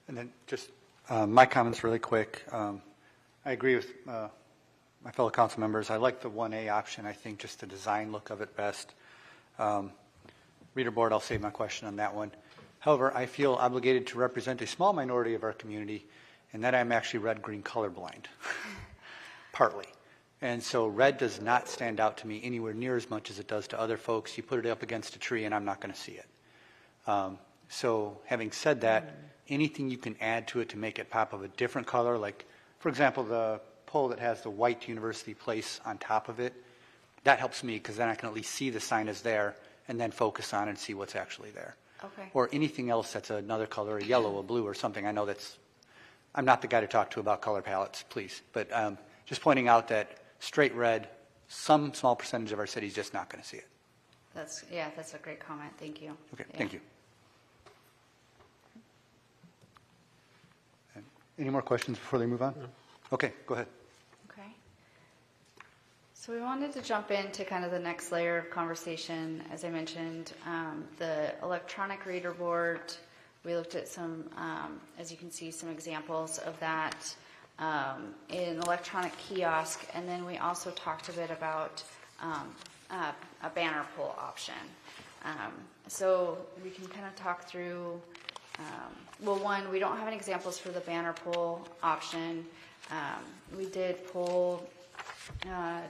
And then just my comments really quick. I agree with my fellow council members. I like the 1A option. I think just the design look of it best. Reader board, I'll save my question on that one. However, I feel obligated to represent a small minority of our community, and that I'm actually red-green colorblind, partly. And so red does not stand out to me anywhere near as much as it does to other folks. You put it up against a tree and I'm not going to see it. So having said that, anything you can add to it to make it pop of a different color, like, for example, the pole that has the white University Place on top of it, that helps me because then I can at least see the sign is there and then focus on it and see what's actually there. Okay. Or anything else that's another color, a yellow, a blue, or something. I know I'm not the guy to talk to about color palettes, please. But just pointing out that straight red, some small percentage of our city is just not going to see it. That's a great comment. Thank you. Okay, thank you. Any more questions before they move on? No. Okay, go ahead. Okay. So we wanted to jump into kind of the next layer of conversation. As I mentioned, the electronic reader board, we looked at some, as you can see, some examples of that in electronic kiosk, and then we also talked a bit about a banner pull option. So we can kind of talk through, well, one, we don't have any examples for the banner pole option. We did pull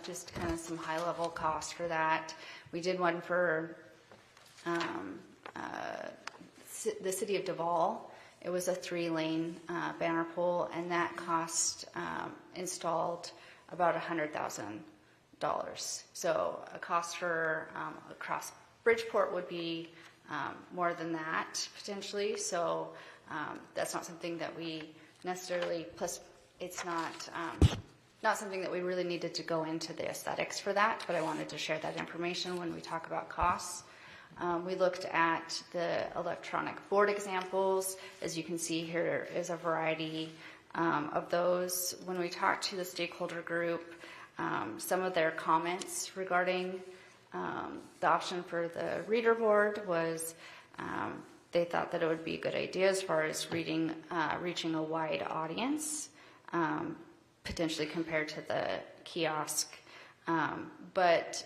just kind of some high-level costs for that. We did one for the city of Duval. It was a 3-lane banner pole, and that cost installed about $100,000. So a cost for across Bridgeport would be more than that potentially. So that's not something that we necessarily. Plus, it's not something that we really needed to go into the aesthetics for that. But I wanted to share that information when we talk about costs. We looked at the electronic board examples. As you can see, here is a variety of those. When we talked to the stakeholder group, some of their comments regarding the option for the reader board was they thought that it would be a good idea as far as reaching a wide audience, potentially compared to the kiosk, but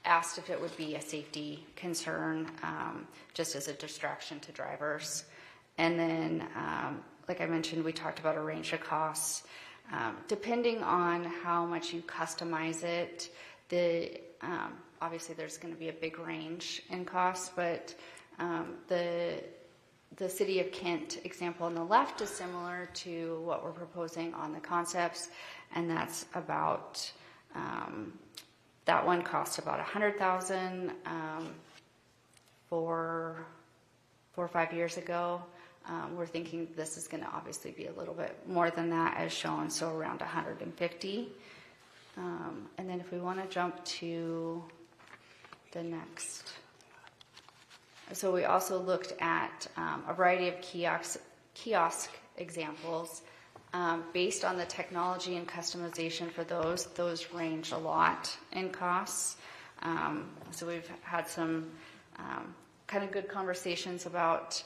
asked if it would be a safety concern, just as a distraction to drivers. And then, like I mentioned, we talked about a range of costs. Depending on how much you customize it, obviously there's going to be a big range in costs, but the City of Kent example on the left is similar to what we're proposing on the concepts, and that's about that one cost about $100,000 4 or 5 years ago. We're thinking this is going to obviously be a little bit more than that as shown, so around 150. And then if we want to jump to the next. So we also looked at a variety of kiosk examples. Based on the technology and customization for those range a lot in costs. So we've had some kind of good conversations about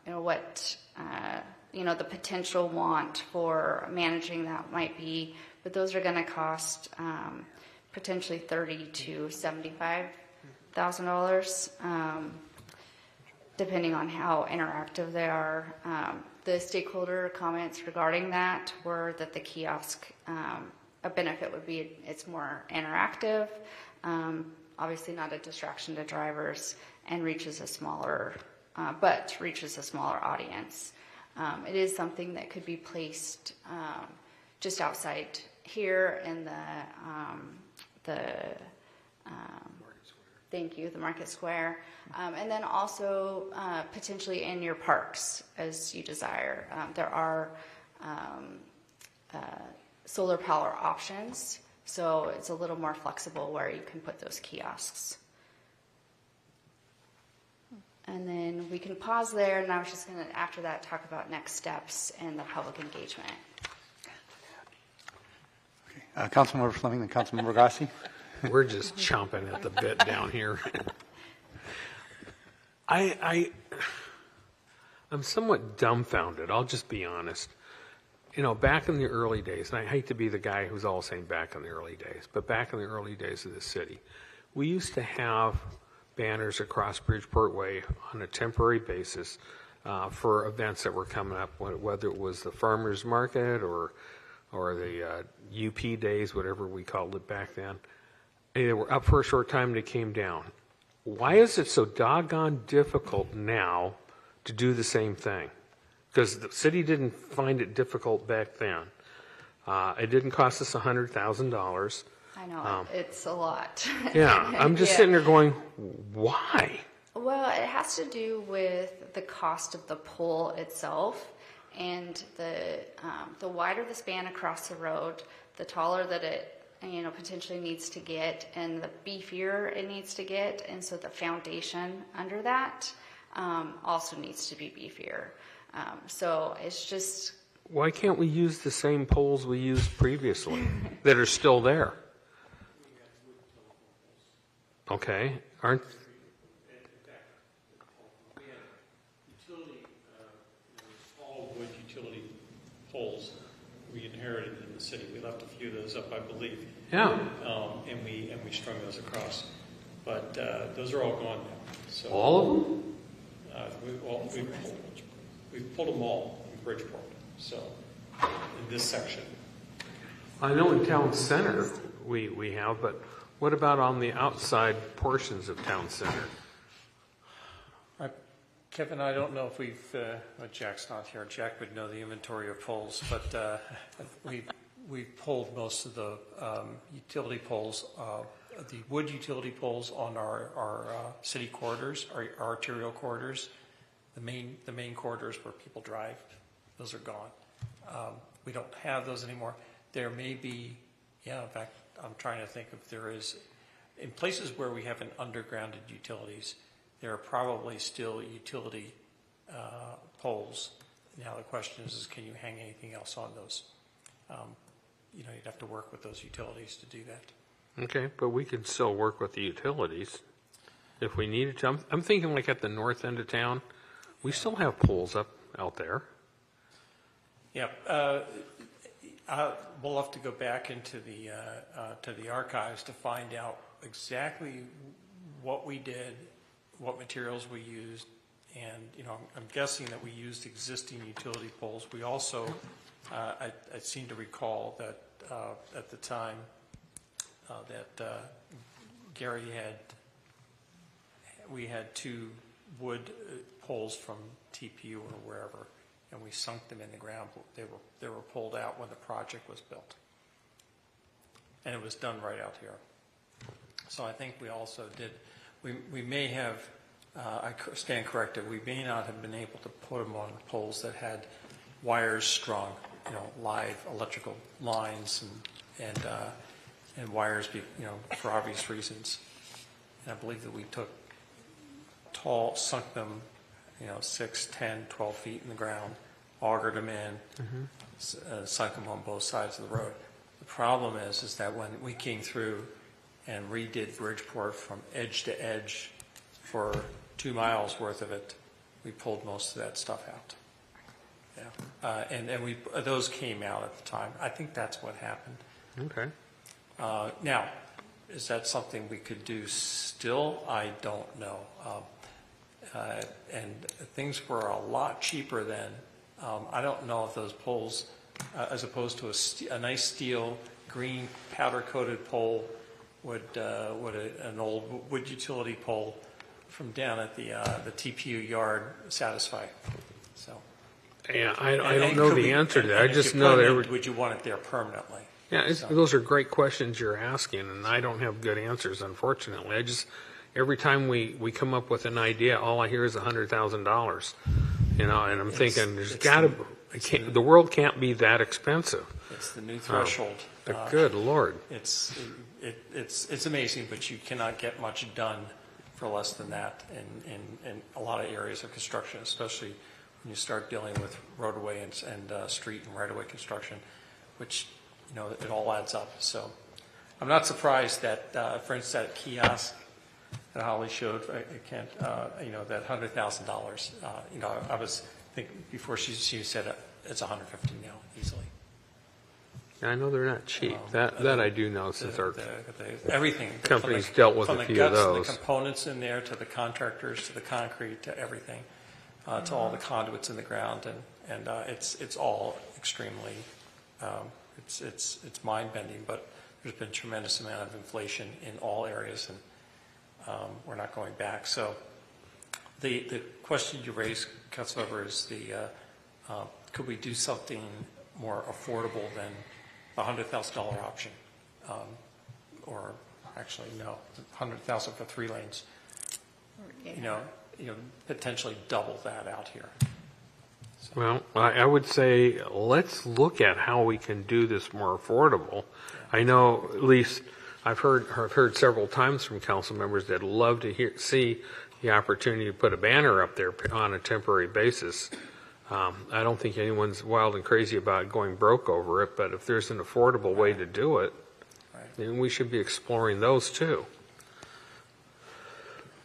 what the potential want for managing that might be, but those are going to cost potentially $30,000 to $75,000, depending on how interactive they are. The stakeholder comments regarding that were that the kiosk, a benefit would be it's more interactive, obviously not a distraction to drivers, and reaches a smaller audience. It is something that could be placed just outside here in the Market Square, and then also potentially in your parks as you desire. There are solar power options, so it's a little more flexible where you can put those kiosks. And then we can pause there, and I was just going to, after that, talk about next steps and the public engagement. Okay. Councilmember Fleming and Councilmember Grassi. We're just chomping at the bit down here. I'm somewhat dumbfounded. I'll just be honest. Back in the early days, and I hate to be the guy who's all saying back in the early days, but back in the early days of the city, we used to have banners across Bridgeport Way on a temporary basis for events that were coming up, whether it was the farmers market or the UP days, whatever we called it back then. And they were up for a short time and they came down. Why is it so doggone difficult now to do the same thing? Because the city didn't find it difficult back then. It didn't cost us $100,000. I know, it's a lot. Yeah, I'm just sitting there going, why? Well, it has to do with the cost of the pole itself, and the wider the span across the road, the taller that it potentially needs to get, and the beefier it needs to get, and so the foundation under that also needs to be beefier. So it's just. Why can't we use the same poles we used previously that are still there? Okay, aren't. All wood utility poles we inherited in the city. We left a few of those up, I believe. Yeah. And we strung those across. but those are all gone now. So, All of them? We've pulled them all in Bridgeport, so in this section. I know in town center we have, but what about on the outside portions of town center? Kevin, I don't know if we've, Jack's not here. Jack would know the inventory of poles, but we've pulled most of the utility poles, the wood utility poles on our city corridors, our arterial corridors, the main corridors where people drive. Those are gone. We don't have those anymore. There may be, in fact, I'm trying to think if there is, in places where we have an undergrounded utilities, there are probably still utility poles. Now the question is can you hang anything else on those? You'd have to work with those utilities to do that. Okay, but we can still work with the utilities if we needed to. I'm thinking like at the north end of town, we still have poles up out there. Yeah, we'll have to go back into the archives to find out exactly what we did, what materials we used, and I'm guessing that we used existing utility poles. We also, I seem to recall that at the time that Gary we had 2 wood poles from TPU or wherever, and we sunk them in the ground. They were pulled out when the project was built, and it was done right out here. So I think we also did. We may have, I stand corrected, we may not have been able to put them on poles that had wires strung, live electrical lines and wires, for obvious reasons. And I believe that we took sunk them, 6, 10, 12 feet in the ground, augered them in, sunk them on both sides of the road. The problem is that when we came through and redid Bridgeport from edge to edge for 2 miles worth of it, we pulled most of that stuff out. Yeah, and those came out at the time. I think that's what happened. Okay. Now, is that something we could do still? I don't know. And things were a lot cheaper then. I don't know if those poles, as opposed to a nice steel green powder-coated pole, would an old wood utility pole from down at the TPU yard satisfy. So. Yeah, I don't know the answer to that. I just know that. Would you want it there permanently? Yeah, those are great questions you're asking, and I don't have good answers, unfortunately. Every time we come up with an idea, all I hear is $100,000. And I'm thinking the world can't be that expensive. It's the new threshold. Good Lord. It's amazing, but you cannot get much done for less than that in a lot of areas of construction, especially when you start dealing with roadway and street and right-of-way construction, which, it all adds up. So I'm not surprised that, for instance, that kiosk that Holly showed, that $100,000, I was thinking before she said it's $150 now, easily. I know they're not cheap. That I do know, since our everything company's dealt with a few of those. From the components in there to the contractors to the concrete to everything, to all the conduits in the ground, and it's all extremely it's mind-bending. But there's been a tremendous amount of inflation in all areas, and we're not going back. So the question you raised, Councilmember, is could we do something more affordable than the $100,000 option, or actually no, $100,000 for 3 lanes. Potentially double that out here. So. Well, I would say let's look at how we can do this more affordable. Yeah. I know, at least I've heard several times from council members that love to see the opportunity to put a banner up there on a temporary basis. I don't think anyone's wild and crazy about going broke over it, but if there's an affordable way to do it, then we should be exploring those too.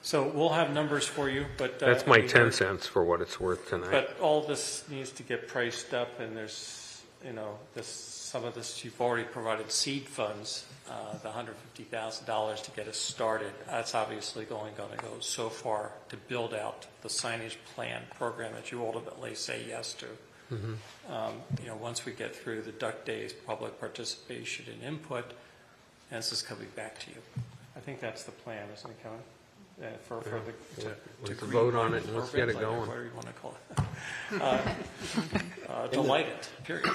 So we'll have numbers for you, but that's my 10 cents for what it's worth tonight. But all this needs to get priced up, and there's some of this you've already provided seed funds, the $150,000 to get us started. That's obviously going to go so far to build out the signage plan program that you ultimately say yes to. Once we get through the Duck Days, public participation and input, and this is coming back to you. I think that's the plan, isn't it, Kevin? Let's vote on it and let's get it going. Whatever you want to call it. Delight it, period.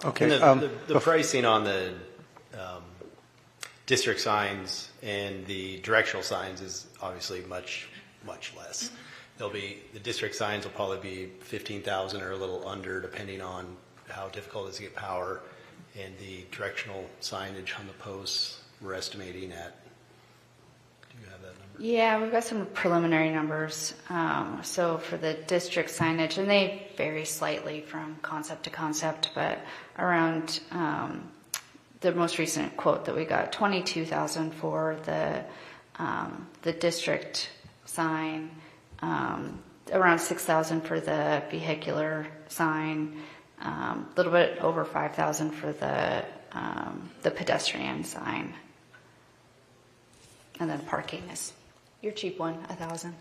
Okay. And the pricing on the district signs and the directional signs is obviously much, much less. The district signs will probably be $15,000 or a little under, depending on how difficult it is to get power. And the directional signage on the posts, we're estimating at. Do you have that number? Yeah, we've got some preliminary numbers. So for the district signage, and they vary slightly from concept to concept, but around the most recent quote that we got, $22,000 for the district sign, around $6,000 for the vehicular sign, a little bit over $5,000 for the pedestrian sign, and then parking is your cheap one, $1,000.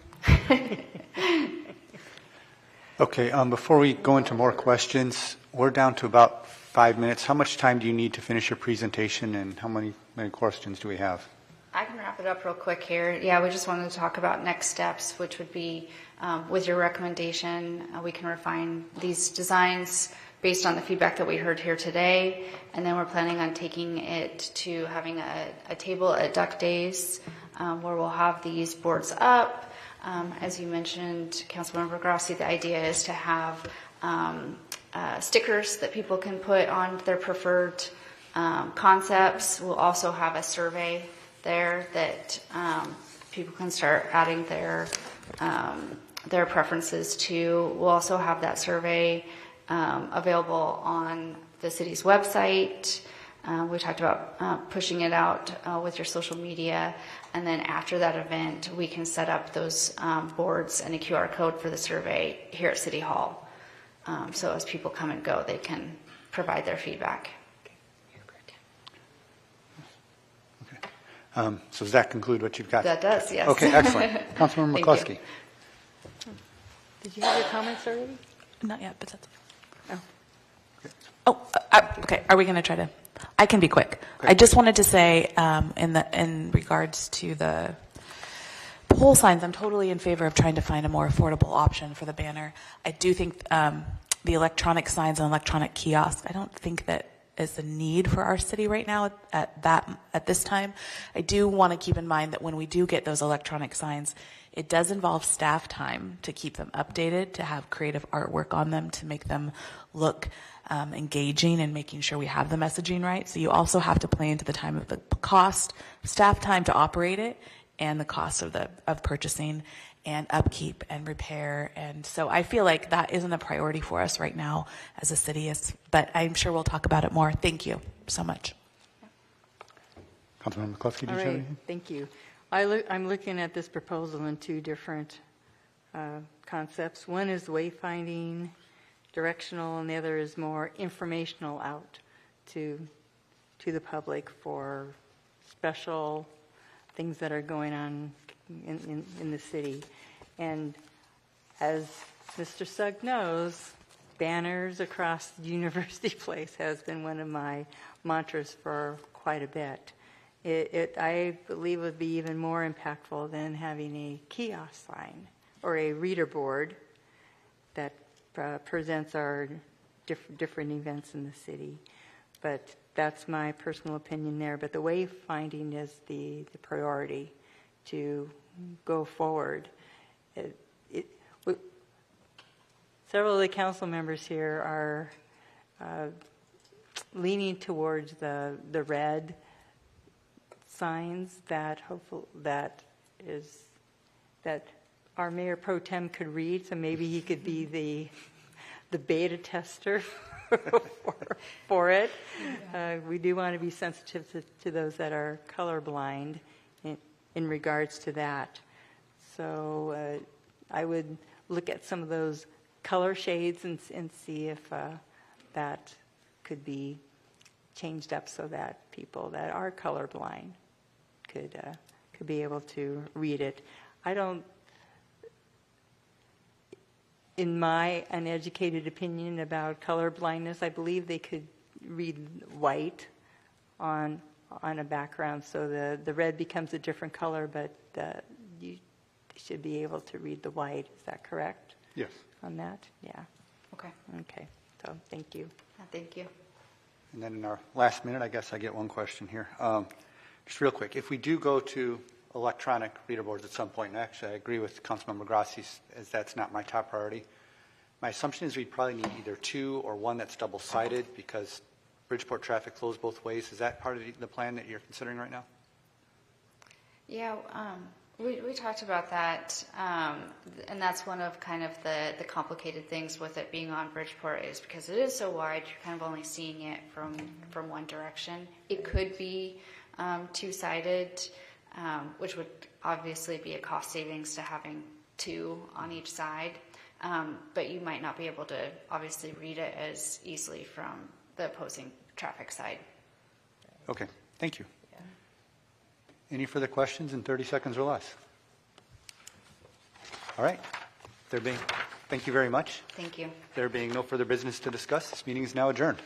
Okay, before we go into more questions, we're down to about 5 minutes. How much time do you need to finish your presentation, and how many questions do we have? I can wrap it up real quick here. Yeah, we just wanted to talk about next steps, which would be with your recommendation, we can refine these designs based on the feedback that we heard here today, and then we're planning on taking it to having a table at Duck Days where we'll have these boards up. As you mentioned, Councilmember Grassi, the idea is to have stickers that people can put on their preferred concepts. We'll also have a survey there that people can start adding their preferences to. We'll also have that survey available on the city's website. We talked about pushing it out with your social media, and then after that event, we can set up those boards and a QR code for the survey here at City Hall. So as people come and go, they can provide their feedback. So does that conclude what you've got? That does, yes. Okay, excellent. Councilmember Thank McCluskey. you. Did you have your comments already? Not yet, but that's okay. Are we going to try to? I can be quick. I just wanted to say, in regards to the pole signs, I'm totally in favor of trying to find a more affordable option for the banner. I do think the electronic signs and electronic kiosks, I don't think that is the need for our city right now at this time. I do want to keep in mind that when we do get those electronic signs, it does involve staff time to keep them updated, to have creative artwork on them, to make them look engaging and making sure we have the messaging right. So you also have to play into the time of the cost, staff time to operate it, and the cost of purchasing and upkeep and repair. And so I feel like that isn't a priority for us right now as a city, but I'm sure we'll talk about it more. Thank you so much. Councilmember McCluskey, do you All have right, anything? thank you. I'm looking at this proposal in two different concepts. One is wayfinding, directional, and the other is more informational out to the public for special things that are going on in the city. And as Mr. Sugg knows, banners across University Place has been one of my mantras for quite a bit. I believe would be even more impactful than having a kiosk sign or a reader board that presents our different events in the city. But that's my personal opinion there. But the wayfinding is the priority to go forward. Several of the council members here are leaning towards the red signs that our Mayor Pro Tem could read, so maybe he could be the beta tester for it. We do want to be sensitive to those that are colorblind in regards to that. So I would look at some of those color shades and see if that could be changed up so that people that are colorblind could be able to read it. I don't, in my uneducated opinion about color blindness, I believe they could read white on a background, so the red becomes a different color, but you should be able to read the white. Is that correct? Yes. On that? Yeah. Okay. Okay. So thank you. Thank you. And then in our last minute, I guess I get one question here. Just real quick, if we do go to electronic reader boards at some point, and actually I agree with Councilmember Grassi, as that's not my top priority. My assumption is we probably need either two or one that's double-sided because Bridgeport traffic flows both ways. Is that part of the plan that you're considering right now? Yeah, we talked about that, and that's one of kind of the complicated things with it being on Bridgeport is because it is so wide, you're kind of only seeing it from one direction. It could be two-sided, which would obviously be a cost savings to having two on each side, but you might not be able to obviously read it as easily from the opposing traffic side. Okay, thank you. Any further questions in 30 seconds or less? All right. Thank you very much. Thank you. There being no further business to discuss, this meeting is now adjourned.